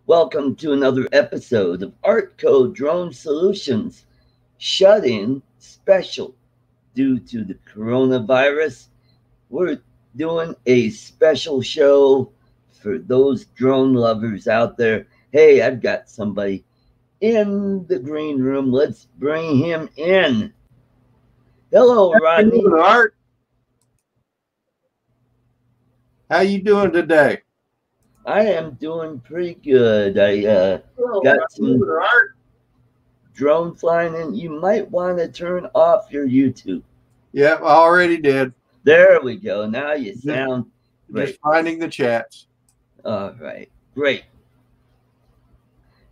Welcome to another episode of ArtCo Drone Solutions Shut-In Special. Due to the coronavirus, we're doing a special show for those drone lovers out there. Hey, I've got somebody in the green room. Let's bring him in. Hello, Rodney. Good, Art. How you doing today? I am doing pretty good. I got some drone flying in. You might want to turn off your YouTube. Yep, I already did. There we go. Now you sound great. Just finding the chats. All right. Great.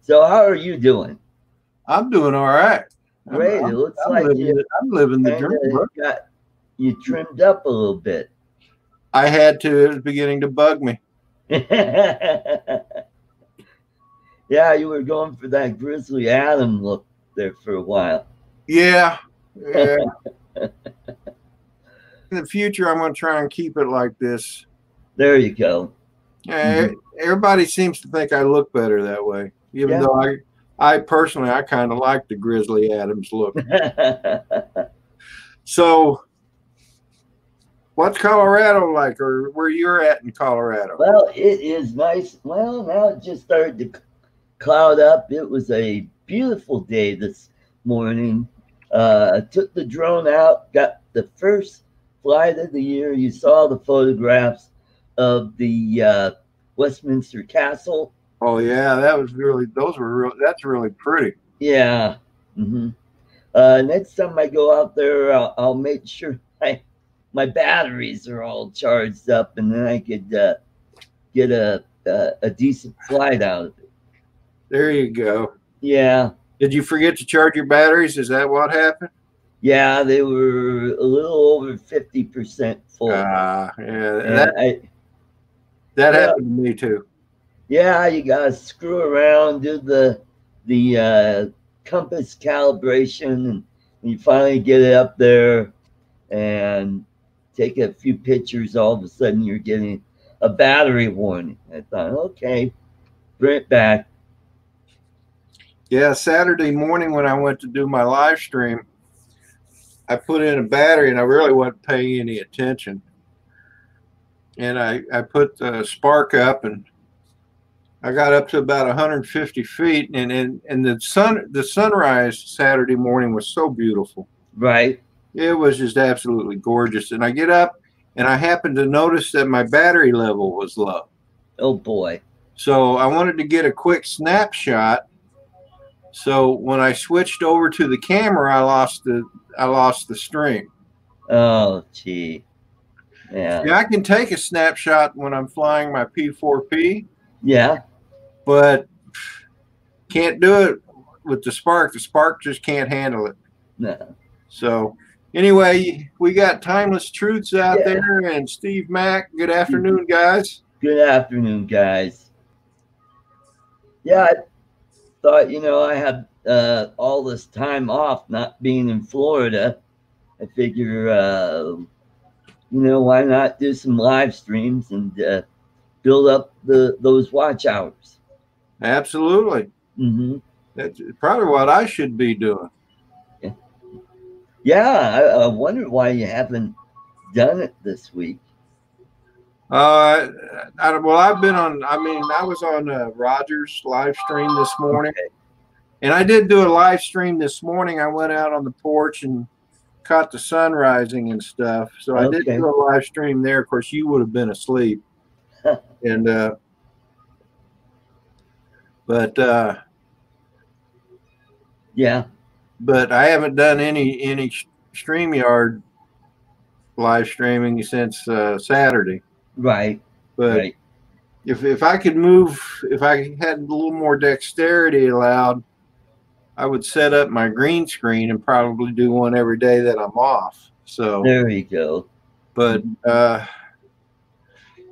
So how are you doing? I'm doing all right. Great. It looks like I'm living the dream. You trimmed up a little bit. I had to. It was beginning to bug me. Yeah, you were going for that Grizzly Adam look there for a while. Yeah. In the future, I'm going to try and keep it like this. There you go. Everybody seems to think I look better that way, even though I personally, I kind of like the Grizzly Adams look. So, what's Colorado like, or where you're at in Colorado? Well, it is nice. Well, now it just started to cloud up. It was a beautiful day this morning. Took the drone out, got the first flight of the year. You saw the photographs of the Westminster Castle. Oh yeah, that's really pretty. Yeah. Next time I go out there, I'll make sure my batteries are all charged up, and then I could get a decent flight out of it. There you go. Yeah. Did you forget to charge your batteries? Is that what happened? Yeah, they were a little over 50% full. That happened to me too. Yeah, you gotta screw around, do the compass calibration, and you finally get it up there and take a few pictures. All of a sudden, you're getting a battery warning. I thought, okay, bring it back. Yeah, Saturday morning when I went to do my live stream, I put in a battery and I really wasn't paying any attention. And I put the spark up and I got up to about 150 feet, and the sunrise Saturday morning was so beautiful. Right. It was just absolutely gorgeous. And I get up and I happened to notice that my battery level was low. Oh boy. So I wanted to get a quick snapshot. So when I switched over to the camera, I lost the stream. Oh gee. Yeah. I can take a snapshot when I'm flying my P4P. Yeah. But can't do it with the spark. The spark just can't handle it. No. So anyway, we got Timeless Truths out there, and Steve Mack. Good afternoon, guys. Good afternoon, guys. Yeah, I thought, I had all this time off, not being in Florida. I figure, why not do some live streams and build up those watch hours. Absolutely. That's probably what I should be doing. Yeah, I wonder why you haven't done it this week. I've been on. I was on Roger's live stream this morning, and I did do a live stream this morning. I went out on the porch and caught the sun rising and stuff. So I did do a live stream there. Of course, you would have been asleep, and but I haven't done any StreamYard live streaming since Saturday. Right. But if I could move, if I had a little more dexterity allowed, I would set up my green screen and probably do one every day that I'm off. So there you go. But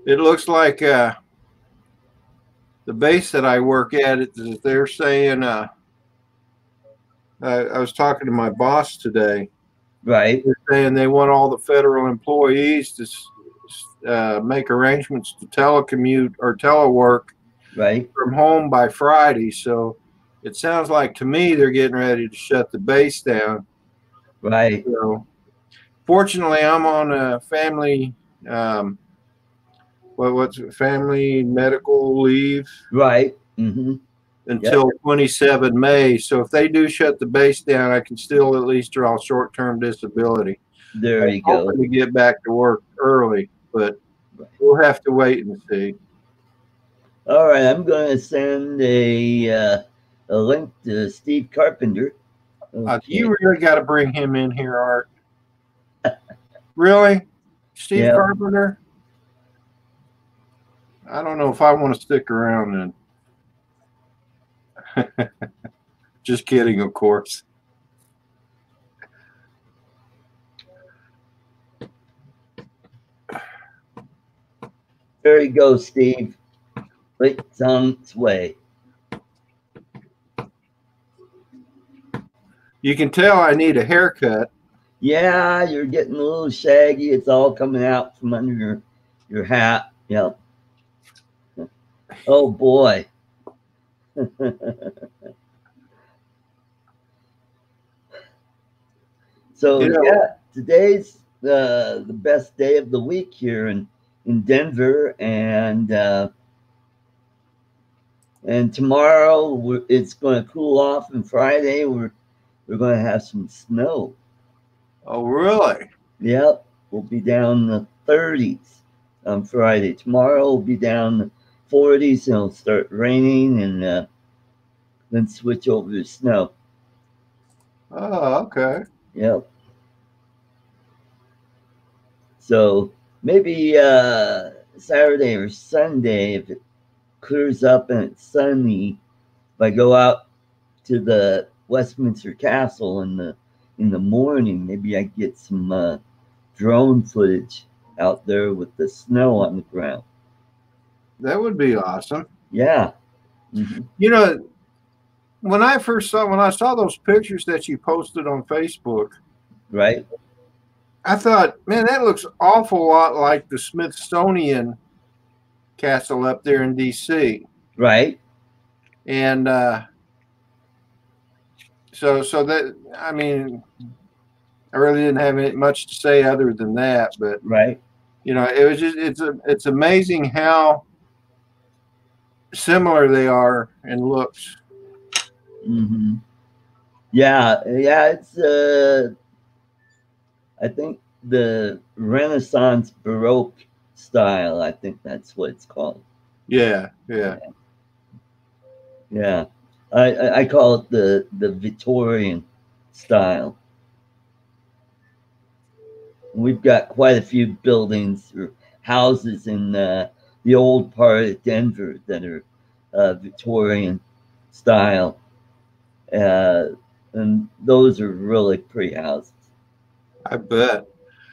it looks like the base that I work at, they're saying, I was talking to my boss today. Right. They're saying they want all the federal employees to make arrangements to telecommute or telework Right. from home by Friday. So it sounds like to me they're getting ready to shut the base down. Right. So fortunately, I'm on a family what's family medical leave Right. Mm-hmm. Yep. until 27 May. So if they do shut the base down, I can still at least draw short-term disability. There I'm you go. hoping to get back to work early, but Right. we'll have to wait and see. All right. I'm going to send a link to Steve Carpenter. Okay. You really got to bring him in here, Art. Really? Steve Yeah. Carpenter? I don't know if I want to stick around then. Just kidding, of course. There you go, Steve. It's on its way. You can tell I need a haircut. Yeah, you're getting a little shaggy. It's all coming out from under your hat. Yep. Oh boy. So You know, yeah, today's the best day of the week here in Denver, and tomorrow it's going to cool off, and Friday we're going to have some snow. oh, really? Yep, we'll be down in the 30s on Friday. Tomorrow will be down in the 40s, and it'll start raining, and then switch over to snow. Oh, okay. Yep. So maybe Saturday or Sunday, if it clears up and it's sunny, if I go out to the Westminster Castle in the morning, maybe I get some drone footage out there with the snow on the ground. That would be awesome. Yeah. Mm-hmm. You know, when I saw those pictures that you posted on Facebook, Right. I thought, man, that looks awful lot like the Smithsonian castle up there in DC. Right. And so that, I mean, I really didn't have much to say other than that, but Right. you know, it was just it's amazing how similar they are in looks. Mm-hmm. Yeah. Yeah. It's I think the Renaissance Baroque style. I think that's what it's called. Yeah, yeah. Yeah, I call it the Victorian style. We've got quite a few buildings or houses in the old part of Denver that are Victorian style, uh, and those are really pretty houses. I bet.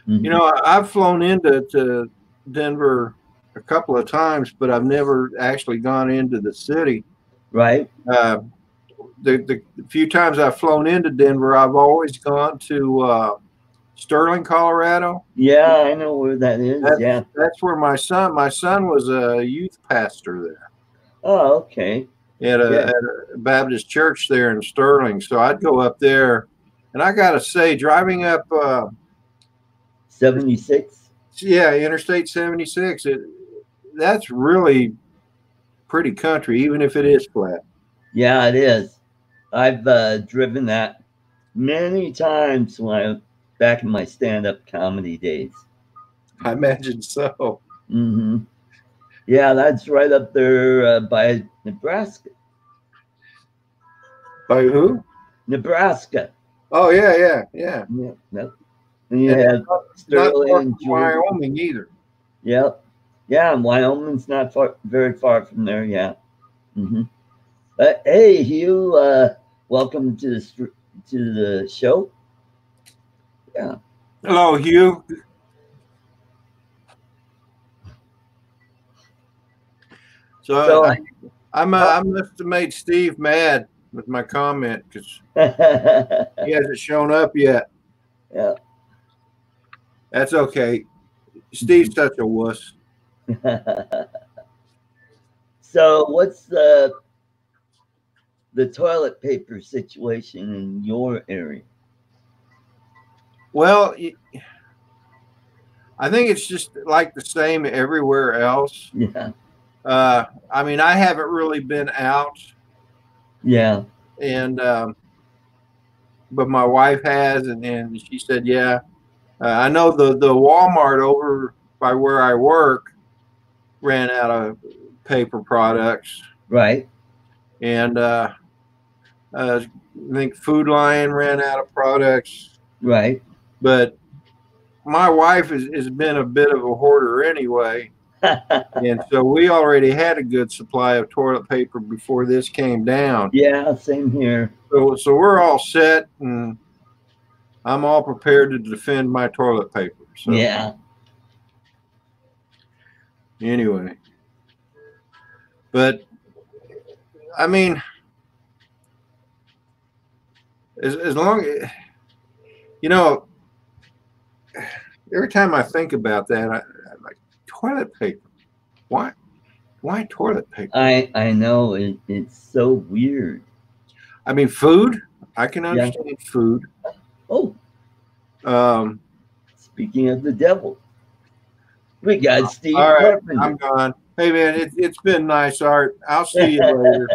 You Mm-hmm. know, I've flown into Denver a couple of times, but I've never actually gone into the city. Right? Uh, the few times I've flown into Denver, I've always gone to Sterling, Colorado. Yeah, I know where that is. Yeah. That's where my son was a youth pastor there Oh, okay. Yeah. at a Baptist church there in Sterling. So I'd go up there, and I got to say, driving up, 76. yeah, Interstate 76, that's really pretty country, even if it is flat. Yeah, it is. I've driven that many times when I back in my stand-up comedy days. I imagine so. Hmm. Yeah, that's right up there by Nebraska. By who? Nebraska. Oh, yeah, yeah, yeah. Yeah, yep. And you And have not Sterling far and from Georgia. Wyoming either. Yep. Yeah, and Wyoming's not very far from there. Yeah. Hmm. Hey, Hugh. Welcome to the show. Yeah. Hello, Hugh. So So. I must have made Steve mad with my comment because he hasn't shown up yet. Yeah. That's okay. Steve's such a wuss. So what's the toilet paper situation in your area? Well, I think it's just like the same everywhere else. Yeah. I mean, I haven't really been out, Yeah. and but my wife has, and she said, yeah. I know the Walmart over by where I work ran out of paper products, Right. and I think Food Lion ran out of products. Right. But my wife has been a bit of a hoarder anyway, and so we already had a good supply of toilet paper before this came down. Yeah, same here. So we're all set, and I'm all prepared to defend my toilet paper. So Yeah. anyway, but I mean, as long you know, every time I think about that, I'm like, toilet paper. Why? Why toilet paper? I know it's so weird. I mean, food. I can Yeah. understand food. Oh, Um, speaking of the devil, we got Steve all right, I'm Carpenter. gone. Hey man, it's been nice, Art. I'll see you later.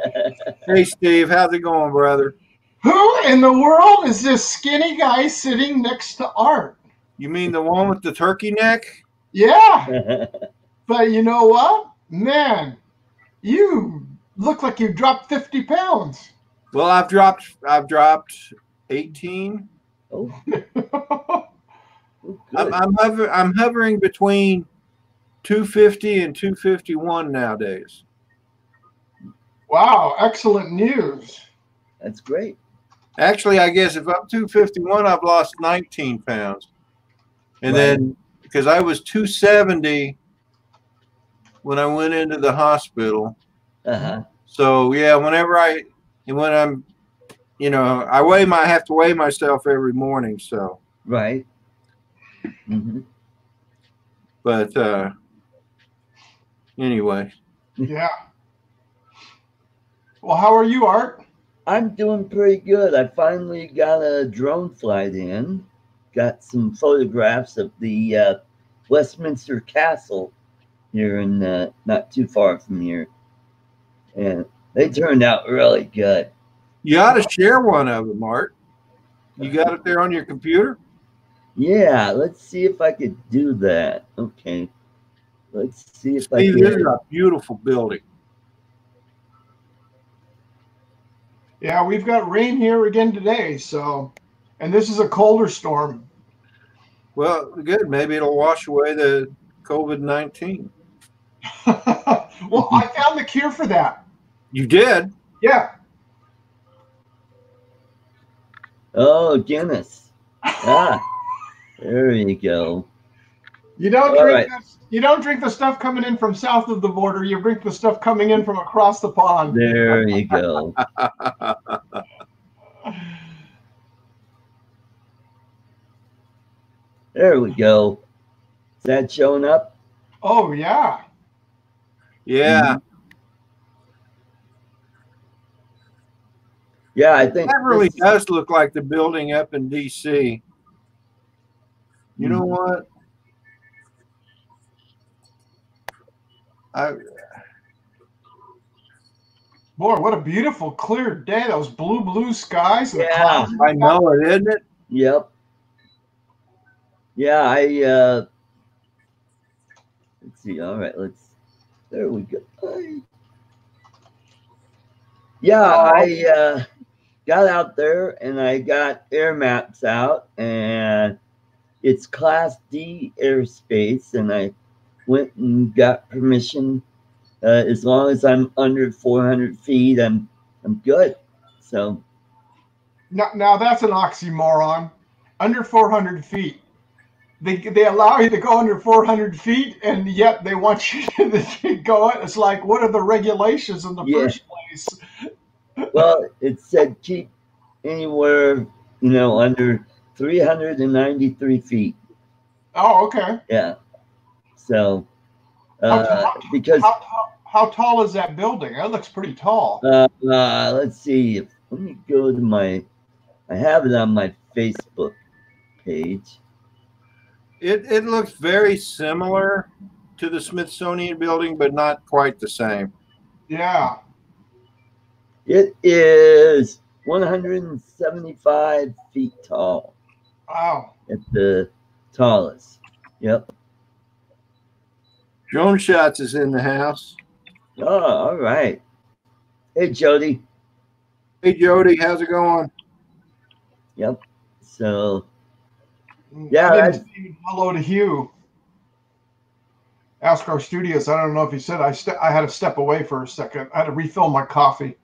Hey Steve, how's it going, brother? Who in the world is this skinny guy sitting next to Art? You mean the one with the turkey neck? Yeah, but you know what? Man, you look like you dropped 50 pounds. Well, I've dropped 18. Oh, good. I'm hovering between 250 and 251 nowadays. Wow, excellent news. That's great. Actually, I guess if I'm 251, I've lost 19 pounds. And Right. then because I was 270 when I went into the hospital. Uh-huh. So yeah, when I'm, I have to weigh myself every morning. So, Right. Mm-hmm. but anyway, Yeah. Well, how are you, Art? I'm doing pretty good. I finally got a drone flight in. Got some photographs of the Westminster Castle here in not too far from here, and they turned out really good. you ought to share one of them, Art. You got it there on your computer? Yeah, let's see if I could do that. Okay, let's see if I Steve, this is can. a beautiful building. Yeah, we've got rain here again today, and this is a colder storm. Well, good. Maybe it'll wash away the COVID-19. Well, I found the cure for that. You did? Yeah. Oh, Guinness. Ah, there you go. You don't All drink right. this, you don't drink the stuff coming in from south of the border. You drink the stuff coming in from across the pond. There you go. There we go. Is that showing up? Oh yeah. Yeah. Yeah, I think That really does look like the building up in D.C. You know what? Boy, what a beautiful clear day. Those blue skies and the Yeah. clouds. I know it, isn't it? Yep. Yeah, let's see. All right, there we go. Yeah, I got out there and I got air maps out, and it's Class D airspace, and I went and got permission. As long as I'm under 400 feet, I'm good. So Now that's an oxymoron. Under 400 feet. They allow you to go under 400 feet, and yet they want you to go. It's like, what are the regulations in the first place? Well, it said keep anywhere, under 393 feet. Oh, okay. Yeah. So, How because How tall is that building? That looks pretty tall. Let's see. Let me go to my. I have it on my Facebook page. It looks very similar to the Smithsonian building, but not quite the same. Yeah. It is 175 feet tall Wow. at the tallest. Yep. Drone Shots is in the house. Oh, all right. Hey, Jody. Hey, Jody, how's it going? Yep. So, I yeah, didn't say hello to Hugh. ArtCo Studios. I don't know if he said I had to step away for a second. I had to refill my coffee.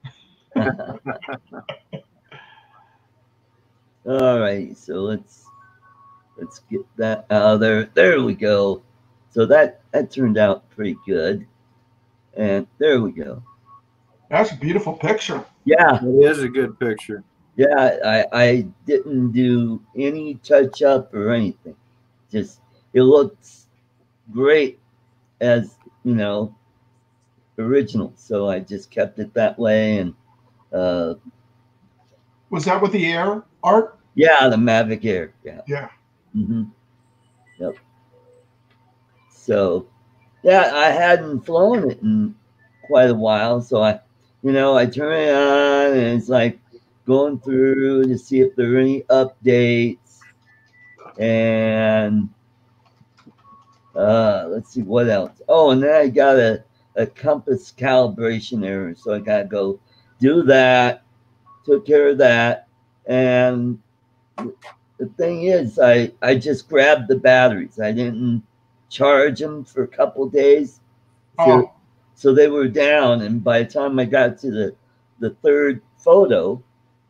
all right. So let's get that out there. There we go. So that turned out pretty good. And there we go. That's a beautiful picture. Yeah. It is a good picture. Yeah, I didn't do any touch up or anything. Just it looks great as original. So I just kept it that way. And Was that with the air art? yeah, the Mavic Air. Yeah. Yeah. Mm-hmm. Yep. So yeah, I hadn't flown it in quite a while. So I turn it on and it's like going through to see if there are any updates. And let's see what else. Oh, and then I got a compass calibration error, so I gotta go do that. Took care of that, and the thing is, I just grabbed the batteries. I didn't charge them for a couple days, so Oh. so they were down. And by the time I got to the third photo,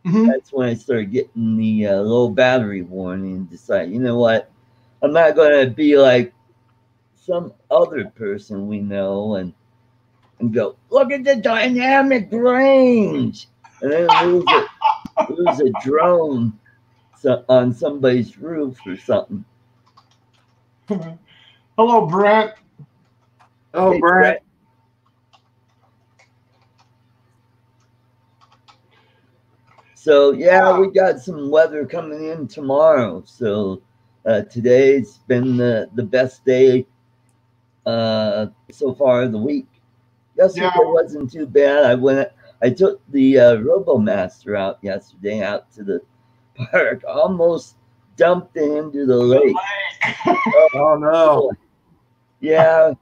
that's when I started getting the low battery warning and decided, you know what, I'm not going to be like some other person we know and go, look at the dynamic range, and then lose a drone on somebody's roof or something. Hello, Brent. Oh, Hey, Brent. So yeah, we got some weather coming in tomorrow. So today's been the best day so far of the week. Yesterday wasn't too bad. I took the RoboMaster out yesterday out to the park, almost dumped it into the lake. Oh no. Yeah.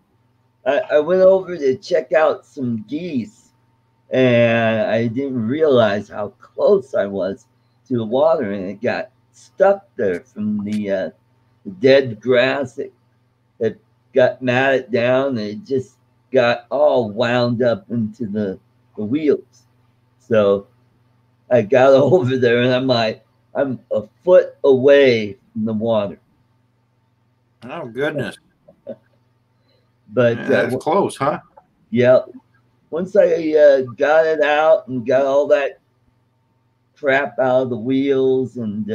I went over to check out some geese, and I didn't realize how close I was to the water, and it got stuck there from the dead grass. It got matted down, and it just got all wound up into the wheels. So I got over there, and I'm a foot away from the water. Oh goodness. But that's close, huh? Yeah. Once I got it out and got all that crap out of the wheels, and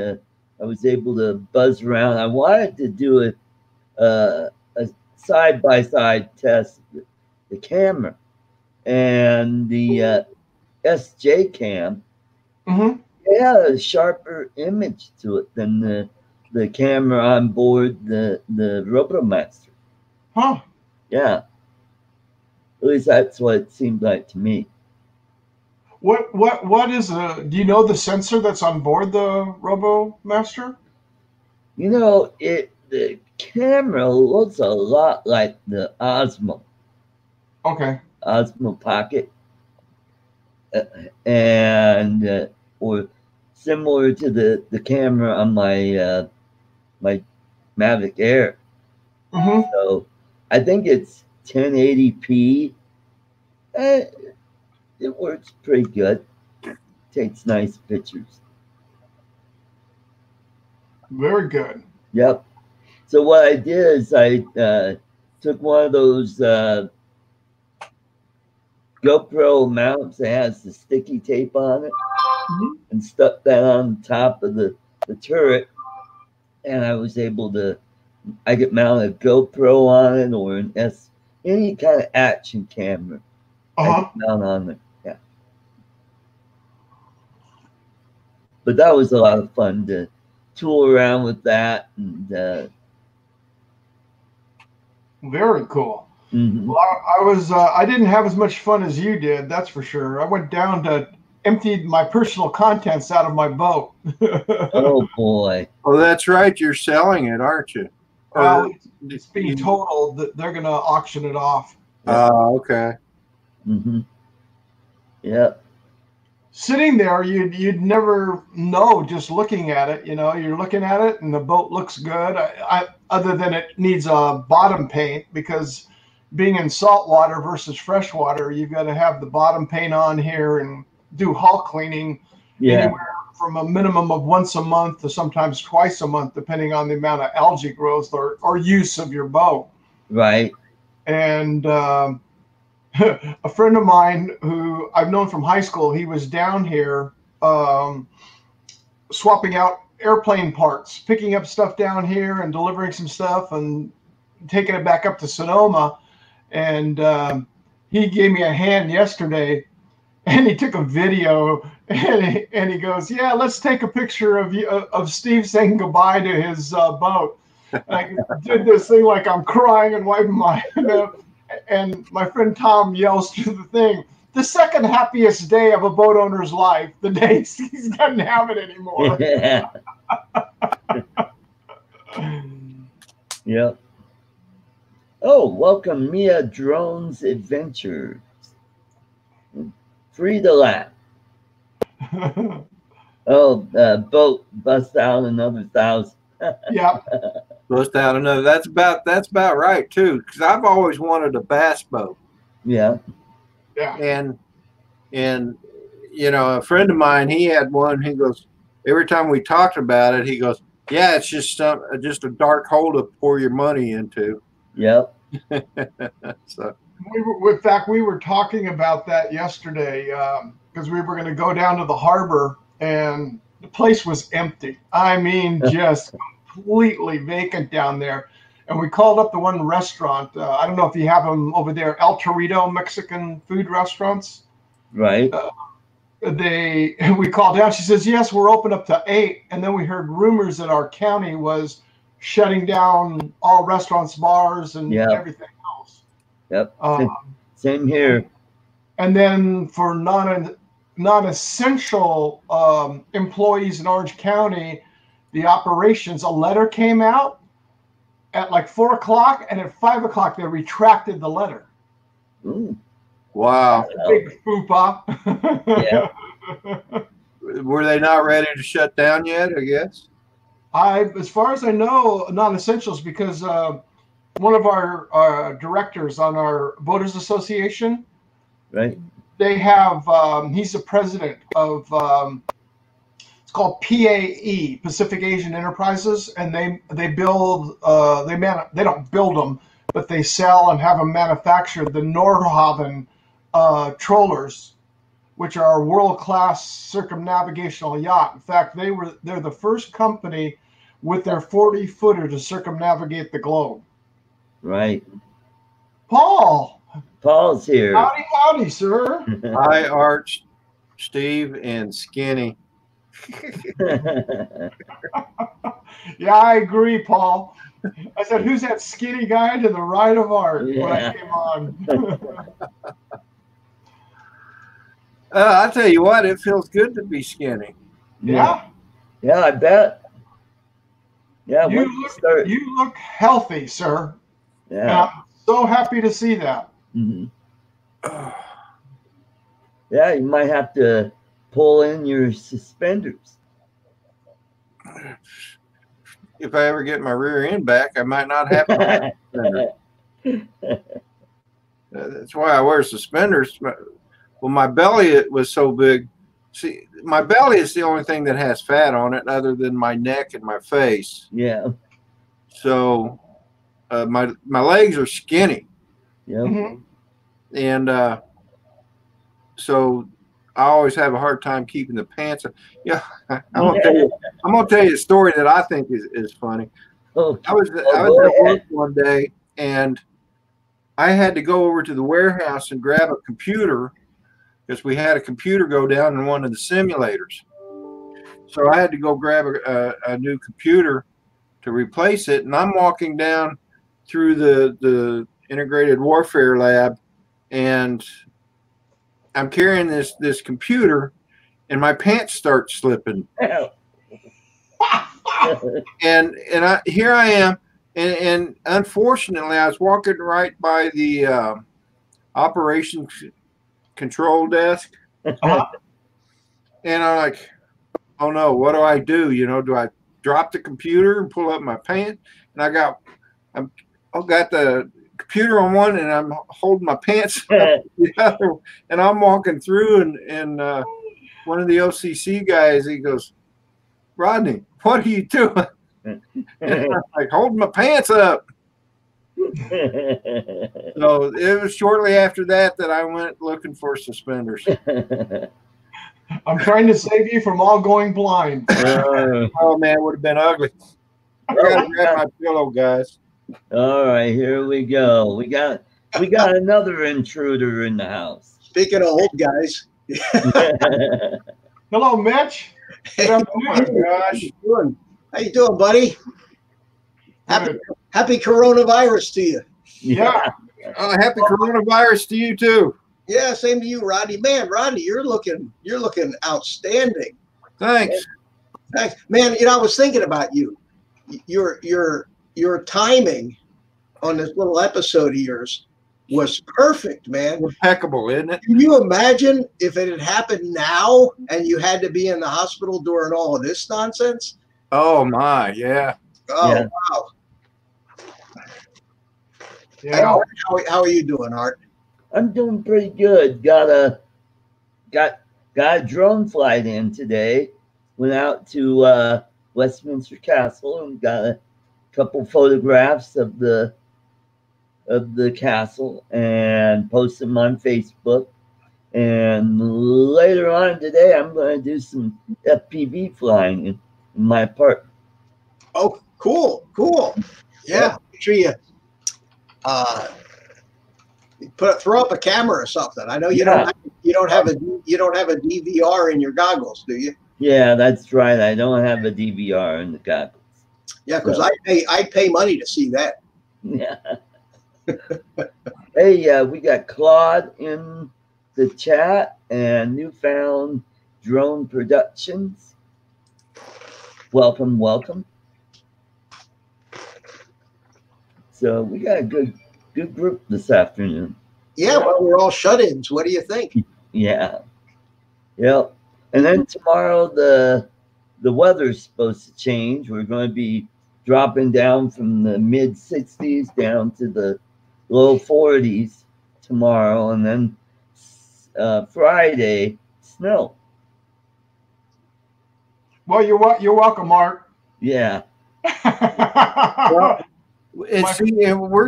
I was able to buzz around, I wanted to do a side-by-side test of the camera and the SJ cam. It had a sharper image to it than the camera on board the RoboMaster. Huh. Yeah. At least that's what it seemed like to me. What is do you know the sensor that's on board the RoboMaster? The camera looks a lot like the Osmo. Okay. Osmo Pocket. And or similar to the camera on my my Mavic Air. So I think it's 1080p. It works pretty good. Takes nice pictures. Very good. Yep. So what I did is I took one of those GoPro mounts that has the sticky tape on it and stuck that on top of the turret, and I was able to, I could mount a GoPro on it or any kind of action camera I Uh-huh. found on the, yeah. But that was a lot of fun to tool around with that, and Very cool. mhm. Well, I didn't have as much fun as you did, that's for sure. I went down to emptied my personal contents out of my boat. Oh boy. Oh, that's right. You're selling it, aren't you? Well, Or it's being totaled that they're going to auction it off. Yeah. okay. Mm-hmm. Yep. Sitting there, you'd never know just looking at it. You know, you're looking at it, and the boat looks good. Other than it needs a bottom paint, because being in salt water versus freshwater, you've got to have the bottom paint on here and do hull cleaning Yeah. anywhere from a minimum of once a month to sometimes twice a month, depending on the amount of algae growth or use of your boat. Right. And a friend of mine who I've known from high school, he was down here swapping out airplane parts, picking up stuff down here and delivering some stuff and taking it back up to Sonoma. And he gave me a hand yesterday, and he took a video, and he goes, "Yeah, let's take a picture of you, of Steve saying goodbye to his boat." And I did this thing like I'm crying and wiping my and my friend Tom yells through the thing, "The second happiest day of a boat owner's life, the day he doesn't have it anymore." Yeah. Yep. Oh, welcome Mia Drones Adventures. Free to laugh. Oh, boat bust out another 1,000. Yeah. Bust out another. That's about right too. Because I've always wanted a bass boat. Yeah. Yeah. And you know, a friend of mine, he had one. He goes, every time we talked about it, he goes, "Yeah, it's just a dark hole to pour your money into." Yep. So In fact, we were talking about that yesterday because we were going to go down to the harbor, and the place was empty. I mean, just completely vacant down there. And we called up the one restaurant. I don't know if you have them over there, El Torito Mexican food restaurants. Right. We called down. She says, "Yes, we're open up to 8." And then we heard rumors that our county was shutting down all restaurants, bars, and Yep. everything else. Yep. Same here. And then for non-essential employees in Orange County, the operations, a letter came out at like 4 o'clock, and at 5 o'clock they retracted the letter. Ooh. wow. Big fupa. Yeah. Were they not ready to shut down yet? I guess. As far as I know, non-essentials, because one of our directors on our Voters Association, Right. they have, he's the president of, it's called PAE, Pacific Asian Enterprises, and they build, they don't build them, but they sell and have them manufactured the Nordhaven trawlers, which are a world-class circumnavigational yacht. In fact, they're the first company with their 40-footer to circumnavigate the globe. Right. Paul. Paul's here. Howdy, howdy, sir. Hi, Art, Steve, and Skinny. Yeah, I agree, Paul. I said, "Who's that skinny guy to the right of Art?" When I came on. I tell you what, it feels good to be skinny. Yeah. Yeah, I bet. Yeah, you look healthy, sir. Yeah. And I'm so happy to see that. Mm-hmm. Yeah, you might have to pull in your suspenders. If I ever get my rear end back, I might not have to suspenders. That's why I wear suspenders. Well, my belly was so big. See, my belly is the only thing that has fat on it other than my neck and my face. Yeah. So my legs are skinny. Yeah. Mm-hmm. And so I always have a hard time keeping the pants. Yeah, I'm gonna tell you a story that I think is funny. Oh, I was at work one day, and I had to go over to the warehouse and grab a computer because we had a computer go down in one of the simulators. So I had to go grab a new computer to replace it. And I'm walking down through the integrated warfare lab, and I'm carrying this computer, and my pants start slipping. And here I am, and unfortunately, I was walking right by the operations control desk, Uh-huh. and I'm like, oh no, what do I do? You know, do I drop the computer and pull up my pants? And I got the computer on one, and I'm holding my pants up the other, and I'm walking through, and one of the OCC guys, he goes, Rodney, what are you doing? And I'm like, holding my pants up. So it was shortly after that I went looking for suspenders. I'm trying to save you from all going blind. Oh man, it would have been ugly. I gotta grab my pillow, guys. All right, here we go. We got another intruder in the house. Speaking of old guys. Hello, Mitch. Good Oh afternoon. my gosh. How you doing, buddy? Good. Happy coronavirus to you. Yeah. Oh, happy coronavirus to you too. Yeah, same to you, Rodney. Man, Rodney, you're looking outstanding. Thanks. Thanks. Man, you know, I was thinking about you. Your timing on this little episode of yours was perfect, man. Impeccable, isn't it? Can you imagine if it had happened now and you had to be in the hospital during all of this nonsense? Oh my, yeah. Oh, Yeah. wow. Yeah. How are you doing, Art? I'm doing pretty good. Got a drone flight in today. Went out to Westminster Castle and got a couple photographs of the castle and posted them on Facebook. And later on today, I'm going to do some FPV flying in my apartment. Oh, cool. Yeah, make sure you throw up a camera or something. I know you don't have a DVR in your goggles, do you? Yeah, that's right. I don't have a DVR in the goggles. Yeah, because So- I pay money to see that. Yeah. Hey, we got Claude in the chat and Newfound Drone Productions. Welcome. So we got a good group this afternoon. Yeah, well, we're all shut-ins. What do you think? Yeah. Yep. And then tomorrow the weather's supposed to change. We're going to be dropping down from the mid 60s down to the low 40s tomorrow, and then Friday snow. Well, you're welcome, Mark. Yeah. And we're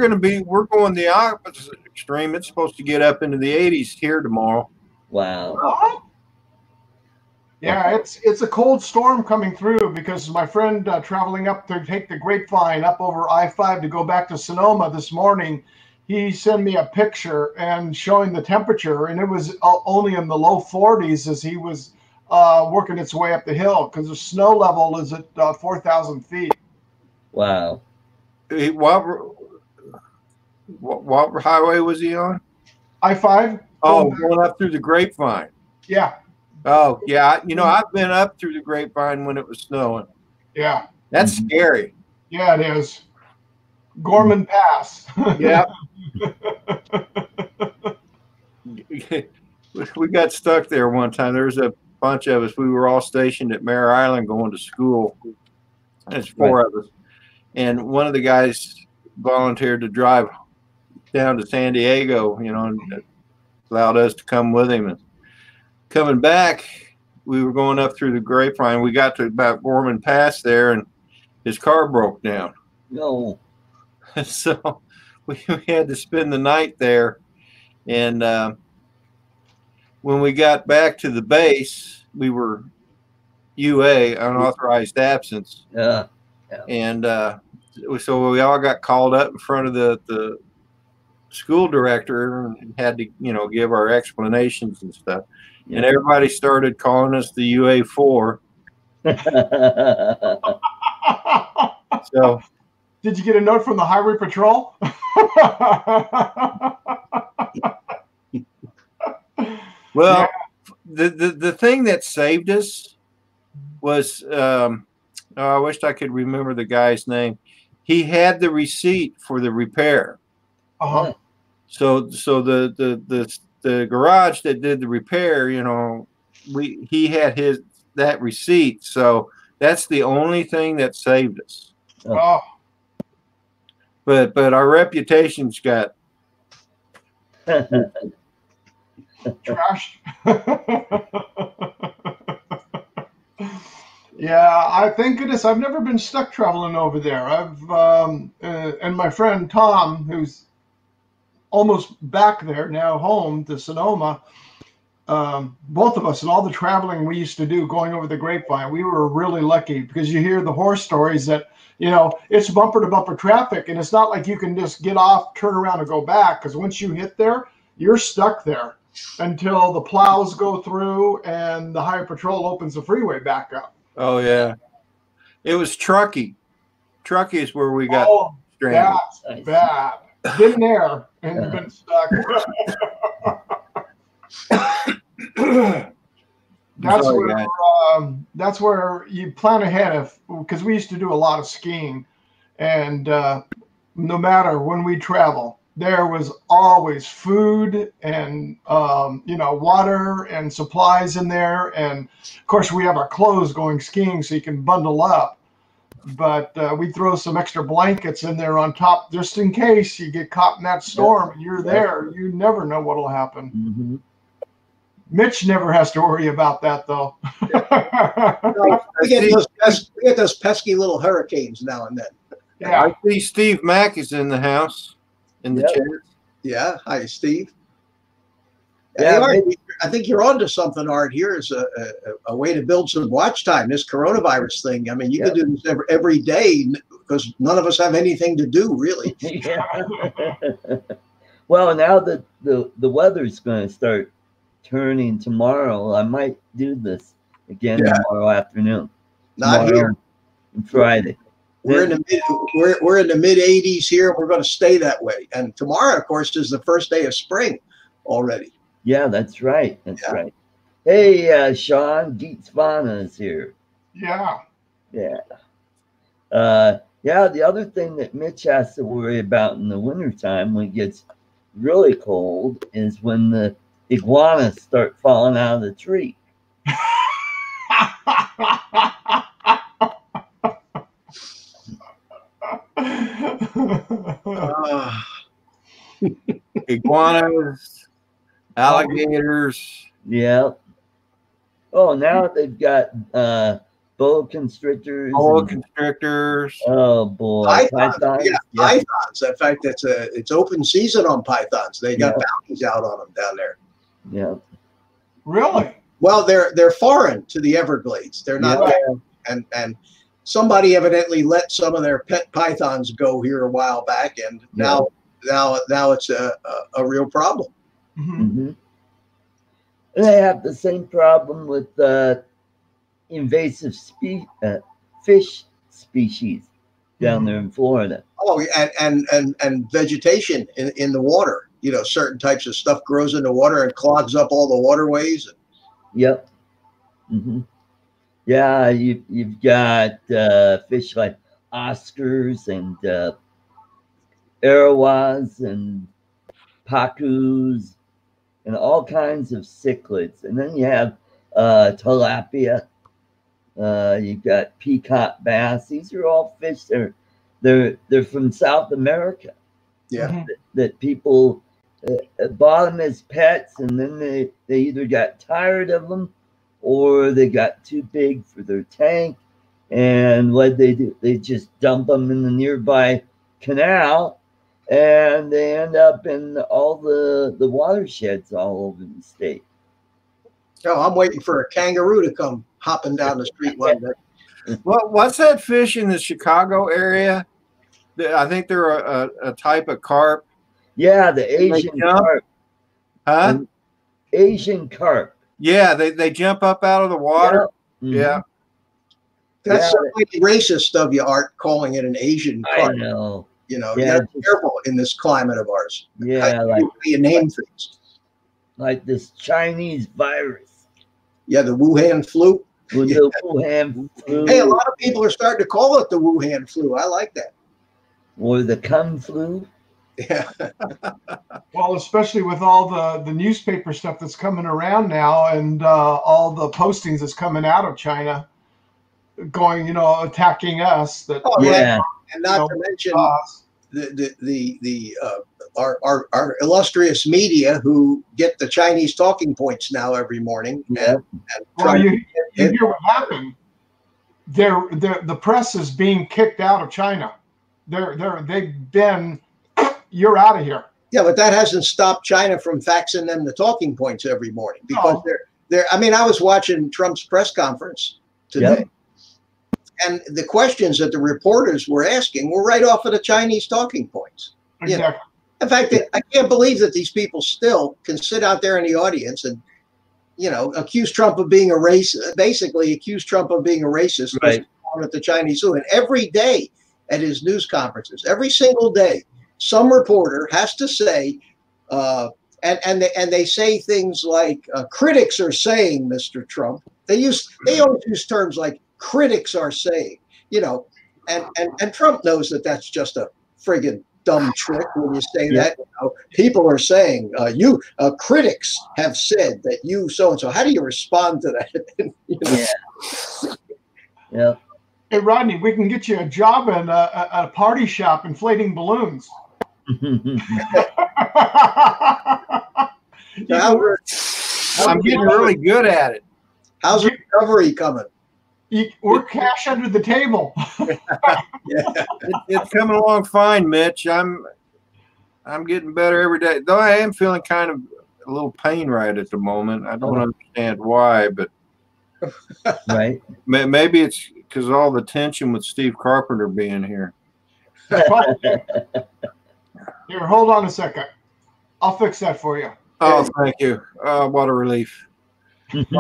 going the opposite extreme. It's supposed to get up into the 80s here tomorrow. Wow. Yeah, it's a cold storm coming through because my friend traveling up to take the Grapevine up over I-5 to go back to Sonoma this morning, he sent me a picture and showing the temperature, and it was only in the low 40s as he was working its way up the hill because the snow level is at 4,000 feet. Wow. Hey, what highway was he on? I-5? Oh, going up through the Grapevine. Yeah. Oh, yeah. You know, I've been up through the Grapevine when it was snowing. Yeah. That's scary. Yeah, it is. Gorman Pass. Yeah. We got stuck there one time. There was a bunch of us. We were all stationed at Mare Island going to school. There's four of us. And one of the guys volunteered to drive down to San Diego, you know, and allowed us to come with him. And coming back, we were going up through the Grapevine. We got to about Gorman Pass there, and his car broke down. No. So we had to spend the night there. And when we got back to the base, we were UA, unauthorized absence. Yeah. And so we all got called up in front of the school director and had to, you know, give our explanations and stuff. Yeah. And everybody started calling us the UA4. So, did you get a note from the Highway Patrol? well, Yeah. the thing that saved us was, I wished I could remember the guy's name. He had the receipt for the repair. Uh-huh. So the garage that did the repair, you know, he had that receipt. So that's the only thing that saved us. Oh, But our reputations got trashed. Yeah, I thank goodness I've never been stuck traveling over there. I've and my friend Tom, who's almost back there now, home to Sonoma. Both of us and all the traveling we used to do going over the grapevine, we were really lucky because you hear the horror stories that, you know, it's bumper to bumper traffic, and it's not like you can just get off, turn around, and go back, because once you hit there, you're stuck there until the plows go through and the Highway Patrol opens the freeway back up. Oh yeah, it was Truckee. Truckee is where we got stranded. That's bad. Been there and been stuck. That's where you plan ahead because we used to do a lot of skiing, and no matter when we travel, there was always food and you know, water and supplies in there, and of course we have our clothes going skiing so you can bundle up, but we throw some extra blankets in there on top just in case you get caught in that storm and you're there. You never know what'll happen. Mm-hmm. Mitch never has to worry about that, though. We get those pesky little hurricanes now and then. Yeah. I see Steve Mack is in the house, in the chat. Yeah. Hi, Steve. Yeah, hey, Art, I think you're onto something, Art. Here is a way to build some watch time. This coronavirus thing. I mean, you can do this every day because none of us have anything to do, really. Yeah. Well, now that the weather's going to start turning tomorrow, I might do this again tomorrow afternoon. Not tomorrow here. And Friday. We're in the mid 80s here. We're going to stay that way. And tomorrow, of course, is the first day of spring already. Yeah, that's right. That's right. Hey, Sean, Geetsvana is here. Yeah. Yeah. Yeah, the other thing that Mitch has to worry about in the wintertime when it gets really cold is when the iguanas start falling out of the tree. Iguanas, alligators. Yeah. Oh, now they've got boa constrictors. Boa constrictors. Oh boy, pythons. Yeah, pythons. In fact, it's open season on pythons. They got bounties out on them down there. Yeah. Really? Well, they're foreign to the Everglades. They're not there. And somebody evidently let some of their pet pythons go here a while back, and now it's a real problem. Mm-hmm. And they have the same problem with invasive fish species down there in Florida. Oh, and vegetation in the water. You know, certain types of stuff grows in the water and clogs up all the waterways. Yep. Mm-hmm. Yeah, you've got fish like Oscars and arawas and pacus and all kinds of cichlids. And then you have tilapia. You've got peacock bass. These are all fish. They're from South America. Yeah. That people bought them as pets, and then they either got tired of them or they got too big for their tank. And what they do, they just dump them in the nearby canal, and they end up in all the watersheds all over the state. Oh, I'm waiting for a kangaroo to come hopping down the street one day. Well, what's that fish in the Chicago area? I think they're a type of carp. Yeah, the They Asian jump? carp. Huh? Asian carp. Yeah, they jump up out of the water. Yeah. Yeah. That's Yeah. so racist of you, Art, calling it an Asian I carp. know. You know, Yeah, you gotta be careful in this climate of ours. Yeah, How you name things. like this Chinese virus Yeah, the Wuhan flu. with Yeah. the Wuhan flu Hey, a lot of people are starting to call it the Wuhan flu. I like that. or the Kung flu. Yeah. Well, especially with all the newspaper stuff that's coming around now, and all the postings that's coming out of China, going, attacking us. That Oh, Yeah. and not to mention our illustrious media who get the Chinese talking points now every morning. Yeah. And well, you hear what happened. The press is being kicked out of China. They've been, you're out of here. Yeah, but that hasn't stopped China from faxing them the talking points every morning because they're. I mean, I was watching Trump's press conference today. Yep. And the questions that the reporters were asking were right off of the Chinese talking points. Exactly. You know? In fact, I can't believe that these people still can sit out there in the audience and, accuse Trump of being a racist, basically accuse Trump of being a racist Right. at the Chinese zoo. And every day at his news conferences, every single day, some reporter has to say, and they say things like, critics are saying, Mr. Trump. They always use terms like critics are saying, and Trump knows that that's just a friggin' dumb trick when you say that. People are saying, critics have said that you so-and-so. How do you respond to that? Yeah. Yeah. Hey, Rodney, we can get you a job in a party shop inflating balloons. I'm getting really good at it. How's the recovery coming? We're cash under the table. It's coming along fine, Mitch. I'm getting better every day. Though I am feeling kind of a little pain right at the moment. I don't understand why, but Right. maybe it's because of all the tension with Steve Carpenter being here. Here, hold on a second. I'll fix that for you. Oh, thank you. What a relief. Fizz.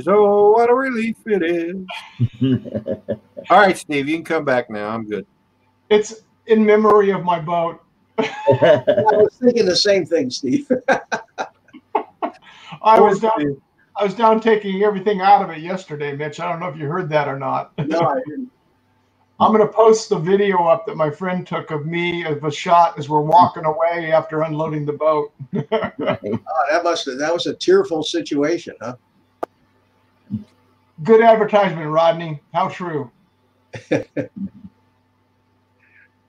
Oh, what a relief it is. All right, Steve, you can come back now. I'm good. It's in memory of my boat. I was thinking the same thing, Steve. I was down taking everything out of it yesterday, Mitch. I don't know if you heard that or not. No, I didn't. I'm going to post the video up that my friend took of me of a shot as we're walking away after unloading the boat. Right. Oh, that was a tearful situation, huh? Good advertisement, Rodney. How true.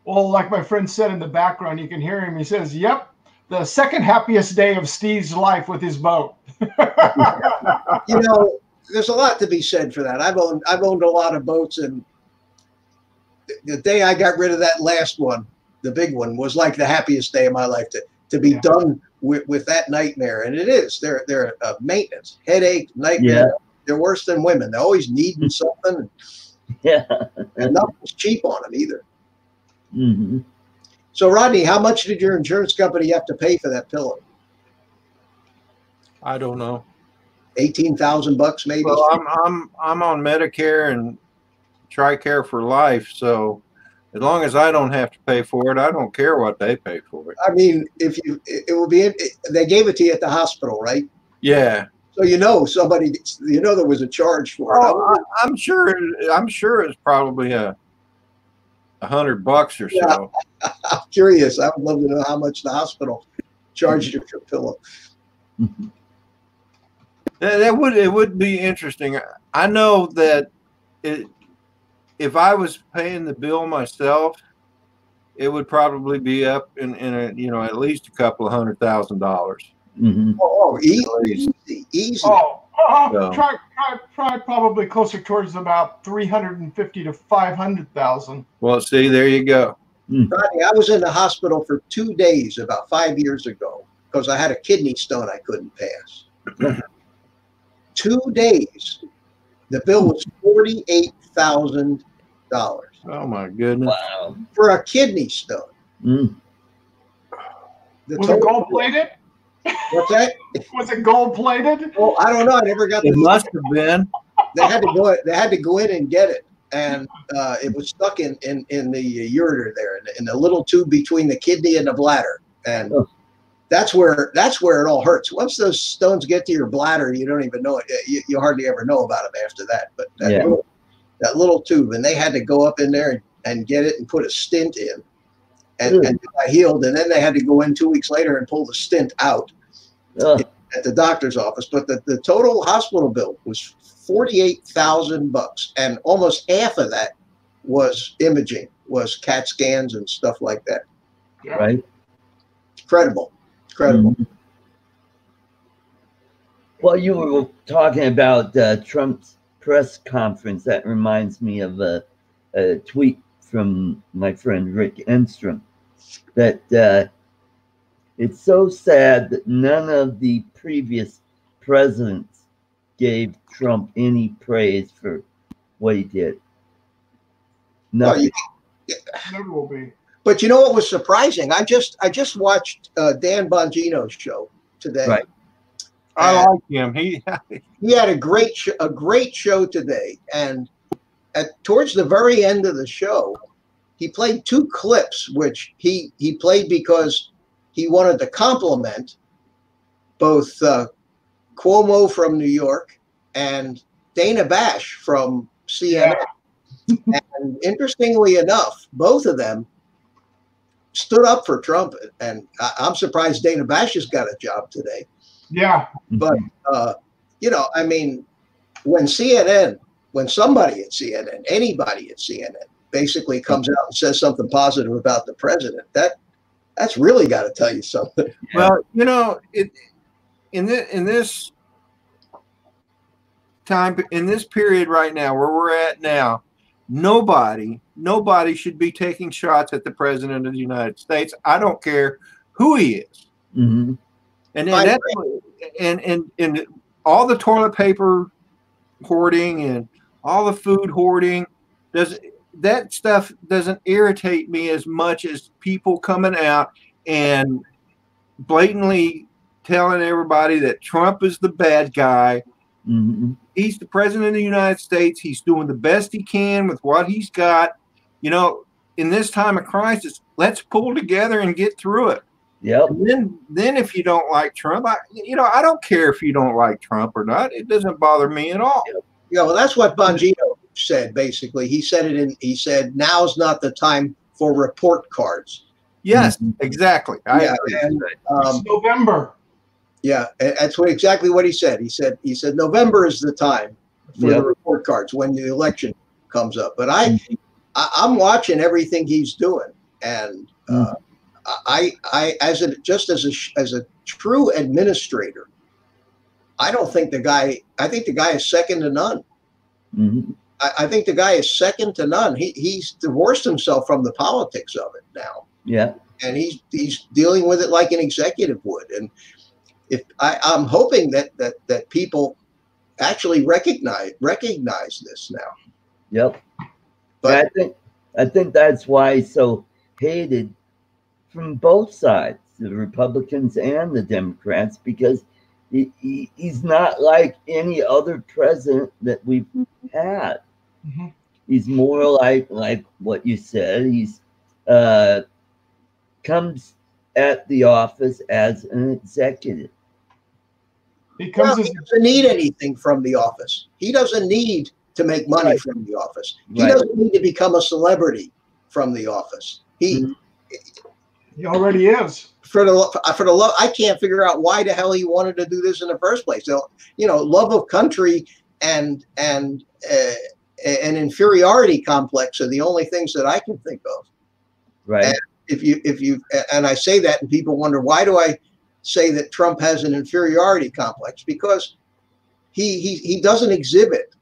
Well, like my friend said in the background, you can hear him. He says, "Yep, the second happiest day of Steve's life with his boat." There's a lot to be said for that. I've owned a lot of boats, and the day I got rid of that last one, the big one, was like the happiest day of my life to be done with that nightmare. And it is. They're maintenance, headache, nightmare. Yeah. They're worse than women. They're always needing something. Yeah. And nothing's cheap on them either. Mm-hmm. So, Rodney, how much did your insurance company have to pay for that pillow? I don't know. $18,000 maybe. Well, I'm on Medicare and TRICARE for life, so as long as I don't have to pay for it, I don't care what they pay for it. I mean, they gave it to you at the hospital, right? Yeah. So somebody, there was a charge for it. Oh, I'm sure it's probably $100 or so. I'm curious. I would love to know how much the hospital charged you for a pillow. It would be interesting. I know that if I was paying the bill myself, it would probably be up in at least a couple of $100,000. Mm-hmm. Oh, easy. Try probably closer towards about 350 to 500,000. Well, see, there you go. Rodney, I was in the hospital for 2 days about 5 years ago because I had a kidney stone I couldn't pass. 2 days. The bill was $48,000. Oh my goodness! Wow. For a kidney stone. Mm. Was it gold plated? What's that? Was it gold plated? Oh, I don't know. I never got It the. must have been. They had to go. They had to go in and get it, and it was stuck in the ureter there, in the little tube between the kidney and the bladder, and that's where it all hurts. Once those stones get to your bladder, you don't even know it. You hardly ever know about them after that. But that little tube, and they had to go up in there and get it and put a stint in, and it got healed, and then they had to go in 2 weeks later and pull the stint out at the doctor's office. But the total hospital bill was $48,000, and almost half of that was imaging, was CAT scans and stuff like that. Yeah. Right. Incredible. Mm-hmm. Well, you were talking about Trump's press conference. That reminds me of a tweet from my friend Rick Enstrom that it's so sad that none of the previous presidents gave Trump any praise for what he did. Nothing. Never will be. But you know what was surprising? I just watched Dan Bongino's show today. Right. I like him. He had a great show today, and towards the very end of the show, he played two clips, which he played because he wanted to compliment both Cuomo from New York and Dana Bash from CNN. Yeah. And interestingly enough, both of them stood up for Trump, and I'm surprised Dana Bash has got a job today. Yeah. But, you know, I mean, when somebody at CNN, anybody at CNN basically comes out and says something positive about the president, that's really got to tell you something. Well, you know, in this time, in this period right now, where we're at now, nobody should be taking shots at the president of the United States. I don't care who he is. Mm-hmm. And all the toilet paper hoarding and all the food hoarding, that stuff doesn't irritate me as much as people coming out and blatantly telling everybody that Trump is the bad guy. Mm-hmm. He's the president of the United States. He's doing the best he can with what he's got. You know, in this time of crisis, let's pull together and get through it. Yep. And then if you don't like Trump, I don't care if you don't like Trump or not. It doesn't bother me at all. Yeah, well, that's what Bongino said, basically. He said now's not the time for report cards. Yes, exactly. It's November. Yeah, that's exactly what he said. He said November is the time for the report cards when the election comes up. But I'm watching everything he's doing, and I as a true administrator, I don't think the guy. I think the guy is second to none. Mm-hmm. I think the guy is second to none. He's divorced himself from the politics of it now. Yeah, and he's dealing with it like an executive would. And if I'm hoping that people actually recognize this now. Yep. But I think that's why he's so hated from both sides, the Republicans and the Democrats, because he's not like any other president that we've had. Mm-hmm. He's more like what you said. He's comes at the office as an executive. He doesn't need anything from the office. He doesn't need to make money from the office. He doesn't need to become a celebrity from the office. He already is. For the love, I can't figure out why the hell he wanted to do this in the first place. So, you know, love of country and an inferiority complex are the only things that I can think of. Right. And and I say that, and people wonder, why do I say that Trump has an inferiority complex? Because he doesn't exhibit.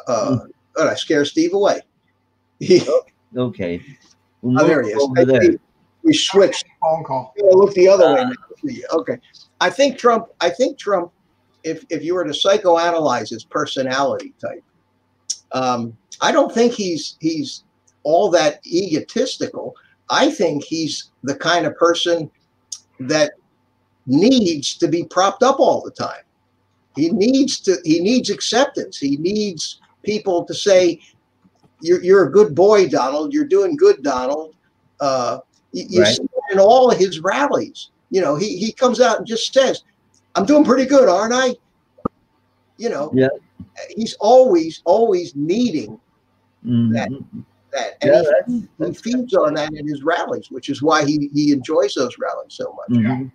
I scare Steve away. Okay. There he is. We switched. Phone call. Look the other way. Okay. I think Trump. If you were to psychoanalyze his personality type, I don't think he's all that egotistical. I think he's the kind of person that needs to be propped up all the time. He needs acceptance. He needs people to say, you're a good boy, Donald. You're doing good, Donald. You see that in all of his rallies. You know, he comes out and just says, I'm doing pretty good, aren't I? You know, he's always needing that. And he feeds on that in his rallies, which is why he enjoys those rallies so much.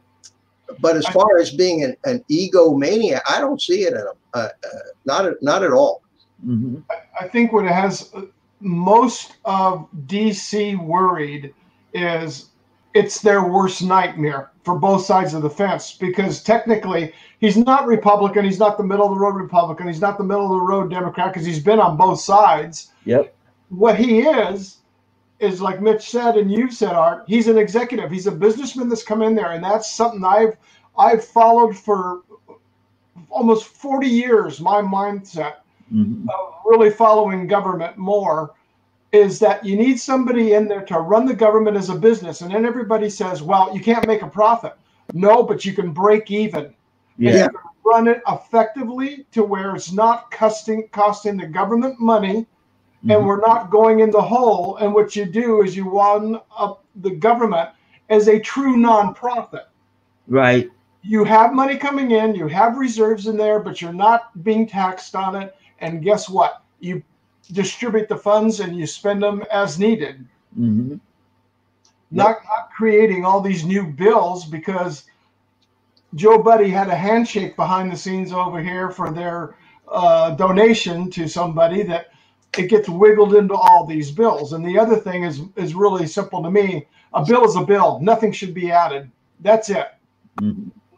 But as far as being an egomaniac, I don't see it in him. Not at all. I think what has most of DC worried is it's their worst nightmare for both sides of the fence, because technically he's not Republican, he's not the middle of the road Republican, he's not the middle of the road Democrat, because he's been on both sides. What he is like Mitch said and you said, Art, he's an executive. He's a businessman that's come in there, and that's something I've followed for almost 40 years. My mindset of really following government more is that you need somebody in there to run the government as a business. And then everybody says, well, you can't make a profit. No, but you can break even. You can run it effectively to where it's not costing the government money, and we're not going in the hole. And what you do is you run up the government as a true nonprofit. Right. You have money coming in, you have reserves in there, but you're not being taxed on it. And guess what? You distribute the funds and you spend them as needed. Not creating all these new bills, because Joe Buddy had a handshake behind the scenes over here for their donation to somebody, that it gets wiggled into all these bills. And the other thing is really simple to me. A bill is a bill. Nothing should be added. That's it.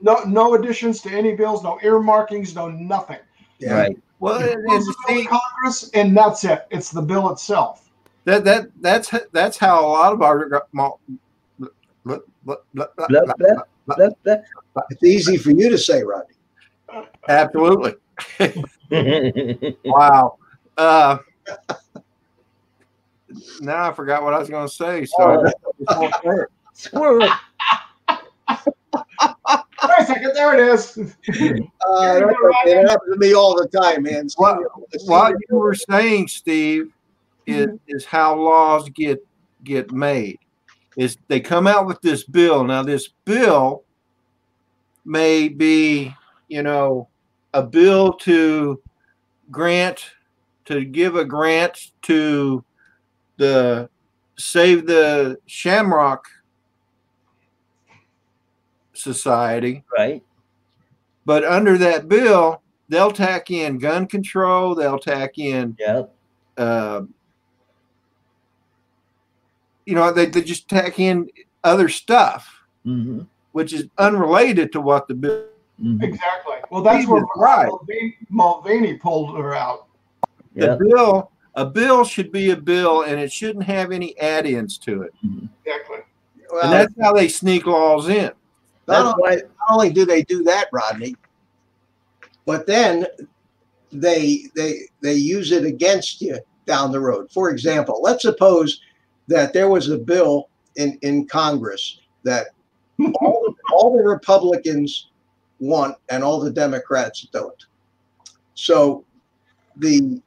No additions to any bills, no earmarkings, no nothing. Right. Well, it's Congress, and that's it. It's the bill itself. That's how a lot of our it's easy for you to say, Rodney. Absolutely. Wow. Now I forgot what I was going to say. So Squirrel. Wait a second, there it is. It happens to me all the time, man. What you were saying, Steve, is how laws get made. Is they come out with this bill. Now, this bill may be, a bill to give a grant to the Save the Shamrock Society. Right. But under that bill, they'll tack in gun control. They'll tack in, they just tack in other stuff, which is unrelated to what the bill. Exactly. Well, that's where Mulvaney pulled her out. A bill should be a bill, and it shouldn't have any add-ins to it. Exactly. Well, and that's how they sneak laws in. Not only do they do that, Rodney, but then they use it against you down the road. For example, let's suppose that there was a bill in Congress that all the Republicans want and all the Democrats don't. So the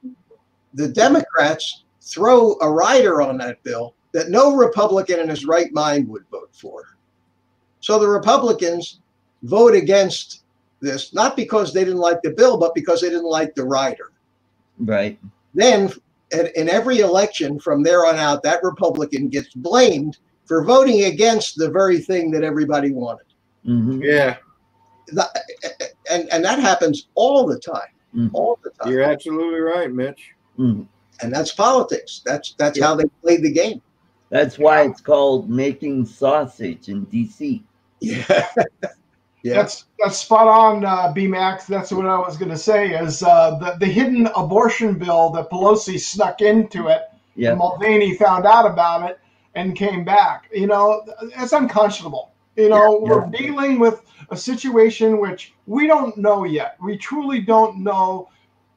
Democrats throw a rider on that bill that no Republican in his right mind would vote for. So the Republicans vote against this, not because they didn't like the bill, but because they didn't like the rider. Right. Then in every election from there on out, that Republican gets blamed for voting against the very thing that everybody wanted. Yeah. And that happens all the time. All the time. You're absolutely right, Mitch. And that's politics. That's how they play the game. That's why it's called making sausage in DC. Yeah. That's spot on, B-Max. That's what I was going to say, is the hidden abortion bill that Pelosi snuck into it. Yeah. Mulvaney found out about it and came back. It's unconscionable. We're dealing with a situation which we don't know yet. We truly don't know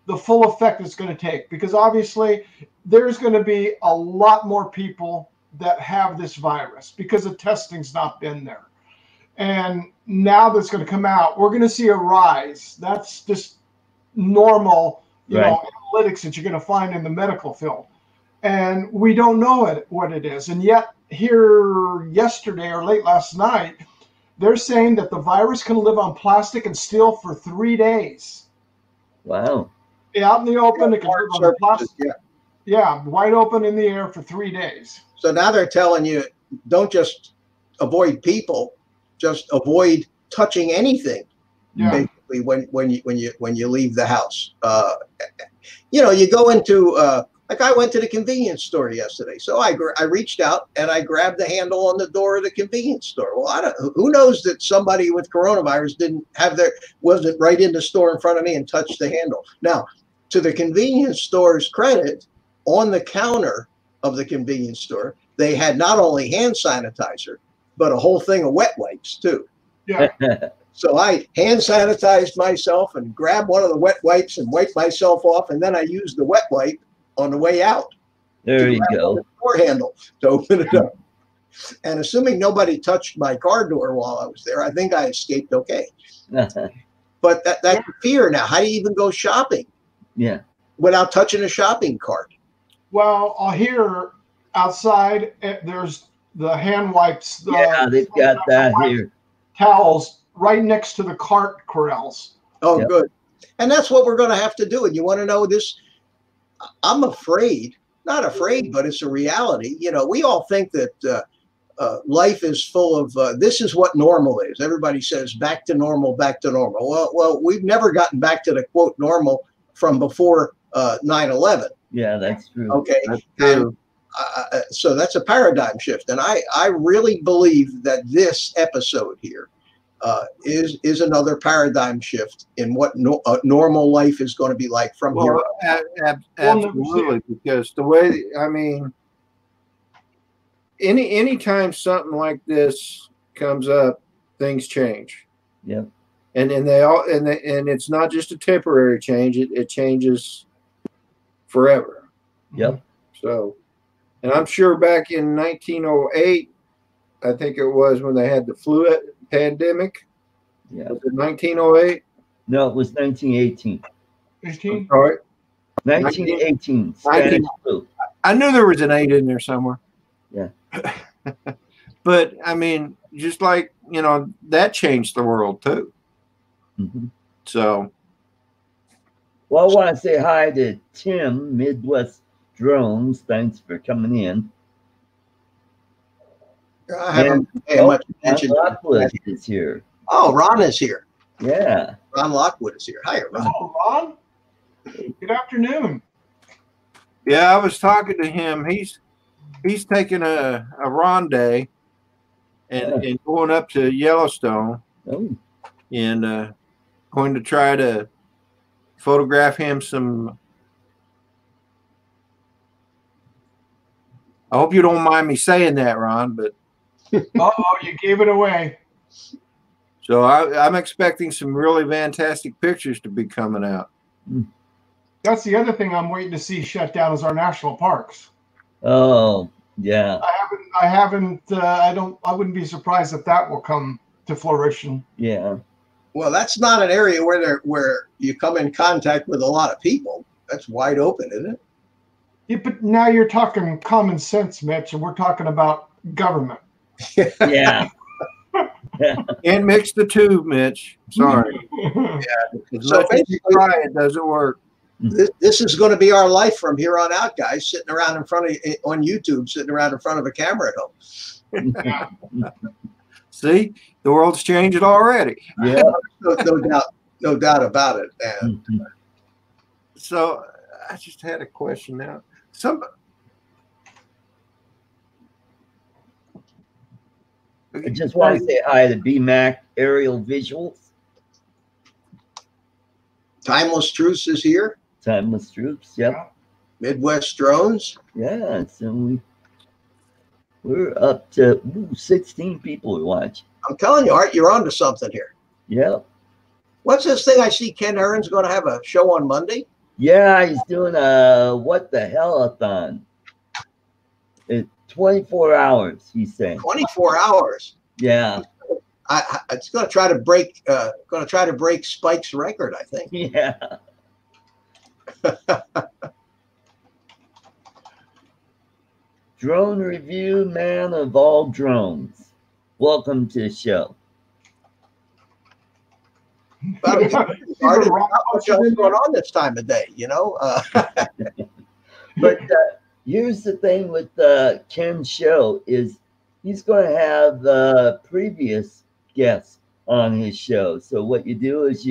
the full effect it's going to take, because obviously there's going to be a lot more people that have this virus because the testing's not been there. And now that's going to come out, we're going to see a rise. That's just normal, analytics that you're going to find in the medical field. And we don't know what it is. And yet here yesterday or late last night, they're saying that the virus can live on plastic and steel for 3 days. Wow. Out in the open, it can live on the plastic. Yeah. Yeah, wide open in the air for 3 days. So now they're telling you, don't just avoid people, just avoid touching anything. Yeah. Basically, when you leave the house, you go into like I went to the convenience store yesterday. So I reached out and I grabbed the handle on the door of the convenience store. Well, who knows that somebody with coronavirus wasn't right in the store in front of me and touched the handle. Now, to the convenience store's credit, on the counter of the convenience store, they had not only hand sanitizer, but a whole thing of wet wipes too. Yeah. So I hand sanitized myself and grabbed one of the wet wipes and wiped myself off. And then I used the wet wipe on the way out. There you go. The door handle to open it up. And assuming nobody touched my car door while I was there, I think I escaped okay. But that's the fear now. How do you even go shopping? Yeah. Without touching a shopping cart? Well, here outside, there's the hand wipes. They've got that here. Towels right next to the cart corrals. Oh, yep. Good. And that's what we're going to have to do. And you want to know this? I'm afraid, not afraid, but it's a reality. We all think that life is full of, this is what normal is. Everybody says back to normal, back to normal. Well, we've never gotten back to the quote normal from before 9/11. Yeah, that's true. Okay. That's true. And, so that's a paradigm shift. And I really believe that this episode here is another paradigm shift in what normal life is going to be like from here on. Absolutely, because the way, anytime something like this comes up, things change. Yep. And it's not just a temporary change, it changes forever. Yep. So, and I'm sure back in 1908, I think it was when they had the flu pandemic. Yeah. Was it 1908? No, it was 1918. 18? Sorry. 1918. Spanish flu. I knew there was an 8 in there somewhere. Yeah. But just like, that changed the world too. Mm-hmm. So. Well, I want to say hi to Tim, Midwest Drones. Thanks for coming in. I haven't paid much attention. Ron Lockwood is here. Oh, Ron is here. Yeah. Ron Lockwood is here. Hi, Ron. Oh, Ron. Good afternoon. Yeah, I was talking to him. He's taking a Ron day and going up to Yellowstone and going to try to photograph him some. I hope you don't mind me saying that, Ron, but. You gave it away. So I'm expecting some really fantastic pictures to be coming out. That's the other thing I'm waiting to see shut down is our national parks. Oh, yeah. I wouldn't be surprised if that will come to fruition. Yeah. Well, that's not an area where you come in contact with a lot of people. That's wide open, isn't it? Yeah, but now you're talking common sense, Mitch, and we're talking about government. Yeah. Can't mix the two, Mitch. Sorry. So basically, it doesn't work. This is going to be our life from here on out, guys. Sitting around on YouTube, sitting around in front of a camera at home. See, the world's changed already. Yeah. No doubt about it. And so, I just had a question now. I just want to say hi to BMAC Aerial Visuals. Timeless Truths is here. Timeless Troops, yep. Midwest Drones. Yeah, so we're up to 16 people who watch. I'm telling you, Art, you're onto something here. Yep. What's this thing I see Ken Aaron's going to have a show on Monday? Yeah, he's doing a what the hell-a-thon. It's 24 hours, he's saying. 24 hours. Yeah. It's going to try to break. Spike's record, I think. Yeah. Drone review man of all drones. Welcome to the show. Not much else going on this time of day, you know. But here's the thing with Ken's show is he's going to have previous guests on his show. So what you do is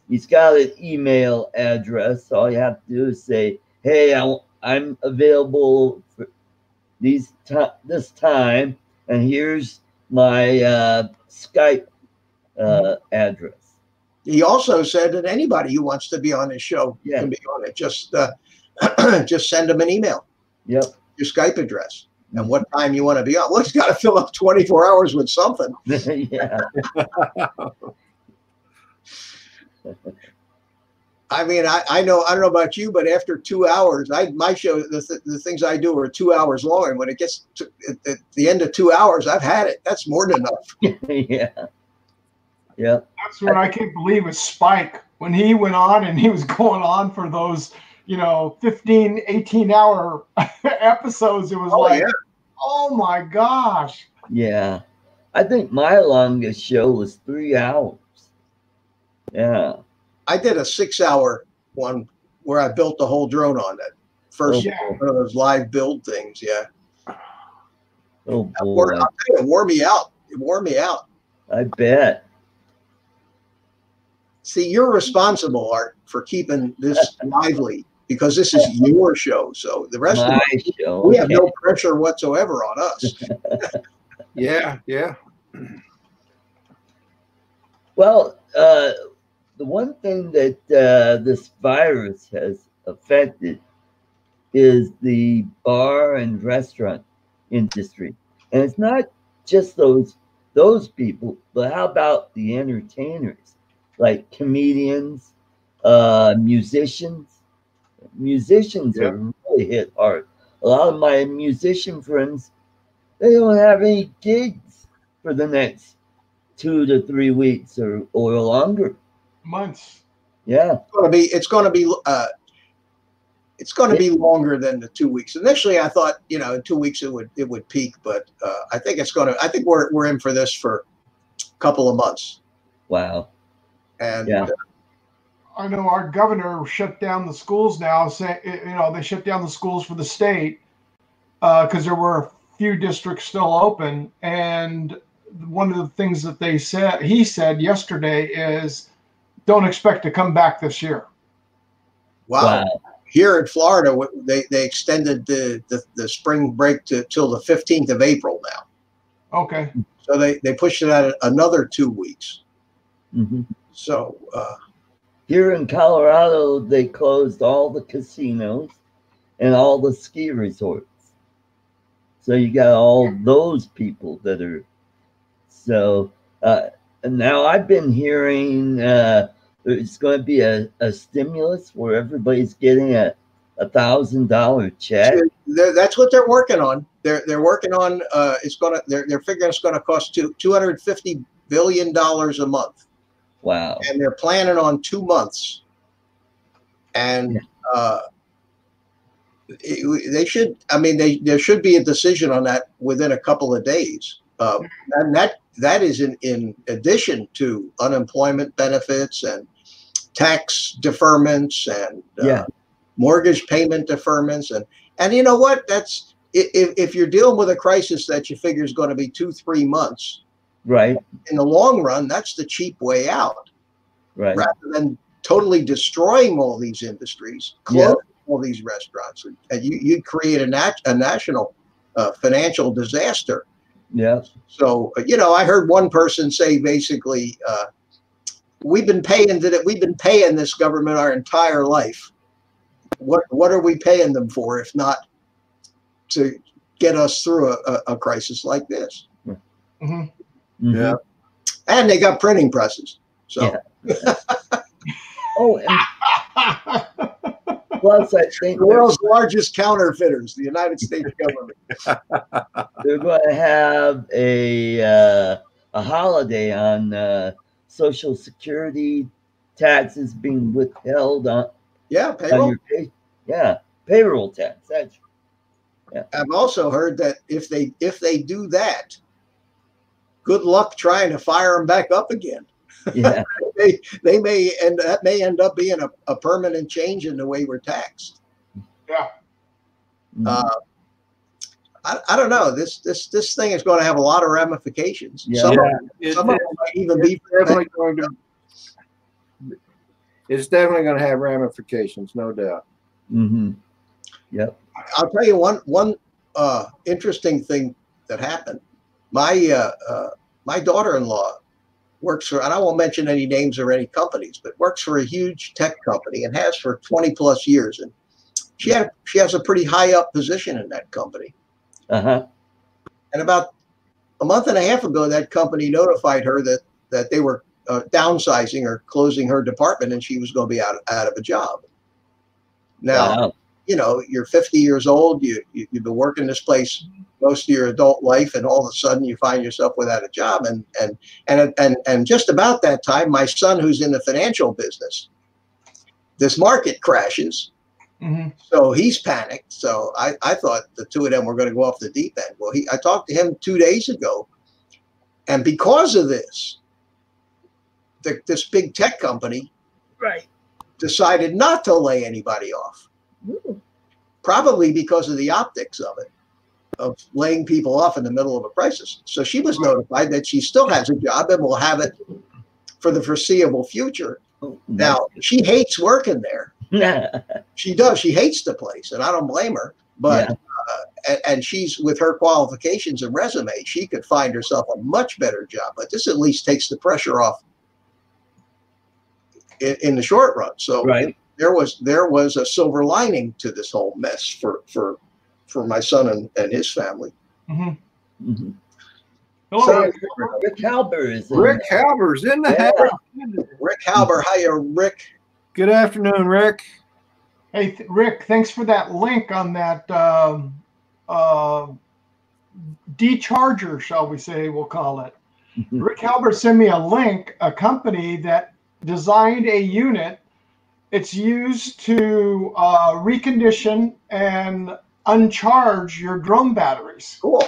he's got an email address. All you have to do is say, "Hey, I'm available for this time, and here's my Skype address." He also said that anybody who wants to be on his show can be on it. Just send him an email. Yep. Your Skype address and what time you want to be on. Well, he's got to fill up 24 hours with something. Yeah. I mean, I don't know about you, but after 2 hours, my show, the things I do are 2 hours long. And when it gets to at the end of 2 hours, I've had it. That's more than enough. Yeah. Yeah. That's what I can't believe is Spike. When he went on and he was going on for those, 15, 18-hour episodes, it was oh my gosh. Yeah. I think my longest show was 3 hours. Yeah. I did a 6-hour one where I built the whole drone on it. First one of those live build things. Yeah. Oh boy. It wore me out. It wore me out. I bet. See, you're responsible, Art, for keeping this lively because this is your show. So the rest of us, we have no pressure whatsoever on us. Yeah. Well, the one thing that this virus has affected is the bar and restaurant industry. And it's not just those people, but how about the entertainers? Like comedians, musicians. Musicians are really hit hard. A lot of my musician friends, they don't have any gigs for the next 2 to 3 weeks or longer. Months. Yeah. It's going to be longer than the 2 weeks. Initially, I thought, in 2 weeks it would peak, but I think we're in for this for a couple of months. Wow. And I know our governor shut down the schools now. They shut down the schools for the state because there were a few districts still open. And one of the things that he said yesterday is, don't expect to come back this year. Wow. Here in Florida, they extended the spring break till the 15th of April now. Okay. So they pushed it out another 2 weeks. Mm-hmm. So here in Colorado, they closed all the casinos and all the ski resorts. So you got all those people that are and now I've been hearing there's going to be a stimulus where everybody's getting a $1,000 check. That's what they're working on. They're working on they're figuring it's going to cost $250 billion a month. Wow. And they're planning on 2 months. And there should be a decision on that within a couple of days. And that is in addition to unemployment benefits and tax deferments and mortgage payment deferments. And you know what? That's if you're dealing with a crisis that you figure is going to be 2-3 months. Right. In the long run, that's the cheap way out. Right. Rather than totally destroying all these industries, closing all these restaurants, and you create a national financial disaster. Yeah. So I heard one person say basically, we've been paying this government our entire life. What are we paying them for if not to get us through a crisis like this? Mm-hmm. Mm-hmm. Yeah. And they got printing presses. So. Yeah. And plus, I think the world's largest counterfeiters, the United States government. They're going to have a a holiday on Social Security taxes being withheld on Payroll. your pay. Yeah, payroll tax. That's I've also heard that if they do that, good luck trying to fire them back up again. yeah. they may end up being a permanent change in the way we're taxed. Yeah. I don't know. This thing is going to have a lot of ramifications. Yeah. Some of them might even be definitely going to. It's definitely going to have ramifications, no doubt. Mm-hmm. Yep. I'll tell you one interesting thing that happened. My daughter-in-law works for, and I won't mention any names or any companies, but works for a huge tech company and has for 20 plus years. And she has a pretty high up position in that company. Uh-huh. And about a month and a half ago, that company notified her that they were downsizing or closing her department, and she was going to be out of a job. Now, Wow. you know, you're 50 years old. You've been working this place most of your adult life, and all of a sudden you find yourself without a job. And just about that time, my son, who's in the financial business, this market crashes. Mm-hmm. So he's panicked. So I thought the two of them were going to go off the deep end. Well, I talked to him 2 days ago, and because of this, this big tech company decided not to lay anybody off. Probably because of the optics of it, of laying people off in the middle of a crisis. So she was notified that she still has a job and will have it for the foreseeable future. Now, she hates working there. She does. She hates the place, and I don't blame her. But and she's, with her qualifications and resume, she could find herself a much better job. But this at least takes the pressure off in the short run. So there was a silver lining to this whole mess for my son and his family. Mm-hmm. Mm-hmm. Hello, So, Rick. Rick Halber's Rick Halber's in the house. Rick Halber, hiya, Rick. Good afternoon, Rick. Hey, Rick, thanks for that link on that decharger, shall we say, we'll call it. Rick Halber sent me a link, a company that designed a unit. It's used to recondition and uncharge your drone batteries. Cool.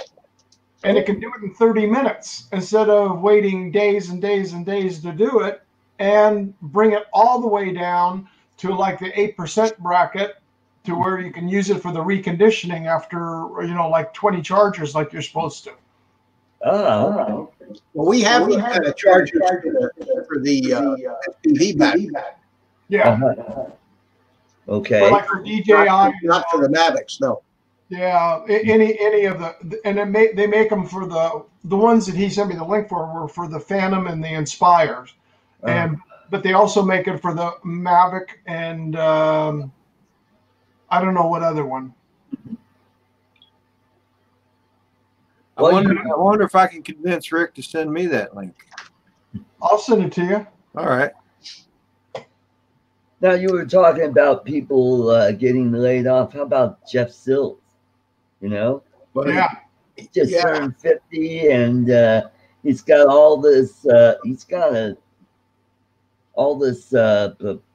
And it can do it in 30 minutes instead of waiting days and days and days to do it, and bring it all the way down to like the 8% bracket, to where you can use it for the reconditioning after, like 20 chargers like you're supposed to. Oh. Well, we have a charger for the FPV battery. Yeah. Uh-huh. Okay. But like for DJI, not for the Mavics, no. Yeah, any of the, and they make them for the ones that he sent me the link for were for the Phantom and the Inspires, but they also make it for the Mavic and I don't know what other one. I wonder if I can convince Rick to send me that link. I'll send it to you. All right. Now, you were talking about people getting laid off. How about Jeff Sills? But Yeah. He just turned 50, and he's got all this. He's got all this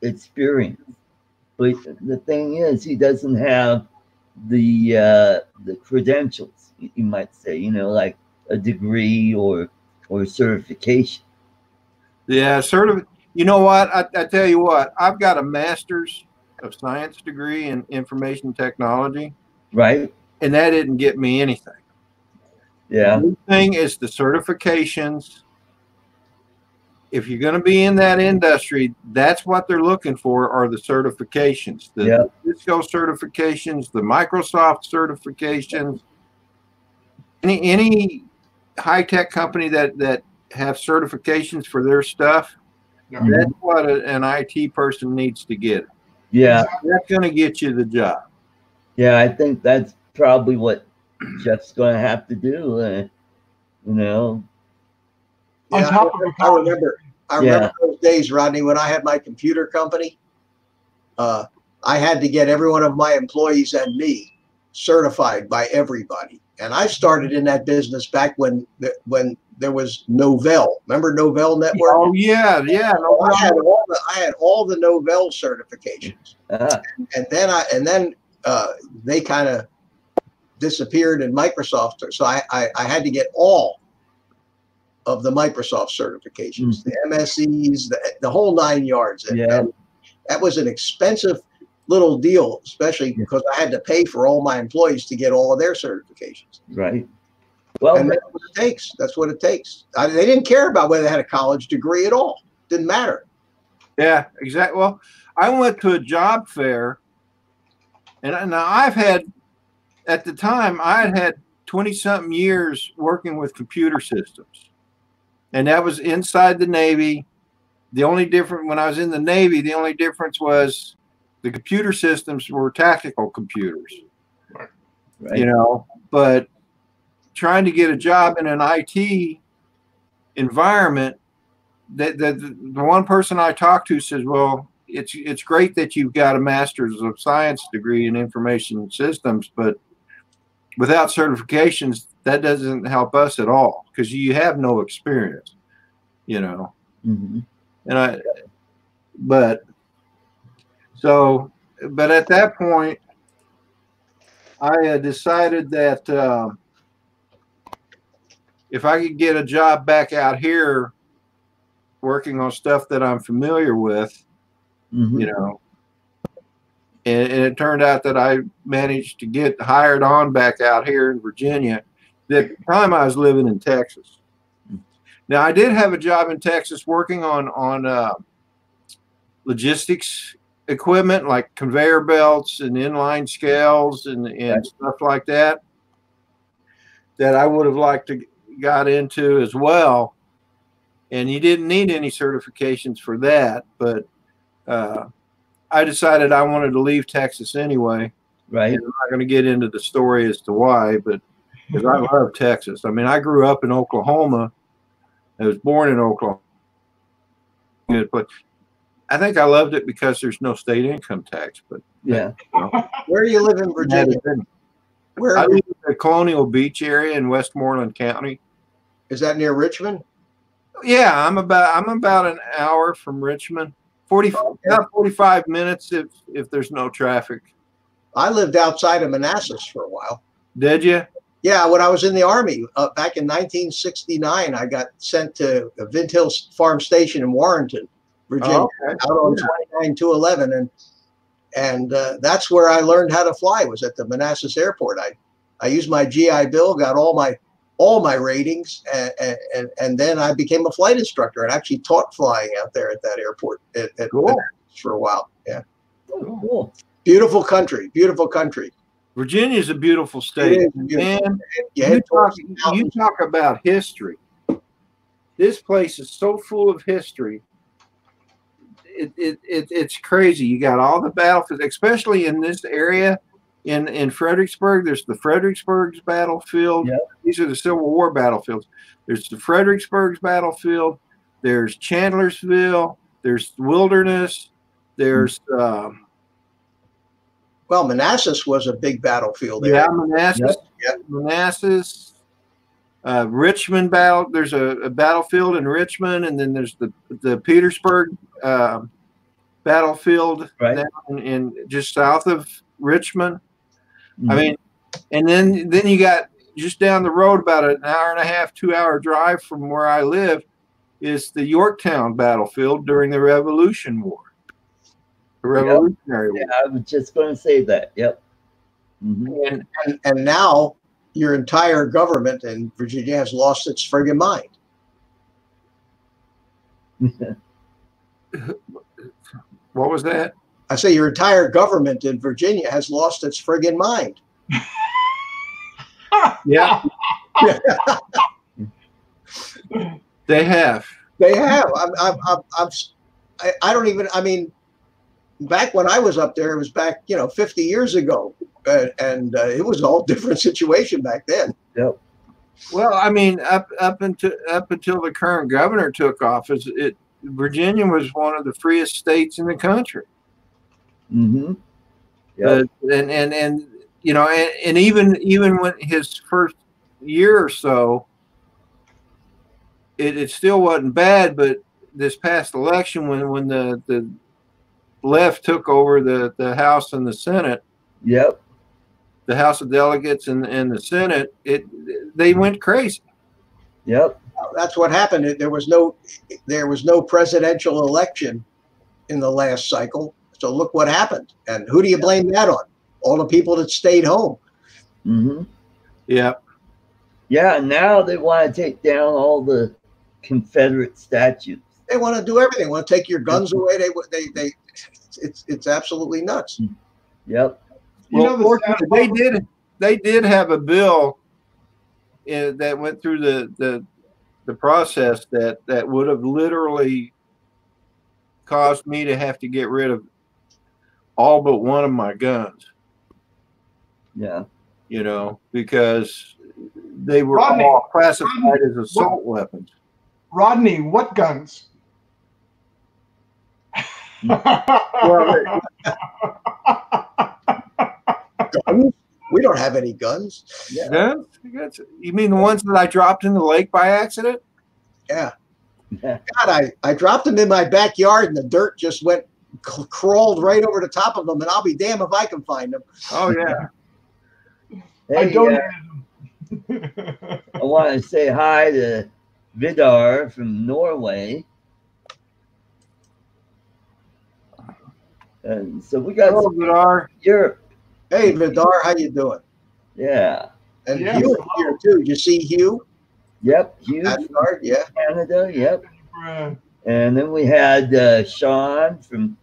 experience. But the thing is, he doesn't have the credentials. You might say, like a degree or certification. Yeah, You know what? I tell you what. I've got a master's of science degree in information technology. Right. And that didn't get me anything. Yeah. The thing is the certifications. If you're going to be in that industry, that's what they're looking for, are the certifications. The Cisco certifications, the Microsoft certifications. Any high-tech company that have certifications for their stuff, that's what an IT person needs to get. Yeah. That's going to get you the job. Yeah, I think that's probably what Jeff's going to have to do. On top of I remember those days, Rodney, when I had my computer company. I had to get every one of my employees and me certified by everybody. And I started in that business back when there was Novell. Remember Novell Network? Oh yeah, yeah. I had all the Novell certifications, and then they kind of disappeared in Microsoft. So I had to get all of the Microsoft certifications, the MSEs, the whole 9 yards. And that was an expensive little deal, especially because I had to pay for all my employees to get all of their certifications. Right. Well, and that's what it takes. That's what it takes. They didn't care about whether they had a college degree at all. Didn't matter. Yeah, exactly. Well, I went to a job fair, and now I've had, at the time, I had 20-something years working with computer systems. And that was inside the Navy. The only difference, when I was in the Navy, the only difference was the computer systems were tactical computers. Right. You know, but trying to get a job in an IT environment, the one person I talked to says, well, it's great that you've got a master's of science degree in information systems, but without certifications, that doesn't help us at all because you have no experience, you know. And but at that point, I decided that if I could get a job back out here working on stuff that I'm familiar with, you know, and it turned out that I managed to get hired on back out here in Virginia. At the time I was living in Texas. Now I did have a job in Texas working on logistics equipment like conveyor belts and inline scales and stuff like that I would have liked to got into as well. And you didn't need any certifications for that, but I decided I wanted to leave Texas anyway. Right. And I'm not going to get into the story as to why, but because I love Texas. I mean, I grew up in Oklahoma. I was born in Oklahoma. But I think I loved it because there's no state income tax. But yeah. You know, where do you live in Virginia? Where I live in the Colonial Beach area in Westmoreland County. Is that near Richmond? Yeah, I'm about an hour from Richmond. 45 minutes if there's no traffic. I lived outside of Manassas for a while. Did you? Yeah, when I was in the Army back in 1969, I got sent to Vint Hill Farm Station in Warrenton, Virginia, out on 29-211, and that's where I learned how to fly. Was at the Manassas Airport. I used my GI Bill, got all my ratings, and then I became a flight instructor and actually taught flying out there at that airport for a while. Yeah. Oh, cool. Beautiful country. Beautiful country. Virginia's a beautiful state. Man, you talk about history. This place is so full of history. It's crazy. You got all the battlefields, especially in this area. In Fredericksburg, there's the Fredericksburg's battlefield. Yep. These are the Civil War battlefields. There's the Fredericksburg's battlefield. There's Chandlersville. There's Wilderness. There's well, Manassas was a big battlefield there. Yeah, Manassas. Yep. Manassas. Richmond battle. There's a battlefield in Richmond, and then there's the Petersburg battlefield down in just south of Richmond. I mean, and then you got just down the road about an hour and a half, 2-hour drive from where I live is the Yorktown battlefield during the Revolution War. The Revolutionary War. Yeah, I was just going to say that. Yep. And now your entire government in Virginia has lost its friggin' mind. What was that? I say your entire government in Virginia has lost its friggin' mind. Yeah. They have. They have. I don't even, I mean, back when I was up there, it was back, 50 years ago. And it was a whole different situation back then. Yep. Well, I mean, up until the current governor took office, Virginia was one of the freest states in the country. Mm-hmm. Yeah. And even when his first year or so, it still wasn't bad. But this past election, when the left took over the House and the Senate, Yep. the House of Delegates and the Senate, they went crazy. Yep. That's what happened. There was no presidential election in the last cycle. So look what happened. And who do you blame that on? All the people that stayed home. Mm-hmm. Yeah. Yeah. Now they want to take down all the Confederate statues. They want to do everything. They want to take your guns away. It's absolutely nuts. Yep. Well, fortunately, they did have a bill that went through the process that would have literally caused me to have to get rid of all but one of my guns. Yeah. You know, because they were all classified as assault weapons. Rodney, what guns? Well, Guns? We don't have any guns. Yeah. You mean the ones that I dropped in the lake by accident? Yeah. God, I dropped them in my backyard and the dirt just crawled right over the top of them, and I'll be damned if I can find them. Oh, yeah. Hey, I donated them. I want to say hi to Vidar from Norway. And so we got Vidar. Europe. Hey, Vidar, how you doing? Yeah. And Hugh here too. Did you see Hugh? Yep. Hugh. Yeah. Canada. Yep. And then we had Sean from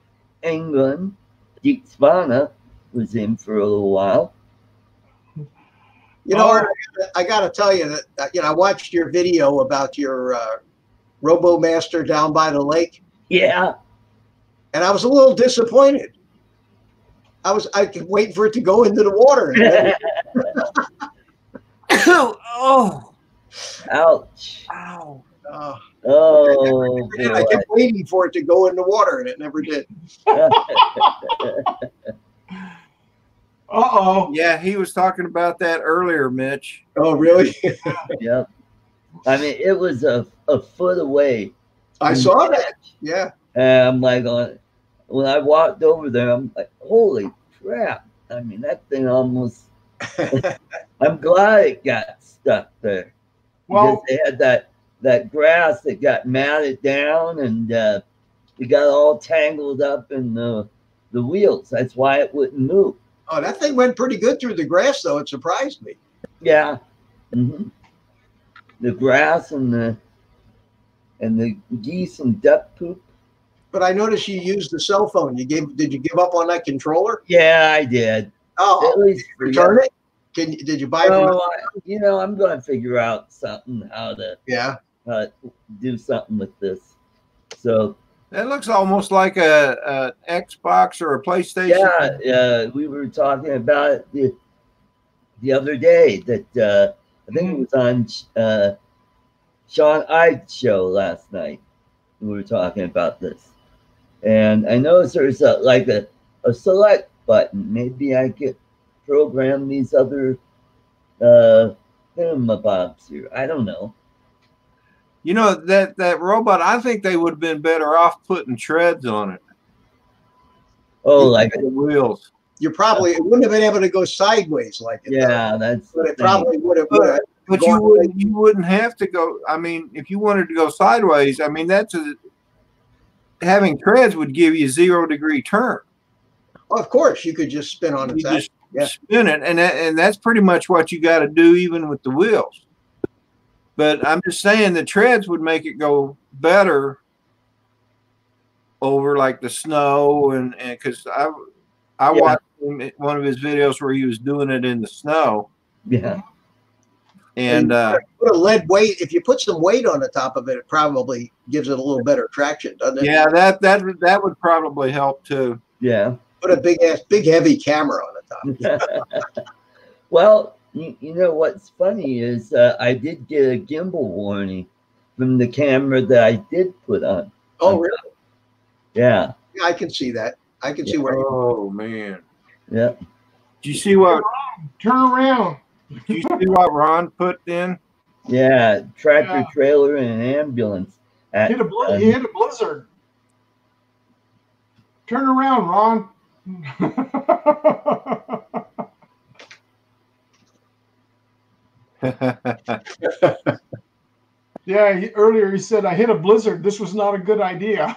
England. Dick Svana was in for a little while. You know, I got to tell you that I watched your video about your RoboMaster down by the lake. Yeah. And I was a little disappointed. I could wait for it to go into the water. Oh. Ouch. Ow. Oh. I kept waiting for it to go in the water, and it never did. Uh-oh. Yeah, he was talking about that earlier, Mitch. Oh, really? Yep. I mean, it was a foot away. I saw that. Yeah. And I'm like, when I walked over there, I'm like, holy crap. I mean, that thing almost, I'm glad it got stuck there. Because they had that grass that got matted down, and it got all tangled up in the wheels. That's why it wouldn't move. Oh, that thing went pretty good through the grass, though. It surprised me. Yeah. Mm-hmm. The grass and the geese and duck poop. But I noticed you used the cell phone. Did you give up on that controller? Yeah, I did. Oh, at least return it. Did you buy it? I'm going to figure out something how to do something with this. So that looks almost like a Xbox or a PlayStation. Yeah, we were talking about it the other day. That I think it was on Sean Ide's show last night. We were talking about this, and I noticed there's a select button. Maybe I could program these other thingamabobs here. I don't know. You know, that robot, I think they would have been better off putting treads on it. Oh, like the wheels. It wouldn't have been able to go sideways like it. Yeah, but it probably would have. But you wouldn't have to go. I mean, if you wanted to go sideways, I mean, having treads would give you 0-degree turn. Well, of course, you could just spin on its axis. Spin it, and that's pretty much what you got to do, even with the wheels. But I'm just saying the treads would make it go better over like the snow, and because I watched one of his videos where he was doing it in the snow. Yeah. And put a lead weight. If you put some weight on the top of it, it probably gives it a little better traction, doesn't it? Yeah, that would probably help too. Yeah. Put a big heavy camera on the top. Well, you know what's funny is I did get a gimbal warning from the camera that I did put on. Oh, really? Yeah. Yeah, I can see that. I can see where. Oh man. Yeah. Do you see what? Turn around. Do you see what Ron put in? Yeah, tractor Yeah. trailer and an ambulance. He hit a blizzard. Turn around, Ron. Yeah, earlier he said, I hit a blizzard. This was not a good idea.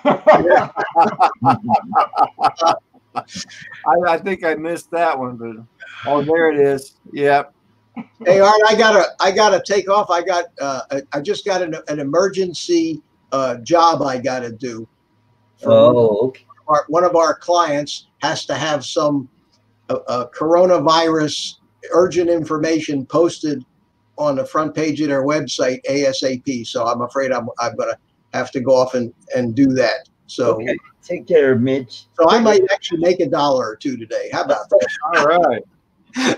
I think I missed that one, but oh, there it is. Yep. Hey, Art, I gotta take off. I just got an emergency job I gotta do. Okay. One of our clients has to have some coronavirus urgent information posted on the front page of their website ASAP. So I'm afraid I'm gonna have to go off and do that. So Okay. Take care, Mitch. So I might actually make $1 or $2 today. How about that? All right.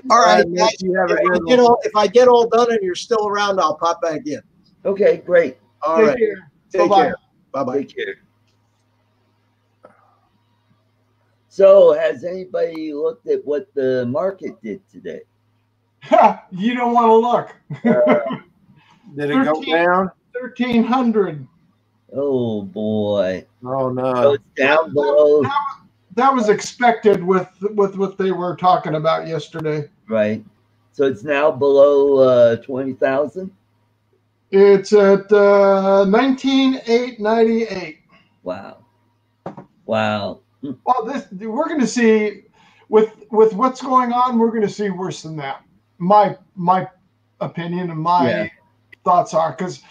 All right, Mitch, guys. you have a good one. If I get all done and you're still around, I'll pop back in. Okay, great. All Take right. care. Take Bye-bye. care. Bye-bye. Take care. So, has anybody looked at what the market did today? You don't want to look. Did it go down? 1,300. Oh boy! Oh So no. it's down below, That was expected with what they were talking about yesterday. right? So it's now below 20,000. It's at 19,898. Wow! Wow! Well, we're going to see with what's going on. We're going to see worse than that. My opinion and my thoughts are, because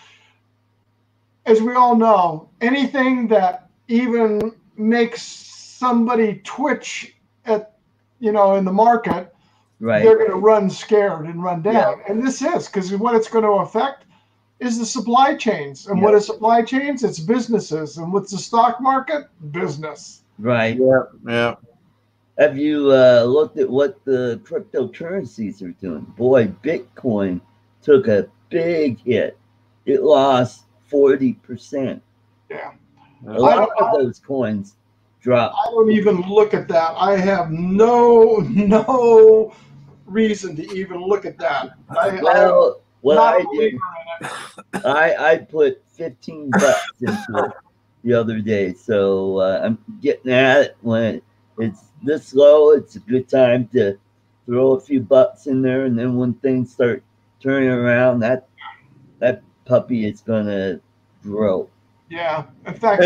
as we all know, anything that even makes somebody twitch at in the market, Right? they're going to run scared and run down. Yeah. And this is because what it's going to affect is the supply chains. And what is supply chains? It's businesses. And what's the stock market? Business. Right. Yeah. Yeah. Have you looked at what the cryptocurrencies are doing? Boy, Bitcoin took a big hit. It lost 40%. Yeah. A lot of those coins dropped. I don't even look at that. I have no reason to even look at that. Well, what not I a believer did, in it. I put $15 into it the other day. So I'm getting at it when it's this low. It's a good time to throw a few bucks in there, and then when things start turning around, that puppy is gonna grow. Yeah. In fact,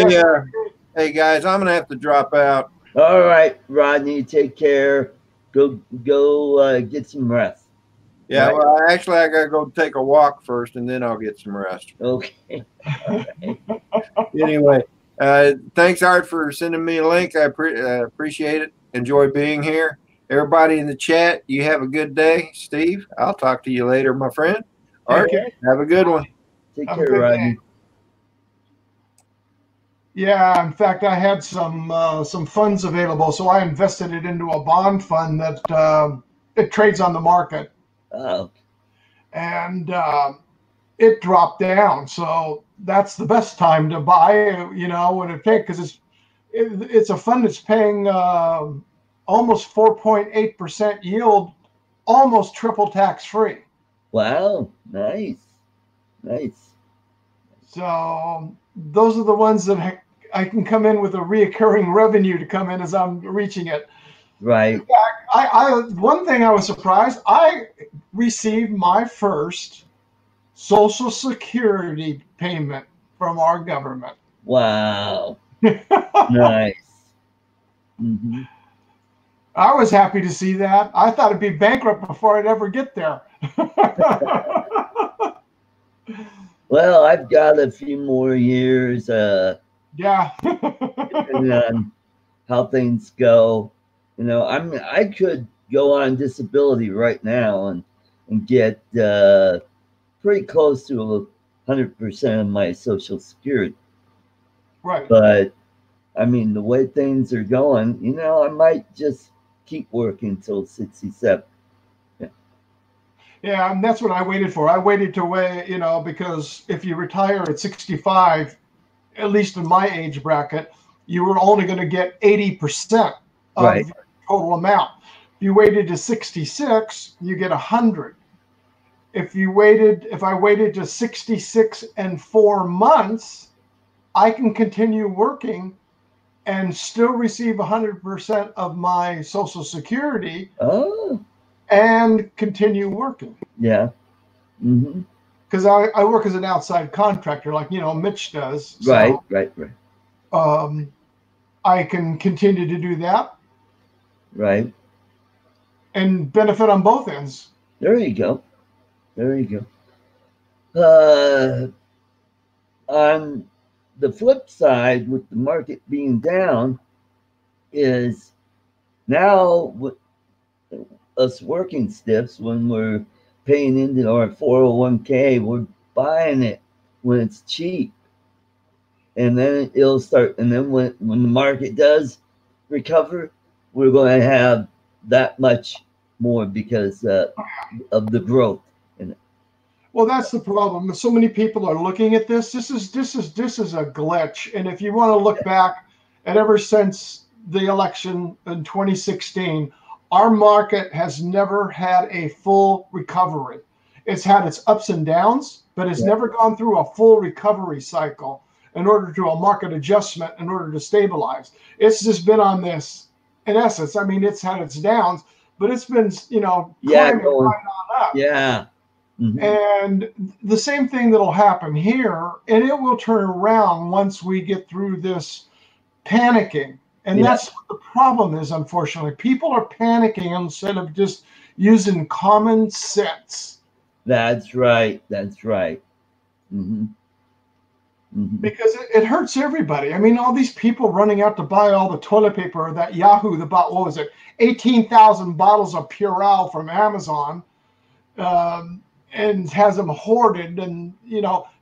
Hey guys, I'm gonna have to drop out. All right, Rodney, take care. Go get some rest. Yeah, Right. well, actually, I gotta go take a walk first, and then I'll get some rest. Okay. Anyway, thanks, Art, for sending me a link. I appreciate it. Enjoy being here. Everybody in the chat, you have a good day. Steve, I'll talk to you later, my friend. Art, have a good one. Take Have a care, good Rodney. day. Yeah, in fact, I had some funds available, so I invested it into a bond fund that it trades on the market, Oh, and it dropped down. So that's the best time to buy. When it takes, because it's a fund that's paying almost 4.8% yield, almost triple tax free. wow. Nice. Nice. So those are the ones that I can come in with a reoccurring revenue to come in as I'm reaching it. Right. In fact, one thing I was surprised, I received my first Social Security payment from our government. Wow. Nice. Mm-hmm. I was happy to see that. I thought it'd be bankrupt before I'd ever get there. Well, I've got a few more years, Yeah. depending on how things go. I could go on disability right now and get pretty close to 100% of my Social Security. Right. But I mean, the way things are going, I might just keep working till 67. Yeah, and that's what I waited for. I waited to wait, because if you retire at 65, at least in my age bracket, you were only going to get 80% of Right. the total amount. If you waited to 66, you get 100. if I waited to 66 and 4 months, I can continue working and still receive 100% of my Social Security and continue working. Yeah. Mm-hmm. Because I work as an outside contractor, like, Mitch does. Right, so, right. I can continue to do that. Right. And benefit on both ends. There you go. There you go. On the flip side, with the market being down, is now with us working stiffs, when we're paying into our 401k, we're buying it when it's cheap. And then it'll start. And then when the market does recover, we're going to have that much more because of the growth in it. Well, that's the problem. So many people are looking at this. This is a glitch. And if you want to look back at ever since the election in 2016, our market has never had a full recovery. It's had its ups and downs, but it's never gone through a full recovery cycle in order to a market adjustment in order to stabilize. It's just been on this, in essence. I mean, it's had its downs, but it's been, climbing right on up. Yeah. Mm-hmm. And the same thing that'll happen here, and it will turn around once we get through this panicking. And that's what the problem is, unfortunately. People are panicking instead of just using common sense. That's right. That's right. Mm-hmm. Mm-hmm. Because it hurts everybody. I mean, all these people running out to buy all the toilet paper, that Yahoo that bought, what was it, 18,000 bottles of Purell from Amazon, and has them hoarded, and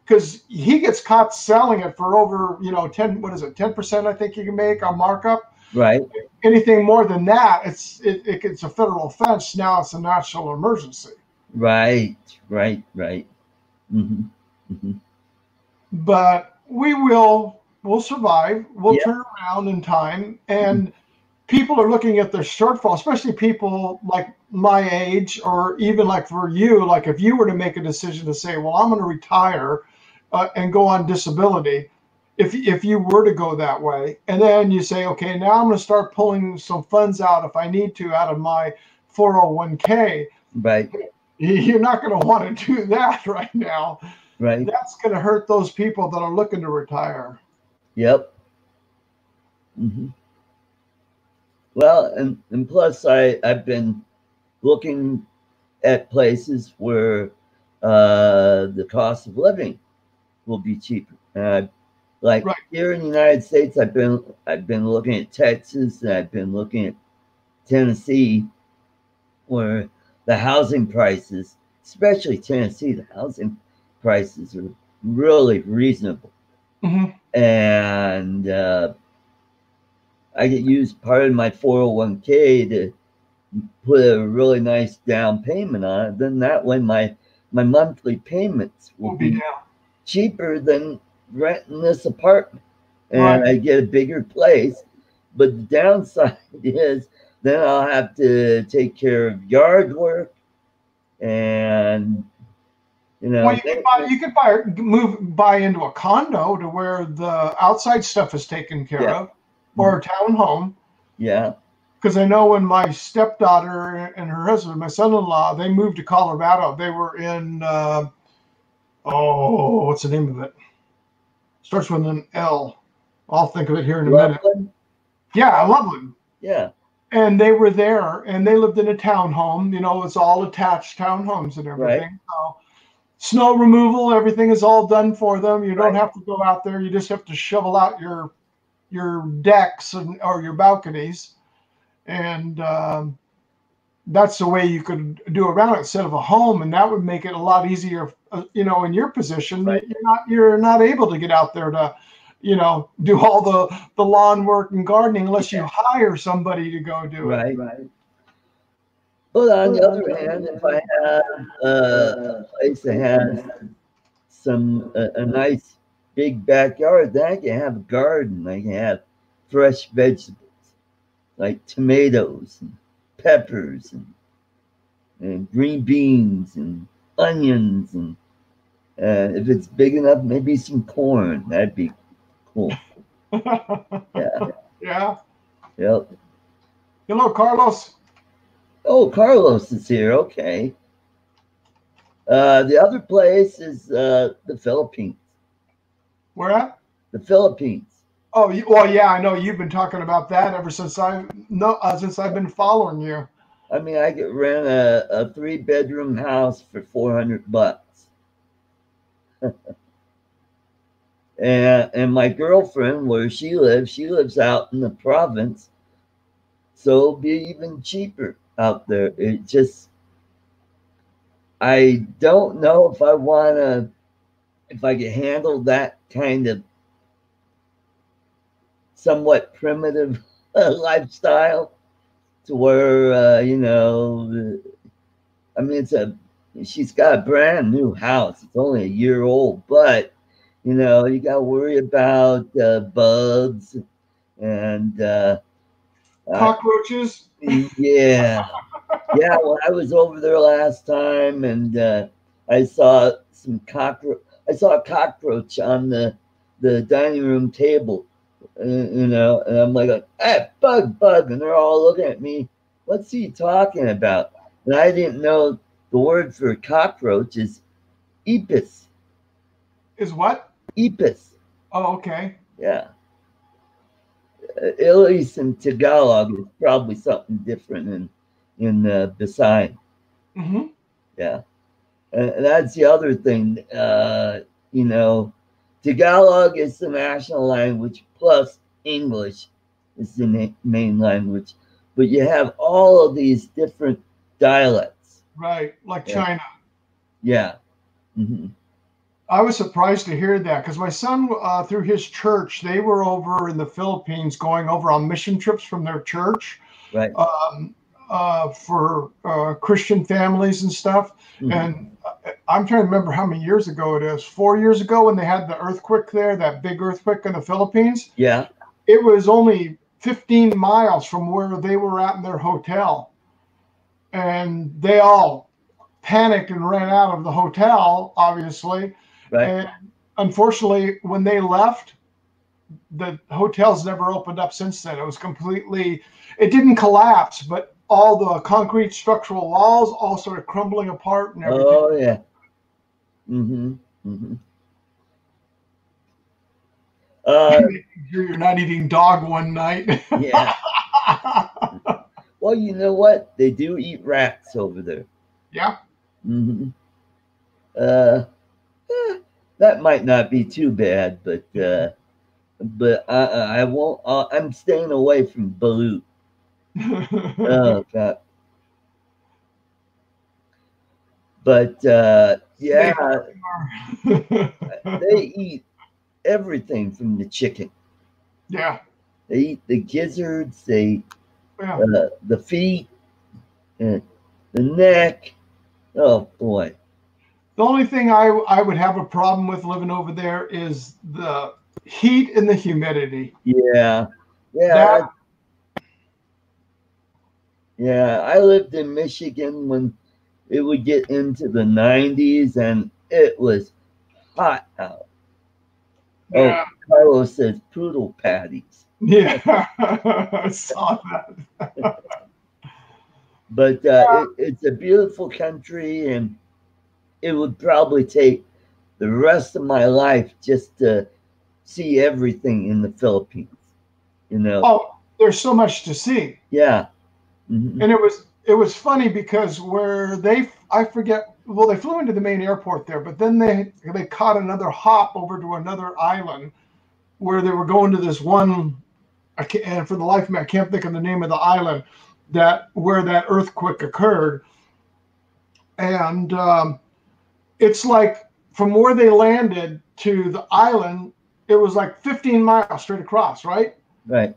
because he gets caught selling it for over 10%, I think you can make on markup. Right. Anything more than that, it's a federal offense. Now it's a national emergency. Right. Mm-hmm. Mm-hmm. But we'll survive. We'll turn around in time, and people are looking at their shortfall, especially people like my age, or even like for you, like if you were to make a decision to say, well, I'm going to retire and go on disability, if you were to go that way, and then you say, okay, now I'm going to start pulling some funds out if I need to out of my 401k. Right. You're not going to want to do that right now. Right. That's going to hurt those people that are looking to retire. Yep. Mm-hmm. Well, and plus I've been looking at places where the cost of living will be cheaper. Here in the United States, I've been looking at Texas, and I've been looking at Tennessee, where the housing prices, especially Tennessee, the housing prices are really reasonable. Mm-hmm. And I could use part of my 401k to put a really nice down payment on it. Then that way my monthly payments will be cheaper than renting this apartment. And I get a bigger place. But the downside is then I'll have to take care of yard work, and well, you could buy into a condo to where the outside stuff is taken care of, or a townhome. Yeah. Because I know when my stepdaughter and her husband, my son-in-law, they moved to Colorado. They were in what's the name of it? Starts with an L. I'll think of it here in a minute. Yeah, Loveland. Yeah. And they were there, and they lived in a townhome. It's all attached townhomes and everything. Right. So snow removal, everything is all done for them. You don't have to go out there. You just have to shovel out your decks or your balconies, and that's the way you could do around it instead of a home, and that would make it a lot easier. In your position, you're not able to get out there to do all the lawn work and gardening unless you hire somebody to go do it. Right. But on the other hand, if I have a place that has a nice big backyard, then I can have a garden. I can have fresh vegetables like tomatoes and peppers and green beans and onions, and if it's big enough, maybe some corn. That'd be cool. Yeah. Yeah. Yep. Hello, Carlos. Oh, Carlos is here. Okay. The other place is the Philippines. Where at? The Philippines. Oh, well, yeah, I know you've been talking about that ever since since I've been following you. I mean, I could rent a 3-bedroom house for $400. And my girlfriend, where she lives out in the province, so it'll be even cheaper out there. It just, I don't know if I want to, if I can handle that kind of somewhat primitive lifestyle, to where I mean, she's got a brand new house. It's only a year old, but you got to worry about bugs and Cockroaches. yeah, yeah. When I was over there last time, and I saw some cockroach. I saw a cockroach on the dining room table. And I'm like, hey, bug, and they're all looking at me. What's he talking about? And I didn't know the word for cockroach is epis. Is what? Epis. Oh, okay. Yeah. At least in Tagalog, it's probably something different in Bisayne. Mm-hmm. Yeah. And that's the other thing. Tagalog is the national language, plus English is the main language. But you have all of these different dialects. Right, like Yeah. China. Yeah. Mm-hmm. I was surprised to hear that because my son, through his church, they were over in the Philippines going over on mission trips from their church. Right. For Christian families and stuff. Mm-hmm. And I'm trying to remember how many years ago it is. 4 years ago when they had the earthquake there, that big earthquake in the Philippines. Yeah. It was only 15 miles from where they were at in their hotel. And they all panicked and ran out of the hotel, obviously. Right. And unfortunately, when they left, the hotel's never opened up since then. It was completely, it didn't collapse, but all the concrete structural walls all started crumbling apart and everything. Oh, yeah. Mm-hmm. Mm-hmm. Sure you're not eating dog one night. Yeah. Well, you know what? They do eat rats over there. Yeah. Mm-hmm. That might not be too bad, but I won't. I'm staying away from balut. Oh God. But yeah, they eat everything from the chicken. Yeah. They eat the gizzards. They the feet, the neck. Oh boy. The only thing I would have a problem with living over there is the heat and the humidity. Yeah. Yeah. Yeah. I lived in Michigan when it would get into the 90s and it was hot out. Yeah. Oh, Carlos says poodle patties. Yeah, I saw that. But it's a beautiful country, and it would probably take the rest of my life just to see everything in the Philippines. Oh, there's so much to see. Yeah. Mm-hmm. And it was funny because where I forget, well, they flew into the main airport there, but then they caught another hop over to another island where they were going to this one, and for the life of me, I can't think of the name of the island where that earthquake occurred. And it's like from where they landed to the island, it was like 15 miles straight across, right? Right.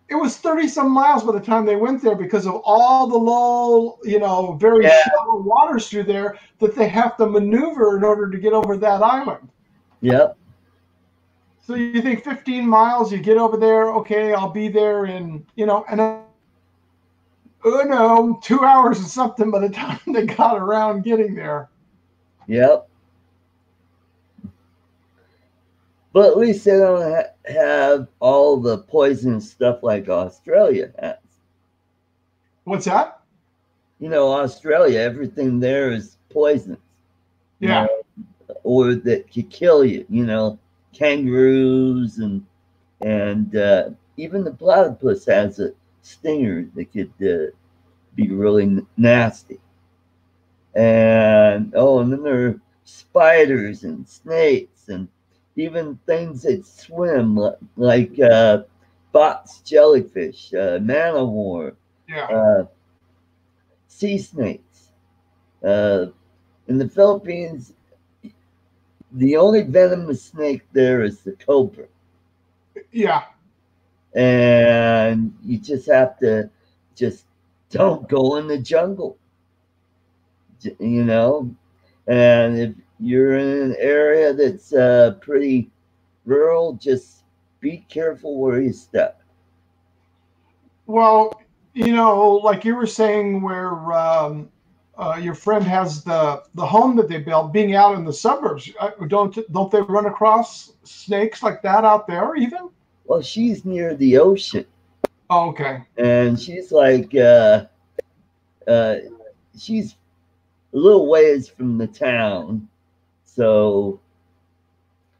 It was 30 some miles by the time they went there because of all the low, very shallow waters through there that they have to maneuver in order to get over that island. Yep. So you think 15 miles, you get over there, okay, I'll be there in, and 2 hours or something by the time they got around getting there. Yep. But at least they don't have all the poisonous stuff like Australia has. What's that? You know, Australia, everything there is poisonous. You Yeah. know, or that could kill you. You know, kangaroos and even the platypus has a stinger that could be really nasty. And and then there are spiders and snakes and even things that swim like box jellyfish, man o' war, Yeah. uh, sea snakes. Uh, in the Philippines, the only venomous snake there is the cobra. Yeah. And you just have to just don't go in the jungle, you know. And if you're in an area that's pretty rural, just be careful where you step. Well, like you were saying, where your friend has the home that they built, being out in the suburbs, don't they run across snakes like that out there even? Well, she's near the ocean, Oh, okay. and she's like uh, she's a little ways from the town, so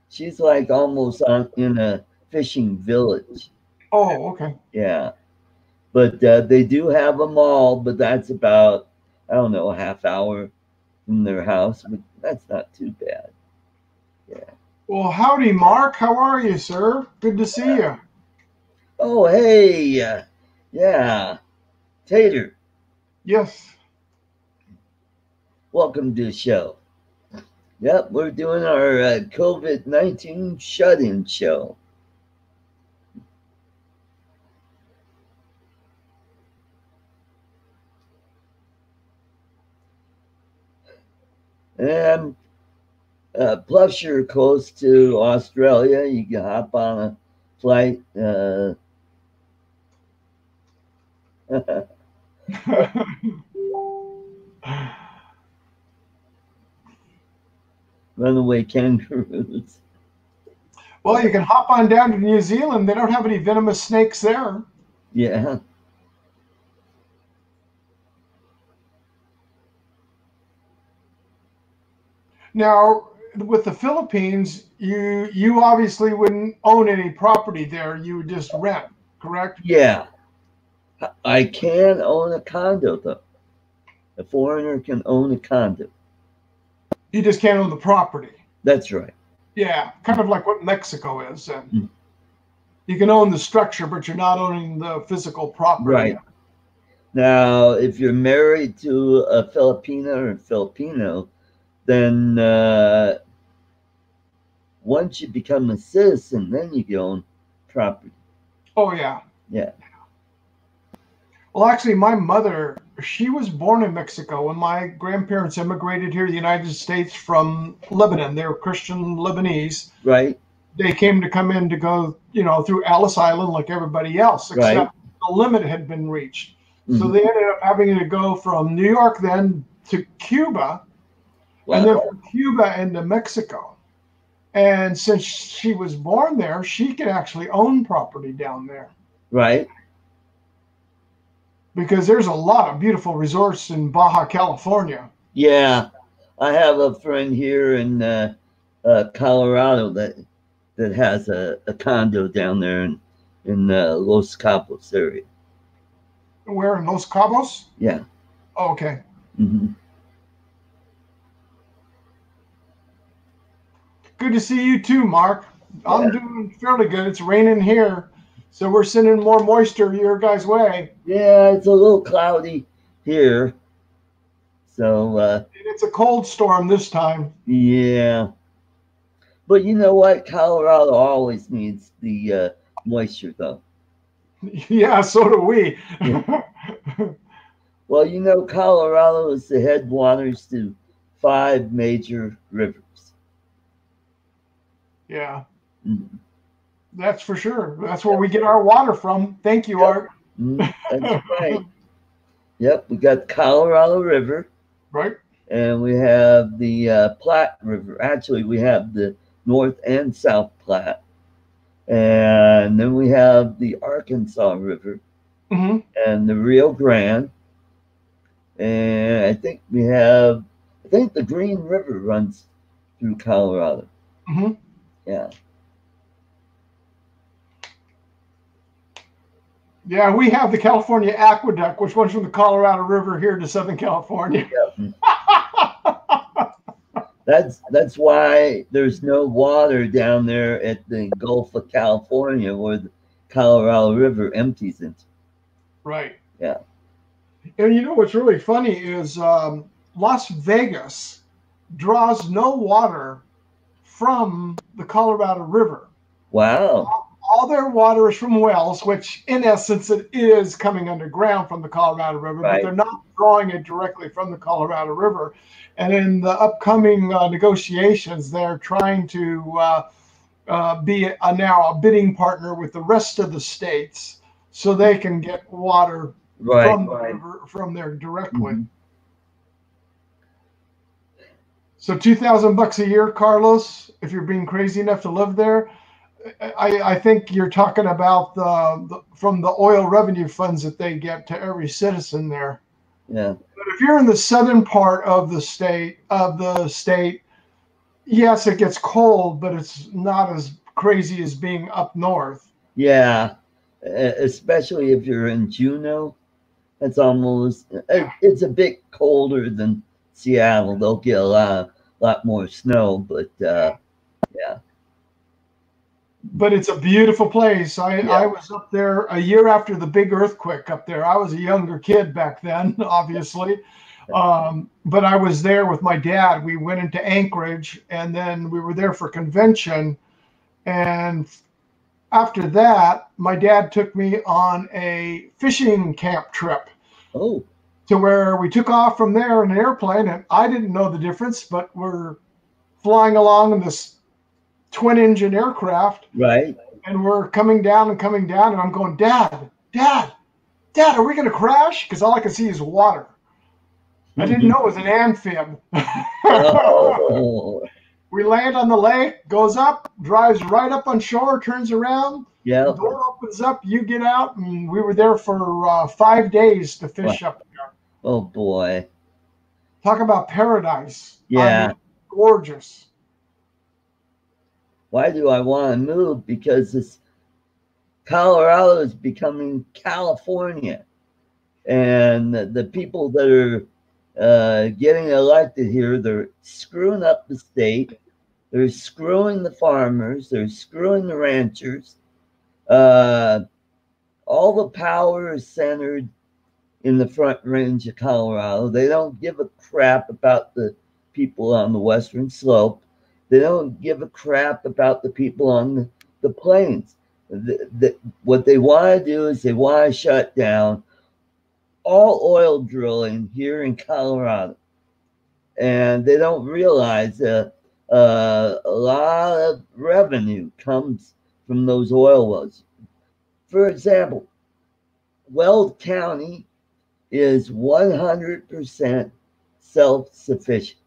she's like almost on in a fishing village. Oh, okay. Yeah, but they do have a mall, but that's about I don't know a half hour from their house, but that's not too bad. Yeah. Well, howdy, Mark. How are you, sir? Good to see you. Oh, hey, yeah, Tater, Yes. welcome to the show. Yep, we're doing our COVID-19 shut-in show. And plus, you're close to Australia. You can hop on a flight. Runaway kangaroos. Well, you can hop on down to New Zealand. They don't have any venomous snakes there. Yeah. Now, with the Philippines, you obviously wouldn't own any property there. You would just rent, correct? Yeah. I can own a condo, though. A foreigner can own a condo. You just can't own the property. That's right. Yeah, kind of like what Mexico is. And Mm. you can own the structure, but you're not owning the physical property. Right. Now, if you're married to a Filipina or Filipino, then once you become a citizen, then you can own property. Oh, yeah. Yeah. Well, actually, my mother, she was born in Mexico, and my grandparents immigrated here to the United States from Lebanon. They were Christian Lebanese. Right. They came to come in to go, through Ellis Island like everybody else, except Right. the limit had been reached. So Mhm. they ended up having to go from New York then to Cuba, and then Wow. from Cuba into Mexico. And since she was born there, she can actually own property down there Right. because there's a lot of beautiful resorts in Baja California. Yeah. I have a friend here in Colorado that has a condo down there in Los Cabos area. Where in Los Cabos? Yeah. Oh, okay. Hmm. Good to see you too, Mark. I'm Yeah. doing fairly good. It's raining here, so we're sending more moisture your guys' way. Yeah, it's a little cloudy here. So, And it's a cold storm this time. yeah. But you know what? Colorado always needs the moisture, though. Yeah, so do we. Well, you know, Colorado is the headwaters to 5 major rivers. Yeah, Mhm. that's for sure. That's where we get our water from. Thank you, Yep. Art. That's right. Yep, we got Colorado River, Right? and we have the Platte River. Actually, we have the North and South Platte, and then we have the Arkansas River Hmm. and the Rio Grande, and I think the Green River runs through Colorado. Hmm. Yeah. Yeah, we have the California Aqueduct, which runs from the Colorado River here to Southern California. That's why there's no water down there at the Gulf of California where the Colorado River empties into. Right. Yeah. And you know what's really funny is Las Vegas draws no water from the Colorado River. Wow. All their water is from wells, which in essence it is coming underground from the Colorado River, but Right. they're not drawing it directly from the Colorado River. And in the upcoming negotiations, they're trying to be now a bidding partner with the rest of the states so they can get water Right. from the river from there directly. Mhm. So $2,000 a year, Carlos, if you're being crazy enough to live there. I think you're talking about from the oil revenue funds that they get to every citizen there. Yeah. But if you're in the southern part of the state, yes, it gets cold, but it's not as crazy as being up north. Yeah. Especially if you're in Juneau, it's almost it's a bit colder than Seattle. They'll get a lot more snow, but yeah. But it's a beautiful place. Yeah. I was up there a year after the big earthquake up there. I was a younger kid back then, obviously. But I was there with my dad. We went into Anchorage and then we were there for convention. And after that, my dad took me on a fishing camp trip Oh, to where we took off from there in an airplane. And I didn't know the difference, but we're flying along in this twin engine aircraft. right. And we're coming down, and I'm going, Dad, are we going to crash? Because all I can see is water. I didn't know it was an amphib. Oh, We land on the lake, goes up, drives right up on shore, turns around, yeah. the door opens up, you get out, and we were there for 5 days to fish Wow. up there. Oh boy. Talk about paradise. Yeah. I mean, gorgeous. Why do I want to move? Because this Colorado is becoming California, and the people that are getting elected here, they're screwing up the state. They're screwing the farmers. They're screwing the ranchers. All the power is centered in the Front Range of Colorado. They don't give a crap about the people on the Western Slope. They don't give a crap about the people on the plains. What they want to do is they want to shut down all oil drilling here in Colorado. And they don't realize a lot of revenue comes from those oil wells. For example, Weld County is 100% self-sufficient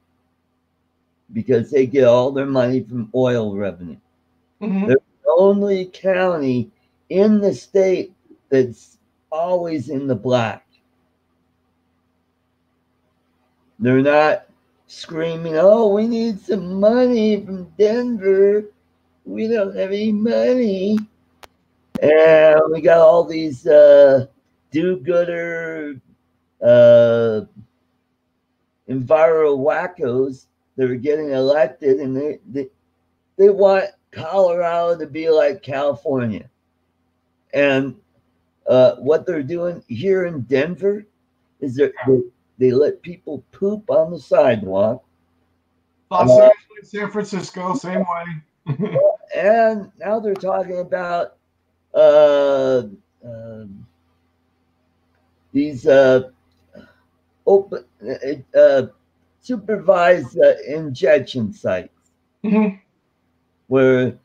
because they get all their money from oil revenue. Mm-hmm. They're the only county in the state that's always in the black. They're not screaming, oh, we need some money from Denver. We don't have any money. And we got all these do-gooder enviro wackos that are getting elected, and they want Colorado to be like California. And what they're doing here in Denver is they let people poop on the sidewalk. Los Angeles, San Francisco, same way. And now they're talking about these open supervised injection sites Mm-hmm. where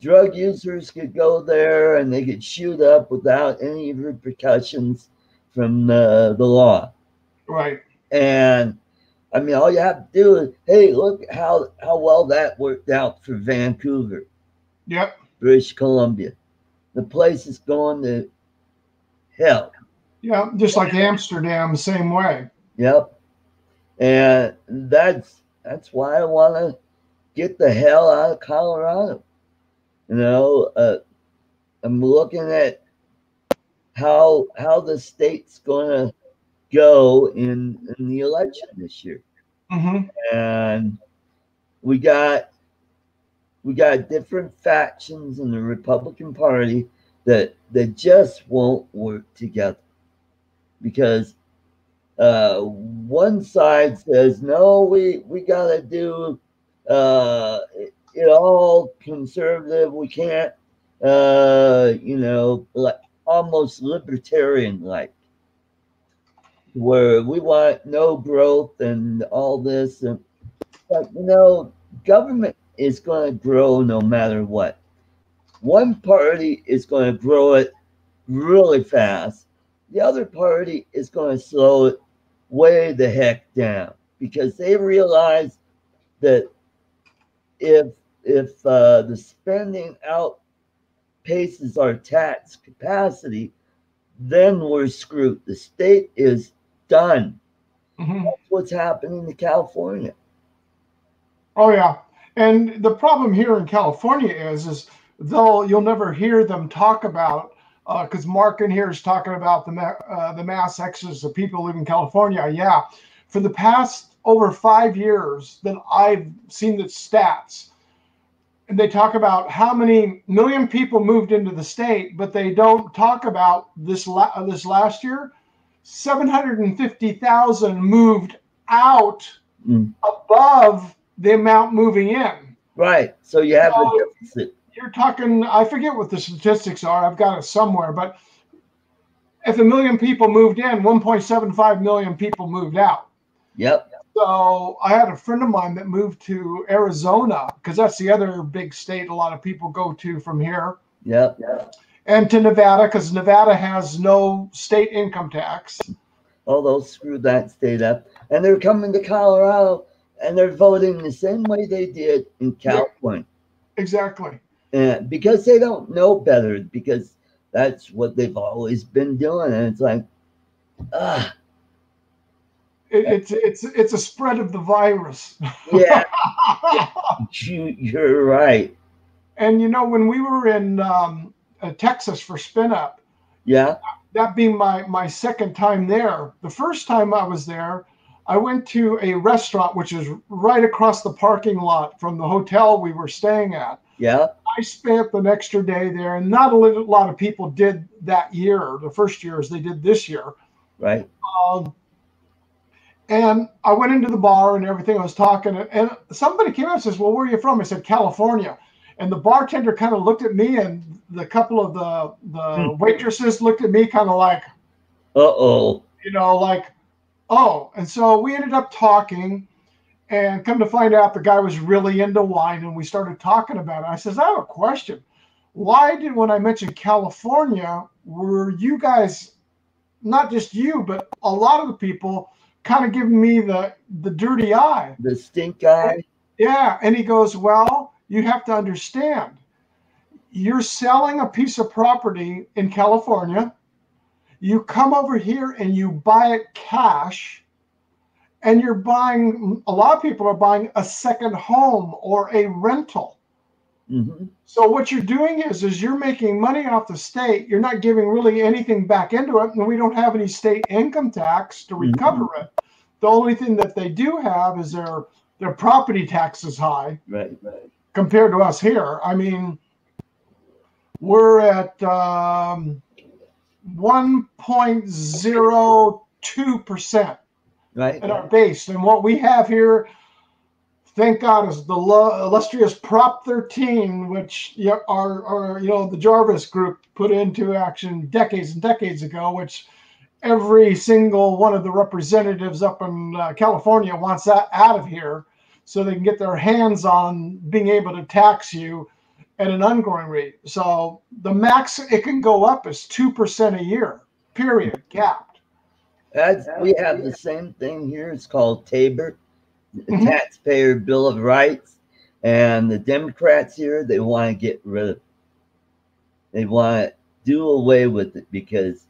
drug users could go there and they could shoot up without any repercussions from the law. Right. And I mean, all you have to do is, hey, look how well that worked out for Vancouver, Yep. British Columbia. The place is going to hell. Yeah. Just like Amsterdam, same way. Yep. And that's why I want to get the hell out of Colorado. You know, I'm looking at how the state's going to go in the election this year, Mm-hmm. and we got different factions in the Republican Party that just won't work together because one side says no, we got to do it all conservative. We can't, like almost libertarian like, where we want no growth and all this. And, but, government is going to grow no matter what. One party is going to grow it really fast. The other party is going to slow it way the heck down because they realize that if the spending outpaces our tax capacity, then we're screwed. The state is done. Mm-hmm. That's what's happening to California. Oh yeah, and the problem here in California is though you'll never hear them talk about because Mark in here is talking about the mass exodus of people living in California. Yeah, for the past over 5 years that I've seen the stats, and they talk about how many million people moved into the state, but they don't talk about this last year. 750,000 moved out above the amount moving in. Right. So you have a deficit. You're talking, I forget what the statistics are. I've got it somewhere, but if 1 million people moved in, 1.75 million people moved out. Yep. So I had a friend of mine that moved to Arizona because that's the other big state a lot of people go to from here. Yep. And to Nevada because Nevada has no state income tax. Oh, they'll screw that state up. And they're coming to Colorado and they're voting the same way they did in California. Yep, exactly. And because they don't know better, because that's what they've always been doing. And it's like, It's a spread of the virus. Yeah. You're right. And when we were in Texas for Spin Up, yeah, that being my second time there, the first time I was there, I went to a restaurant which is right across the parking lot from the hotel we were staying at. Yeah. I spent an extra day there, and not a lot of people did that year, the first year as they did this year. Right. And I went into the bar and everything. I was talking, and somebody came up and says, "Well, where are you from?" I said, "California." And the bartender kind of looked at me, and the couple of the waitresses looked at me kind of like, uh-oh. Like, oh. And so we ended up talking, and come to find out the guy was really into wine, and we started talking about it. I says, "I have a question. Why did, when I mentioned California, were you guys, not just you, but a lot of the people, kind of giving me the dirty eye, the stink eye?" Yeah. And he goes, "Well, you have to understand, you're selling a piece of property in California. You come over here and you buy it cash, and you're buying, a lot of people are buying a second home or a rental. Mm-hmm. So what you're doing is you're making money off the state. You're not giving really anything back into it, and we don't have any state income tax to recover it. The only thing that they do have is their property tax is high, right, compared to us here. I mean, we're at 1.02%, right, at our base, and what we have here, thank God, is the illustrious Prop 13, which our the Jarvis Group put into action decades and decades ago, which every single one of the representatives up in California wants that out of here so they can get their hands on being able to tax you at an ongoing rate. So the max it can go up is 2% a year, period, capped. We have the same thing here. It's called Tabor. taxpayer Bill of Rights, and the Democrats here, they want to get rid of it. They want to do away with it because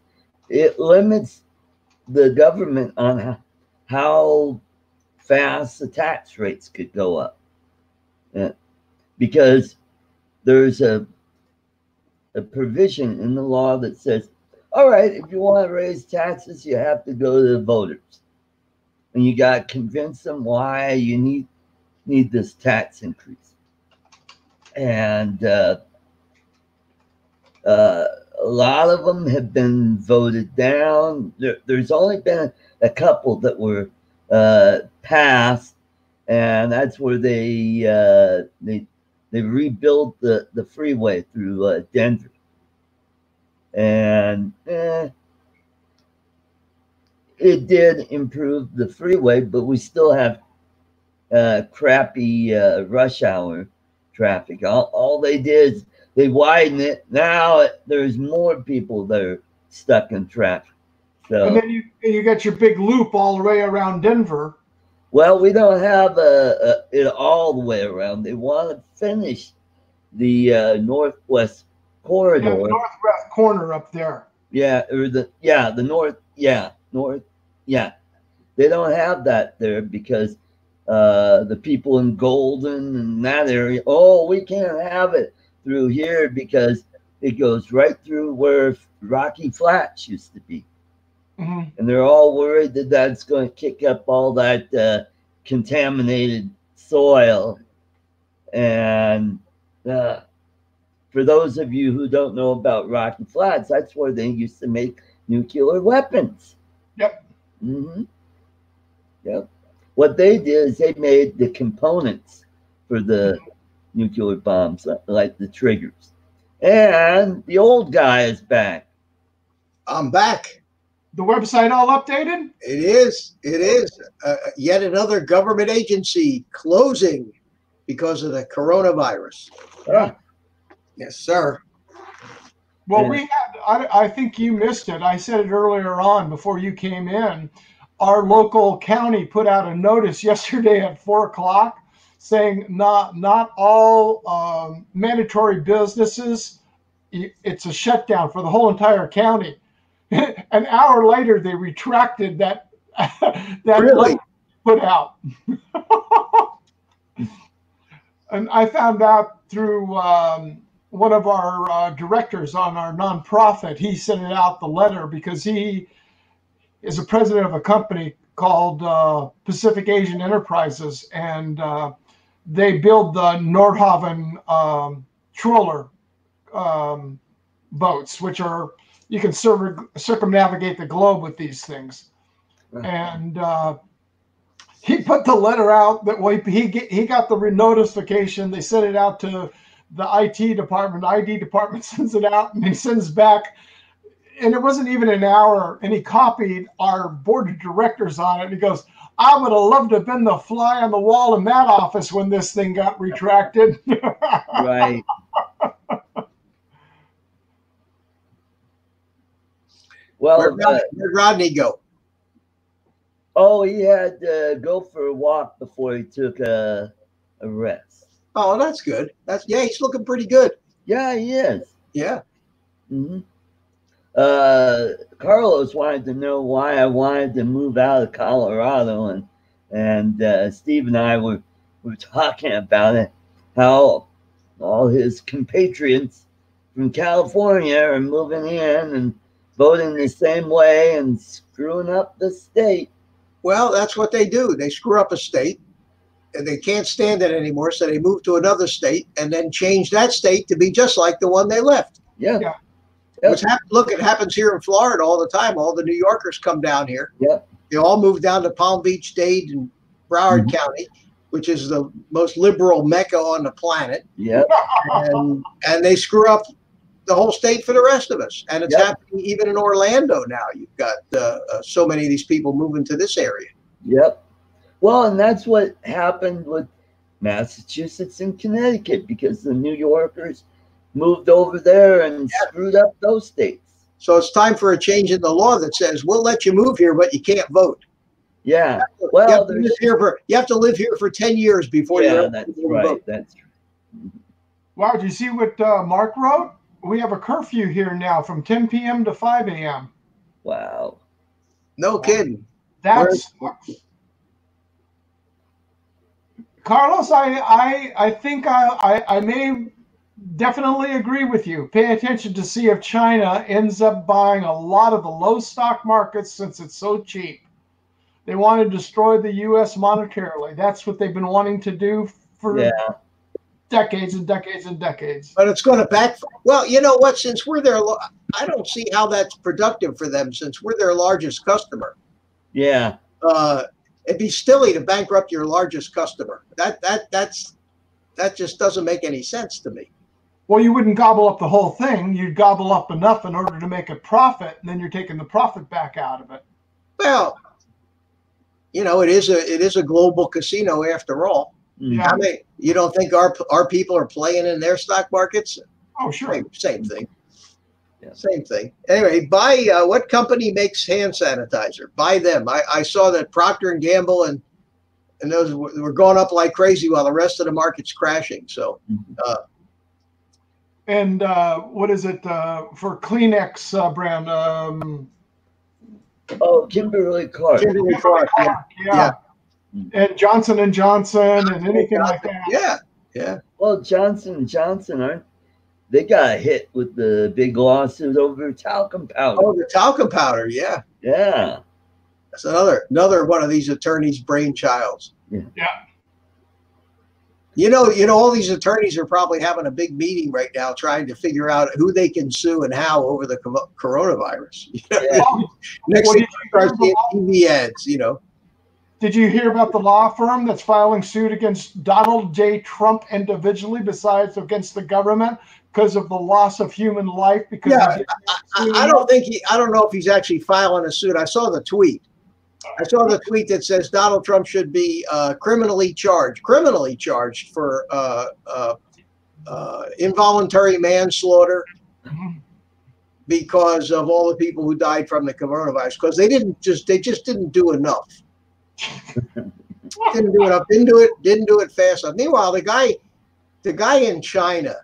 it limits the government on how fast the tax rates could go up. Because there's a provision in the law that says, all right, if you want to raise taxes, you have to go to the voters. And you got to convince them why you need this tax increase. And a lot of them have been voted down. There's only been a couple that were passed, and that's where they rebuilt the freeway through Denver. And it did improve the freeway, but we still have crappy rush hour traffic. All they did is they widened it. Now there's more people that are stuck in traffic. So, and then you got your big loop all the way around Denver. Well, we don't have it all the way around. They want to finish the northwest corridor. Yeah, the northwest corner up there. Yeah, or the north. Yeah, north. Yeah, they don't have that there because the people in Golden and that area. Oh, we can't have it through here because it goes right through where Rocky Flats used to be. Mm-hmm. And they're all worried that that's going to kick up all that contaminated soil. And for those of you who don't know about Rocky Flats, that's where they used to make nuclear weapons. Yep. Mm-hmm. Yep. What they did is they made the components for the nuclear bombs, like the triggers. And the old guy is back. I'm back. The website all updated? It is. It is. Yet another government agency closing because of the coronavirus. Yeah. Yes, sir. Well, Yeah. we had, I think you missed it. I said it earlier on before you came in. Our local county put out a notice yesterday at 4 o'clock saying not all mandatory businesses, it's a shutdown for the whole entire county. An hour later, they retracted that Really? put out. And I found out through one of our directors on our nonprofit. He sent it out the letter because he is a president of a company called Pacific Asian Enterprises, and they build the Nordhaven trawler boats, which are you can circumnavigate the globe with these things. And he put the letter out that he got the notification. They sent it out to the IT department. The ID department sends it out, and he sends back. And it wasn't even an hour, and he copied our board of directors on it. And he goes, I would have loved to have been the fly on the wall in that office when this thing got retracted. Right. Well, where'd Rodney go? Oh, he had to go for a walk before he took a rest. Oh, that's good. He's looking pretty good. Yeah, he is. Yeah. Mm-hmm. Carlos wanted to know why I wanted to move out of Colorado, and Steve and I were talking about it, how all his compatriots from California are moving in and voting the same way and screwing up the state. Well, that's what they do. They screw up a state, and they can't stand it anymore, so they move to another state and then change that state to be just like the one they left. Yeah. Yeah. Yep. Look, it happens here in Florida all the time. All the New Yorkers come down here. Yep. They all move down to Palm Beach, Dade, and Broward County, which is the most liberal mecca on the planet. Yep. And they screw up the whole state for the rest of us. And it's happening even in Orlando now. You've got so many of these people moving to this area. Yep. Well, and that's what happened with Massachusetts and Connecticut, because the New Yorkers moved over there and screwed up those states. So it's time for a change in the law that says, we'll let you move here, but you can't vote. Yeah. You Well, have to live here you have to live here for 10 years before you're able that's to right. vote. That's true. Wow, do you see what Mark wrote? We have a curfew here now from 10 p.m. to 5 a.m. Wow. No kidding. That's Carlos. I think I may definitely agree with you. Pay attention to see if China ends up buying a lot of the low stock markets since it's so cheap. They want to destroy the U.S. monetarily. That's what they've been wanting to do for decades and decades and decades. But it's going to backfire. Well, you know what? Since we're their, I don't see how that's productive for them. Since we're their largest customer. Yeah. It'd be silly to bankrupt your largest customer. That just doesn't make any sense to me. Well, you wouldn't gobble up the whole thing. You'd gobble up enough in order to make a profit, and then you're taking the profit back out of it. Well, you know, it is a global casino after all. Yeah. I mean, you don't think our people are playing in their stock markets? Oh, sure. Same thing. Yeah. Same thing. Anyway, buy what company makes hand sanitizer? Buy them. I saw that Procter and Gamble and those were going up like crazy while the rest of the market's crashing. So. And what is it for Kleenex brand? Kimberly Clark. Kimberly Clark. Yeah. And Johnson & Johnson and anything like that. Yeah. Yeah. Well, Johnson & Johnson, they got hit with the big lawsuit over talcum powder. Oh, the talcum powder. Yeah. Yeah. That's another one of these attorneys' brainchilds. Yeah. You know, all these attorneys are probably having a big meeting right now trying to figure out who they can sue and how over the coronavirus. You know? Yeah. Next thing you start seeing TV ads, you know. Did you hear about the law firm that's filing suit against Donald J. Trump individually, besides against the government, because of the loss of human life? Because I don't know if he's actually filing a suit. I saw the tweet. That says Donald Trump should be criminally charged for involuntary manslaughter because of all the people who died from the coronavirus. Because they just didn't do enough. Didn't do it fast enough. Meanwhile, the guy in China,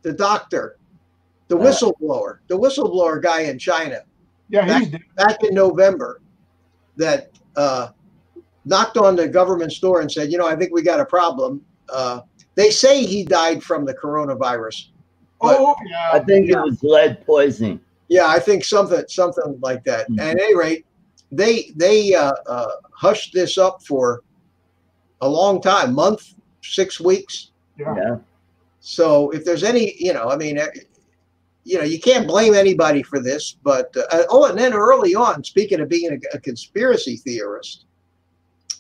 the doctor, the whistleblower guy in China, back in November, that knocked on the government's door and said, I think we got a problem. They say he died from the coronavirus. I think it was lead poisoning. Yeah, I think something like that. Mm-hmm. At any rate, they hushed this up for a long time, month, 6 weeks. Yeah. So if there's any, you can't blame anybody for this. But and then early on, speaking of being a conspiracy theorist,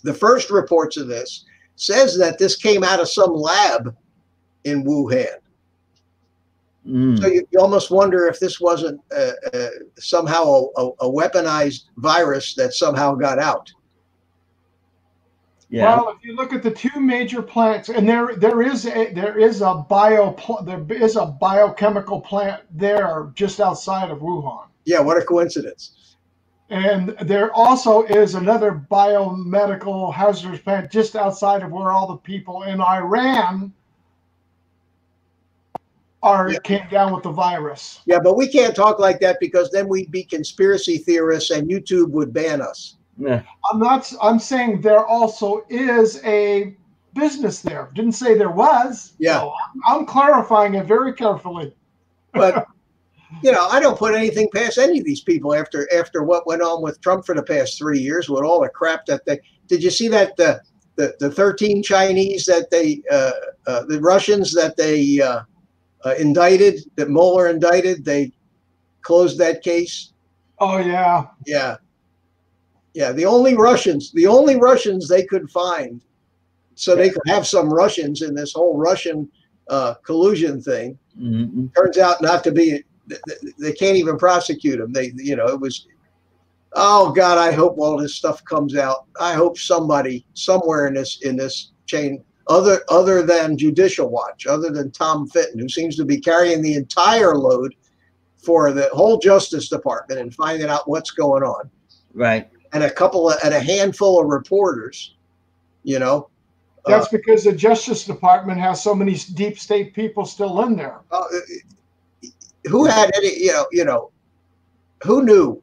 the first reports of this says that this came out of some lab in Wuhan. So you almost wonder if this wasn't somehow a weaponized virus that somehow got out. Yeah. Well, if you look at the two major plants, and there is a biochemical plant there just outside of Wuhan. Yeah, what a coincidence. And there also is another biomedical hazardous plant just outside of where all the people in Iran came down with the virus. Yeah, but we can't talk like that because then we'd be conspiracy theorists and YouTube would ban us. Yeah. I'm saying there also is a business there. Didn't say there was. Yeah. So I'm clarifying it very carefully. But I don't put anything past any of these people after what went on with Trump for the past 3 years with all the crap that did you see that the 13 Chinese that the Russians that they indicted, that Mueller indicted, they closed that case. Oh yeah. Yeah. Yeah, the only Russians they could find, so they could have some Russians in this whole Russian collusion thing. Mm-hmm. Turns out not to be. They can't even prosecute them. It was. Oh God, I hope all this stuff comes out. I hope somebody somewhere in this chain, other than Judicial Watch, other than Tom Fitton, who seems to be carrying the entire load for the whole Justice Department and finding out what's going on. Right. and a handful of reporters, you know. That's because the Justice Department has so many deep state people still in there. Who had any, who knew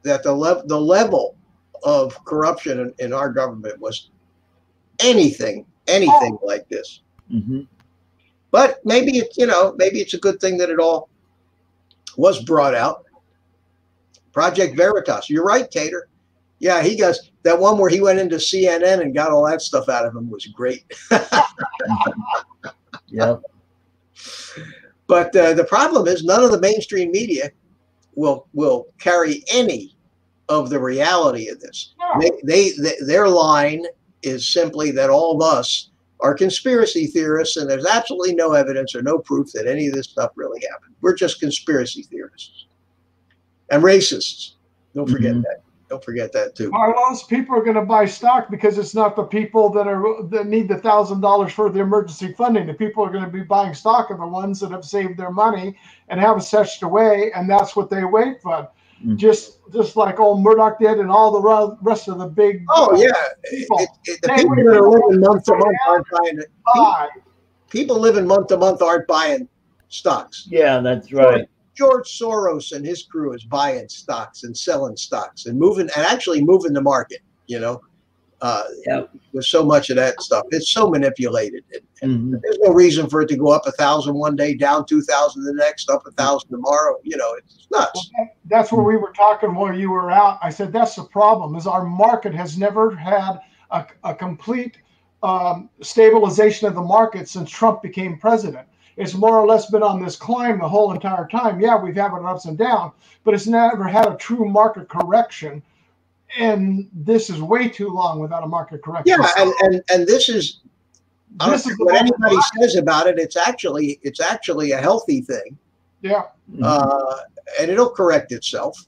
that the level of corruption in our government was anything like this? But maybe it's a good thing that it all was brought out. Project Veritas. You're right, Tater. Yeah, he goes, that one where he went into CNN and got all that stuff out of him was great. Yeah. But the problem is none of the mainstream media will carry any of the reality of this. No. Their line is simply that all of us are conspiracy theorists, and there's absolutely no evidence or no proof that any of this stuff really happened. We're just conspiracy theorists and racists. Don't forget that. Don't forget that too. Carlos, people are going to buy stock because it's not the people that need the $1,000 for the emergency funding. The people are going to be buying stock are the ones that have saved their money and have it stashed away, and that's what they wait for. Just like old Murdoch did, and all the rest of the big people. The people that are living month to month aren't buying it. People living month to month aren't buying stocks. Yeah, that's right. George Soros and his crew is buying stocks and selling stocks and actually moving the market, with so much of that stuff. It's so manipulated. And there's no reason for it to go up 1,000 one day, down 2,000 the next, up 1,000 tomorrow. It's nuts. Well, that's where we were talking while you were out. I said, that's the problem, is our market has never had a complete stabilization of the market since Trump became president. It's more or less been on this climb the whole entire time. Yeah, we've had it ups and downs, but it's never had a true market correction. And this is way too long without a market correction. Yeah, and this is what anybody says about it. It's actually a healthy thing. Yeah. And it'll correct itself.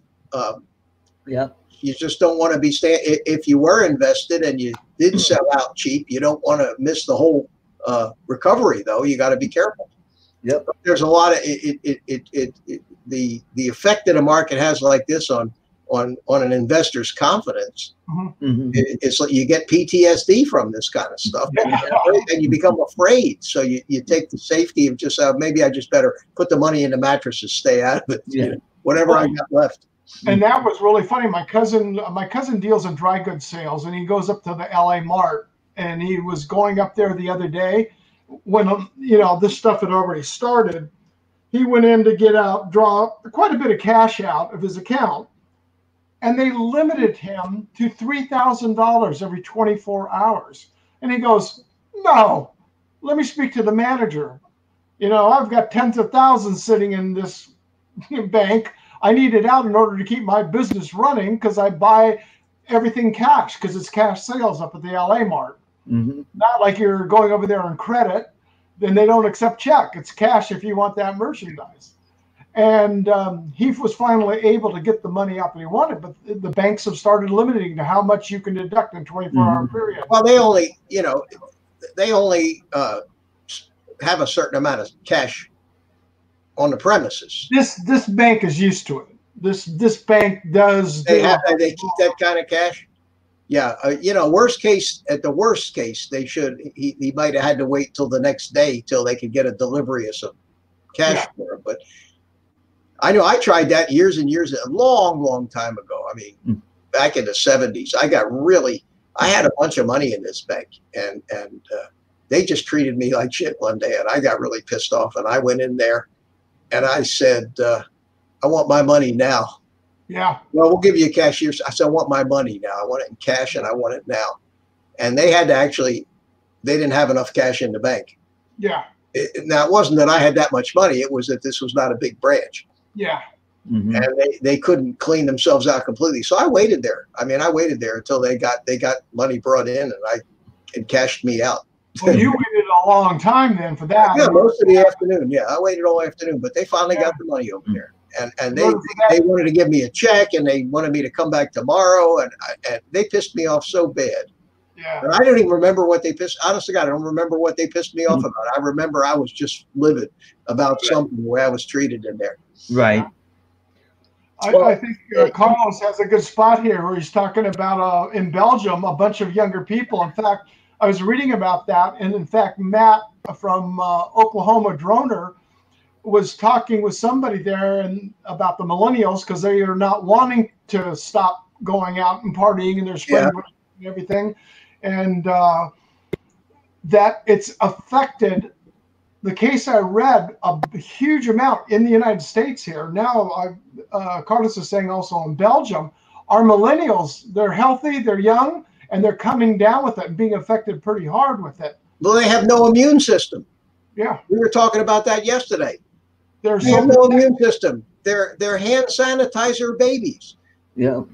You just don't want to be if you were invested and you did sell out cheap, you don't want to miss the whole recovery, though. You got to be careful. Yep. There's a lot of the effect that a market has like this on an investor's confidence. It's like you get PTSD from this kind of stuff, and you become afraid. So you take the safety of just maybe I just better put the money in the mattresses, stay out of it, whatever I got left. And that was really funny. My cousin deals in dry goods sales, and he goes up to the LA Mart, and he was going up there the other day when this stuff had already started. He went in to draw quite a bit of cash out of his account, and they limited him to $3,000 every 24 hours. And he goes, "No, let me speak to the manager. I've got tens of thousands sitting in this bank. I need it out in order to keep my business running because I buy everything cash because it's cash sales up at the LA Mart. Not like you're going over there on credit. Then they don't accept check. It's cash if you want that merchandise." And he was finally able to get the money out that he wanted, but the banks have started limiting to how much you can deduct in a 24-hour period. Well, they only have a certain amount of cash on the premises. This bank is used to it. This bank does. They keep that kind of cash. Yeah, at the worst case, they should. He might have had to wait till the next day till they could get a delivery of some cash for him. But I know I tried that years and years, a long time ago. I mean, back in the 70s, I had a bunch of money in this bank, and they just treated me like shit one day, and I got really pissed off, and I went in there, and I said, "I want my money now." Yeah. Well, we'll give you a cashier. I said, "I want my money now. I want it in cash, and I want it now." And they had to they didn't have enough cash in the bank. Yeah. Now, it wasn't that I had that much money. It was that this was not a big branch. Yeah. And they couldn't clean themselves out completely. So I waited there. I waited there until they got money brought in, and cashed me out. Well, you waited a long time then for that. Yeah, most of the afternoon. Yeah, I waited all afternoon, but they finally got the money over there. And they wanted to give me a check, and they wanted me to come back tomorrow, and they pissed me off so bad. Yeah. And I don't even remember what they pissed. Honest to God, I don't remember what they pissed me off about. I remember I was just livid about something, the way I was treated in there. Right. I think Carlos has a good spot here where he's talking about in Belgium, a bunch of younger people. In fact, I was reading about that. And in fact, Matt from Oklahoma Droner was talking with somebody there and about the millennials because they are not wanting to stop going out and partying and they're spreading everything. And that it's affected the case I read a huge amount in the United States here. Now, Carlos is saying also in Belgium, our millennials, they're healthy, they're young, and they're coming down with it and being affected pretty hard with it. Well, they have no immune system. Yeah. We were talking about that yesterday. They have no immune system. They're hand sanitizer babies. Yeah.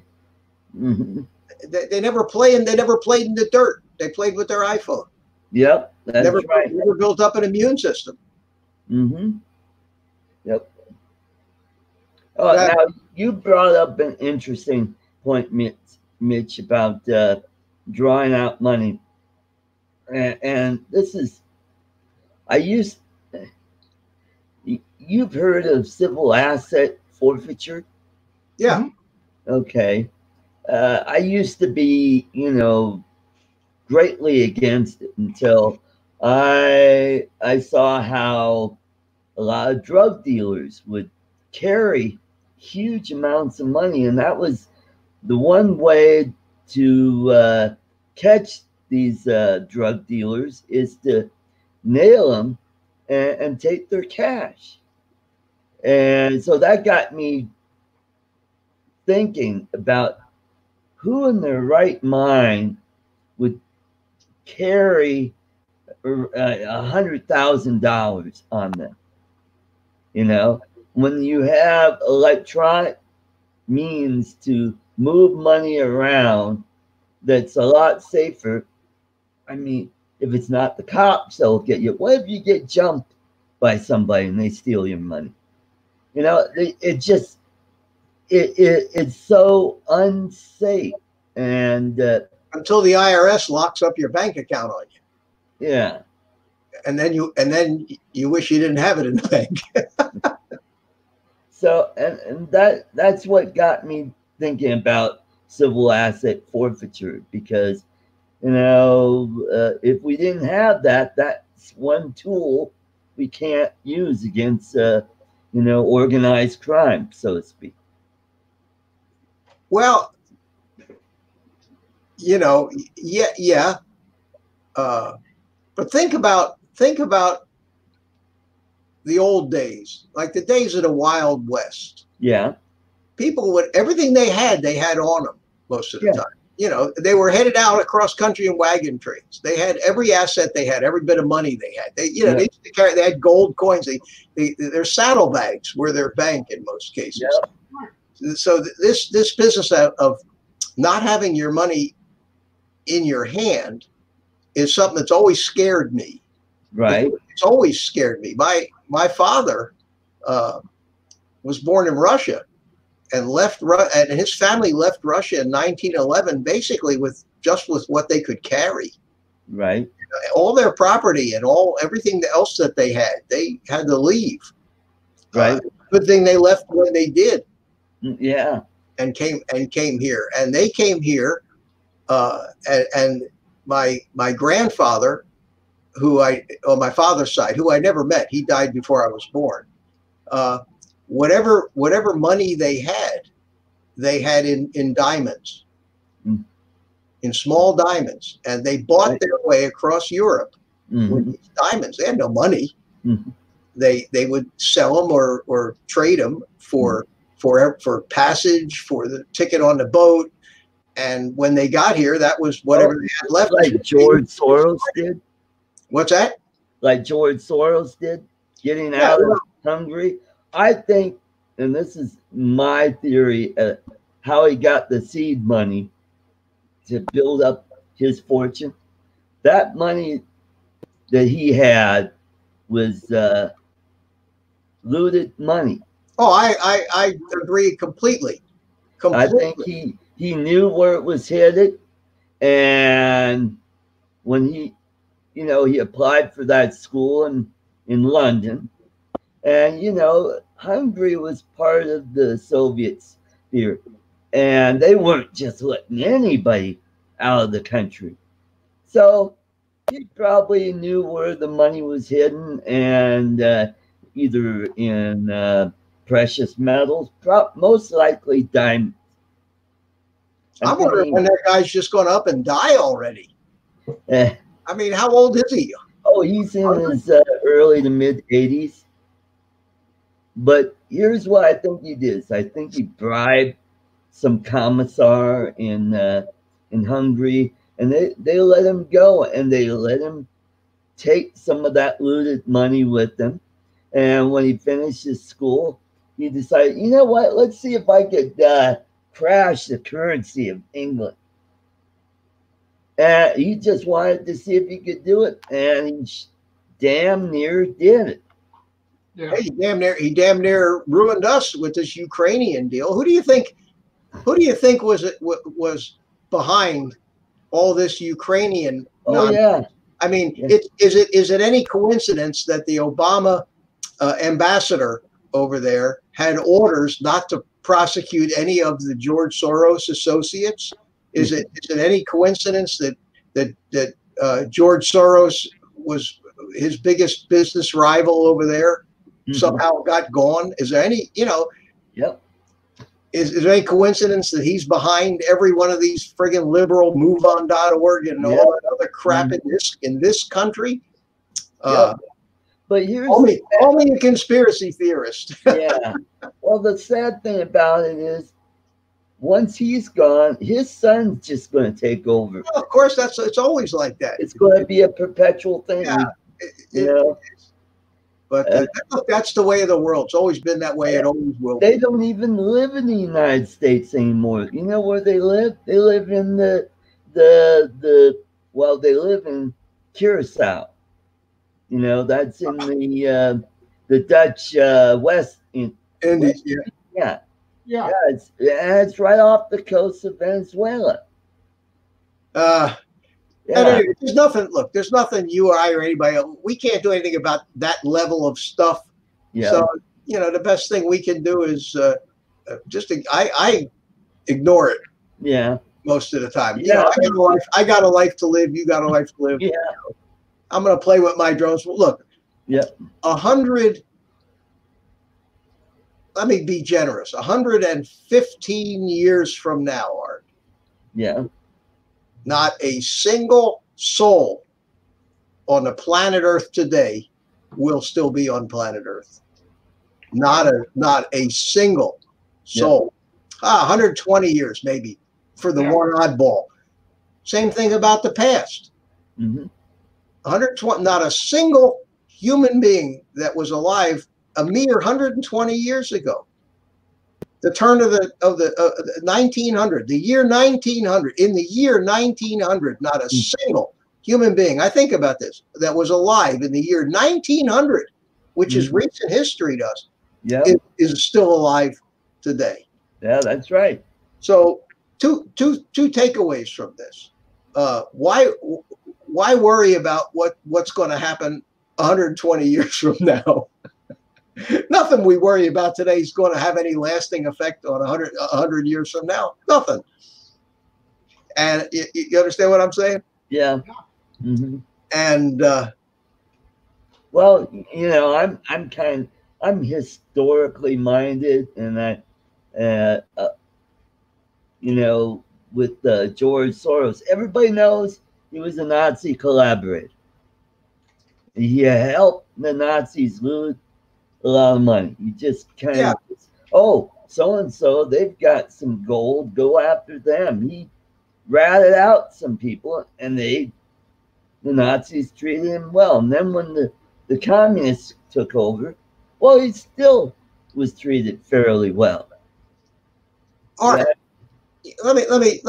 Mm-hmm. They never play and they never played in the dirt. They played with their iPhone. Yep, that's right. Never built up an immune system. Mm-hmm. Yep. Oh, now you brought up an interesting point, Mitch, about drawing out money, and this is, you've heard of civil asset forfeiture? Yeah. Okay. I used to be, greatly against it until I saw how a lot of drug dealers would carry huge amounts of money, and that was the one way to catch these drug dealers is to nail them and take their cash. And so that got me thinking about who in their right mind would carry $100,000 on them. When you have electronic means to move money around, that's a lot safer. I mean, if it's not the cops, they'll get you. What if you get jumped by somebody and they steal your money? It's so unsafe. And until the IRS locks up your bank account on you. Yeah. And then you wish you didn't have it in the bank. So and that's what got me thinking about civil asset forfeiture, because if we didn't have that, that's one tool we can't use against organized crime, so to speak. Well, yeah. But think about the old days, like the days of the Wild West. Yeah. People everything they had on them most of the time. They were headed out across country in wagon trains. They had every asset they had, every bit of money they had. They used to carry. They had gold coins. Their saddlebags were their bank in most cases. Yeah. So this business of not having your money in your hand is something that's always scared me. Right. It's always scared me. My father was born in Russia and and his family left Russia in 1911, basically with what they could carry. Right. All their property and everything else that they had to leave. Right. Good thing they left when they did. Yeah. And came here, and they came here, and my grandfather, on my father's side, who I never met, he died before I was born. Whatever money they had in diamonds, in small diamonds, and they bought their way across Europe with these diamonds. They had no money. They would sell them or trade them for passage, for the ticket on the boat, and when they got here, that was whatever they had left. Like George Soros did. What's that? Like George Soros did, getting out of Hungary. I think, and this is my theory, how he got the seed money to build up his fortune. That money that he had was looted money. Oh, I agree completely. I think he knew where it was headed, and when he applied for that school in London, and Hungary was part of the Soviets here. And they weren't just letting anybody out of the country. So he probably knew where the money was hidden, and either in precious metals, most likely diamonds. I'm wondering when that guy's just going to up and die already. Uh, I mean, how old is he? oh, he's in his early to mid 80s. But here's what I think he did. I think he bribed some commissar in Hungary, and they let him go, and they let him take some of that looted money with him. And when he finished his school, he decided, you know what? Let's see if I could crash the currency of England. And he just wanted to see if he could do it, and he damn near did it. Yeah. Hey, he damn near ruined us with this Ukrainian deal. Who do you think was behind all this Ukrainian? Yeah. I mean, yeah. Is it any coincidence that the Obama ambassador over there had orders not to prosecute any of the George Soros associates? Is it any coincidence that George Soros was his biggest business rival over there? Somehow got gone? Is there any, Yep. Is there any coincidence that he's behind every one of these friggin' liberal MoveOn.org and all that other crap in this country? Yep. But here's only a conspiracy theorist. Yeah. Well, the sad thing about it is, once he's gone, his son's just going to take over. Well, of course, it's always like that. It's going to be a perpetual thing. Yeah. But that's the way of the world. It's always been that way. It always will. They don't even live in the United States anymore. You know where they live? They live in they live in Curacao. That's in the Dutch West. Indies, yeah. It's right off the coast of Venezuela. Anyway, there's nothing. Look, there's nothing you or I or anybody else. We can't do anything about that level of stuff. Yeah. So the best thing we can do is just I ignore it. Yeah. Most of the time. Yeah. I got a life to live. You got a life to live. Yeah. I'm going to play with my drones. Look. Yeah. 100. Let me be generous. 115 years from now, Art. Yeah. Not a single soul on the planet Earth today will still be on planet Earth. Not a single soul. 120 years maybe for the one oddball. Same thing about the past. 120. Not a single human being that was alive a mere 120 years ago. The turn of the 1900, the year 1900. In the year 1900, not a single human being, I think about this, that was alive in the year 1900, which is recent history to us, is still alive today. Yeah, that's right. So two takeaways from this. Why worry about what's going to happen 120 years from now? Nothing we worry about today is going to have any lasting effect on 100 years from now. Nothing. And you understand what I'm saying? Yeah. And well, I'm historically minded, and with George Soros, everybody knows he was a Nazi collaborator. He helped the Nazis loot a lot of money. You just kind of, so-and-so, they've got some gold, go after them. He ratted out some people, and the Nazis treated him well. And then when the communists took over, well, he still was treated fairly well. All right. Let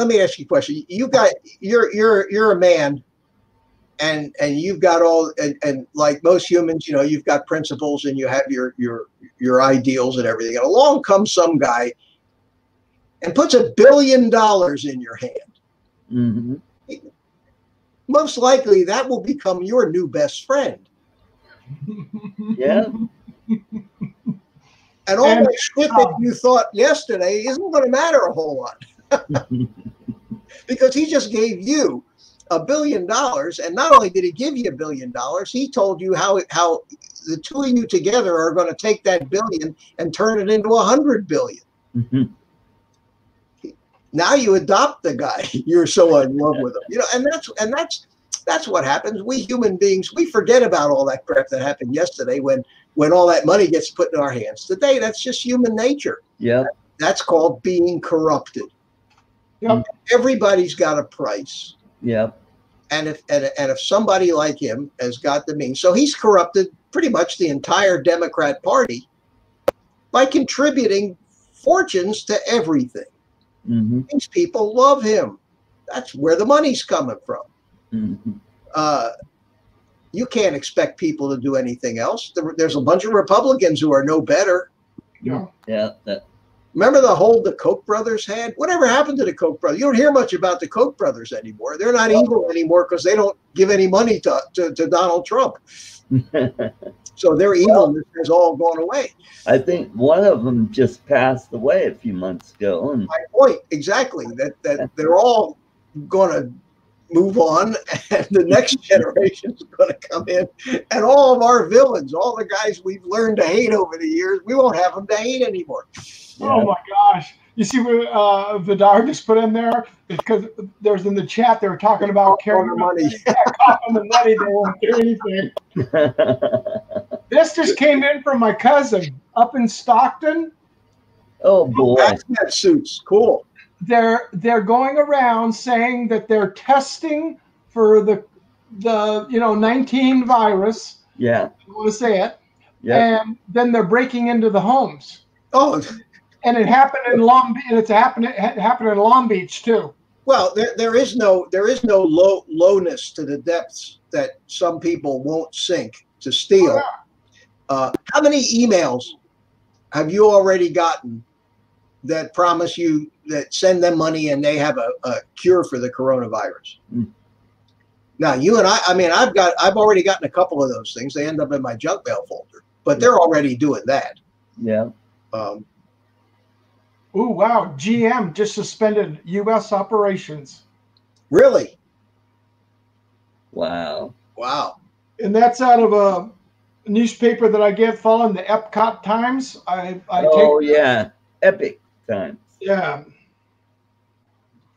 me ask you a question. You're a man, and you've got all and like most humans, you've got principles and you have your ideals and everything. And along comes some guy and puts $1 billion in your hand. Most likely that will become your new best friend. Yeah. And all that shit that you thought yesterday isn't going to matter a whole lot. Because he just gave you $1 billion. And not only did he give you $1 billion, he told you how the two of you together are going to take that billion and turn it into 100 billion. Mm-hmm. Now you adopt the guy. You're so in love with him. You know, and that's what happens. We human beings, we forget about all that crap that happened yesterday when all that money gets put in our hands. Today, that's just human nature. Yeah. That's called being corrupted. Yep. Everybody's got a price. Yeah. And if somebody like him has got the means, so he's corrupted pretty much the entire Democrat Party by contributing fortunes to everything. Mm-hmm. These people love him. That's where the money's coming from. Mm-hmm. You can't expect people to do anything else. There's a bunch of Republicans who are no better. Yeah. Yeah. Remember the hold the Koch brothers had? Whatever happened to the Koch brothers? You don't hear much about the Koch brothers anymore. They're not evil anymore because they don't give any money to Donald Trump. So their evilness has all gone away. I think one of them just passed away a few months ago. And my point, exactly, that they're all going to move on, and the next generation is going to come in, and all of our villains, all the guys we've learned to hate over the years, we won't have them to hate anymore. Yeah. Oh my gosh. You see what Vidar just put in there? Because there's in the chat, they were talking about carrying the money. Copping the money, they won't do anything. This just came in from my cousin up in Stockton. Oh boy. Hazmat suits, cool. They're going around saying that they're testing for the 19 virus. Yeah. I want to say it. Yeah. And then they're breaking into the homes. Oh, and it happened in Long Beach. And it happened in Long Beach too. Well, there is no lowness to the depths that some people won't sink to steal. Oh, yeah. How many emails have you already gotten that promise you that send them money and they have a cure for the coronavirus? Now, you and I mean, I've already gotten a couple of those things. They end up in my junk mail folder, but they're already doing that. Yeah. Oh, wow. GM just suspended U.S. operations. Really? Wow. Wow. And that's out of a newspaper that I get following the Epcot Times. Yeah. Epic Times. Yeah.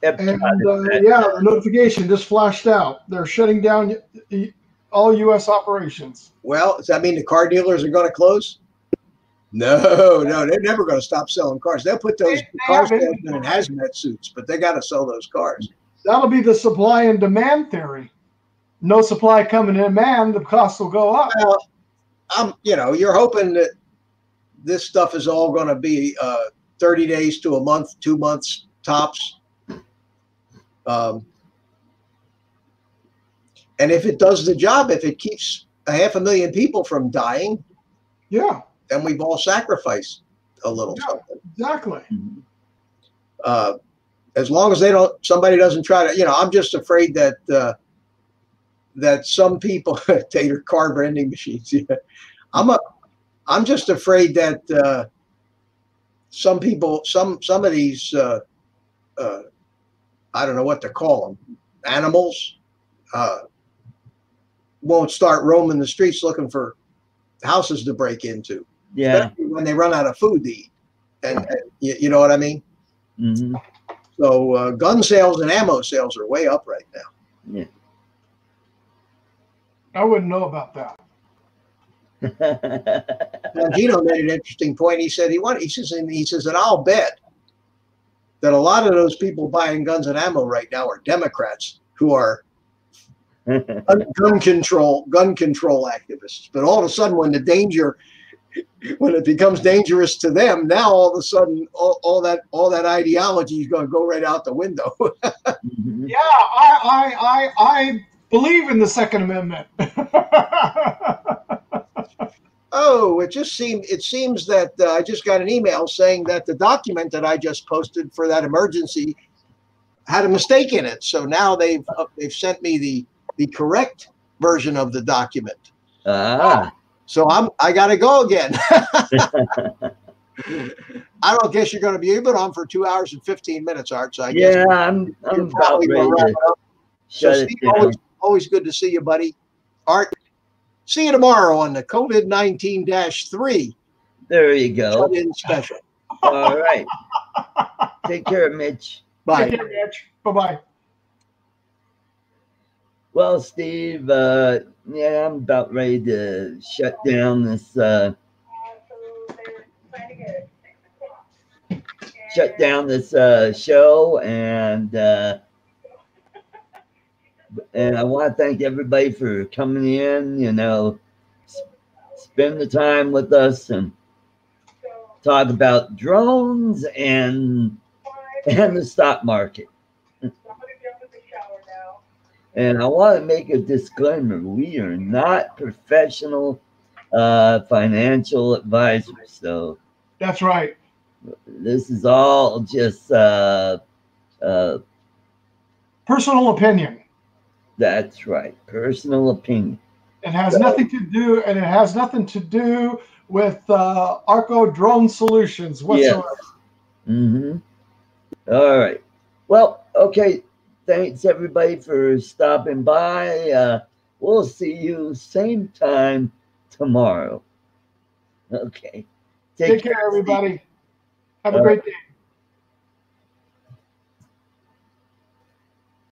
Epcot And the notification just flashed out. They're shutting down all U.S. operations. Well, does that mean the car dealers are going to close? No, they're never going to stop selling cars. They'll put those car salesmen in hazmat suits, but they got to sell those cars. That'll be the supply and demand theory. No supply coming in demand, the cost will go up. Well, you're hoping that this stuff is all going to be 30 days to a month, 2 months tops. And if it does the job, if it keeps 500,000 people from dying, yeah, then we've all sacrificed a little something. Exactly. As long as somebody doesn't try to, I'm just afraid that that some people Tater car vending machines. Yeah. I'm just afraid that some people, some of these, I don't know what to call them, animals, won't start roaming the streets looking for houses to break into. Yeah. Especially when they run out of food to eat. And you know what I mean? Mm-hmm. So gun sales and ammo sales are way up right now. Yeah. I wouldn't know about that. Now, Gino made an interesting point. He said he says, and I'll bet that a lot of those people buying guns and ammo right now are Democrats who are gun control activists. But all of a sudden, when it becomes dangerous to them, now all of a sudden all that ideology is going to go right out the window. Yeah, I believe in the Second Amendment. Oh, it seems that I just got an email saying that the document that I just posted for that emergency had a mistake in it. So now they've sent me the correct version of the document. Ah. So I got to go again. I don't guess you're going to be able on for 2 hours and 15 minutes, Art. So I guess Yeah, I'm you're about probably ready going to wrap to it up. So shut it Steve, down. always good to see you, buddy. Art, see you tomorrow on the COVID-19-3 There you go. shut-in special. All right. Take care, Mitch. Bye. Take care, Mitch. Bye-bye. Well, Steve, yeah, I'm about ready to shut down this show, and I want to thank everybody for coming in. You know, spend the time with us and talk about drones and the stock market. And I want to make a disclaimer: we are not professional financial advisors, so That's right. this is all just Personal opinion. that's right, personal opinion. It has nothing to do, and it has nothing to do with ArtCo Drone Solutions whatsoever. Yes. Mm-hmm. All right. Well, okay. Thanks everybody for stopping by. We'll see you same time tomorrow. Okay. Take care, everybody. Have a great day.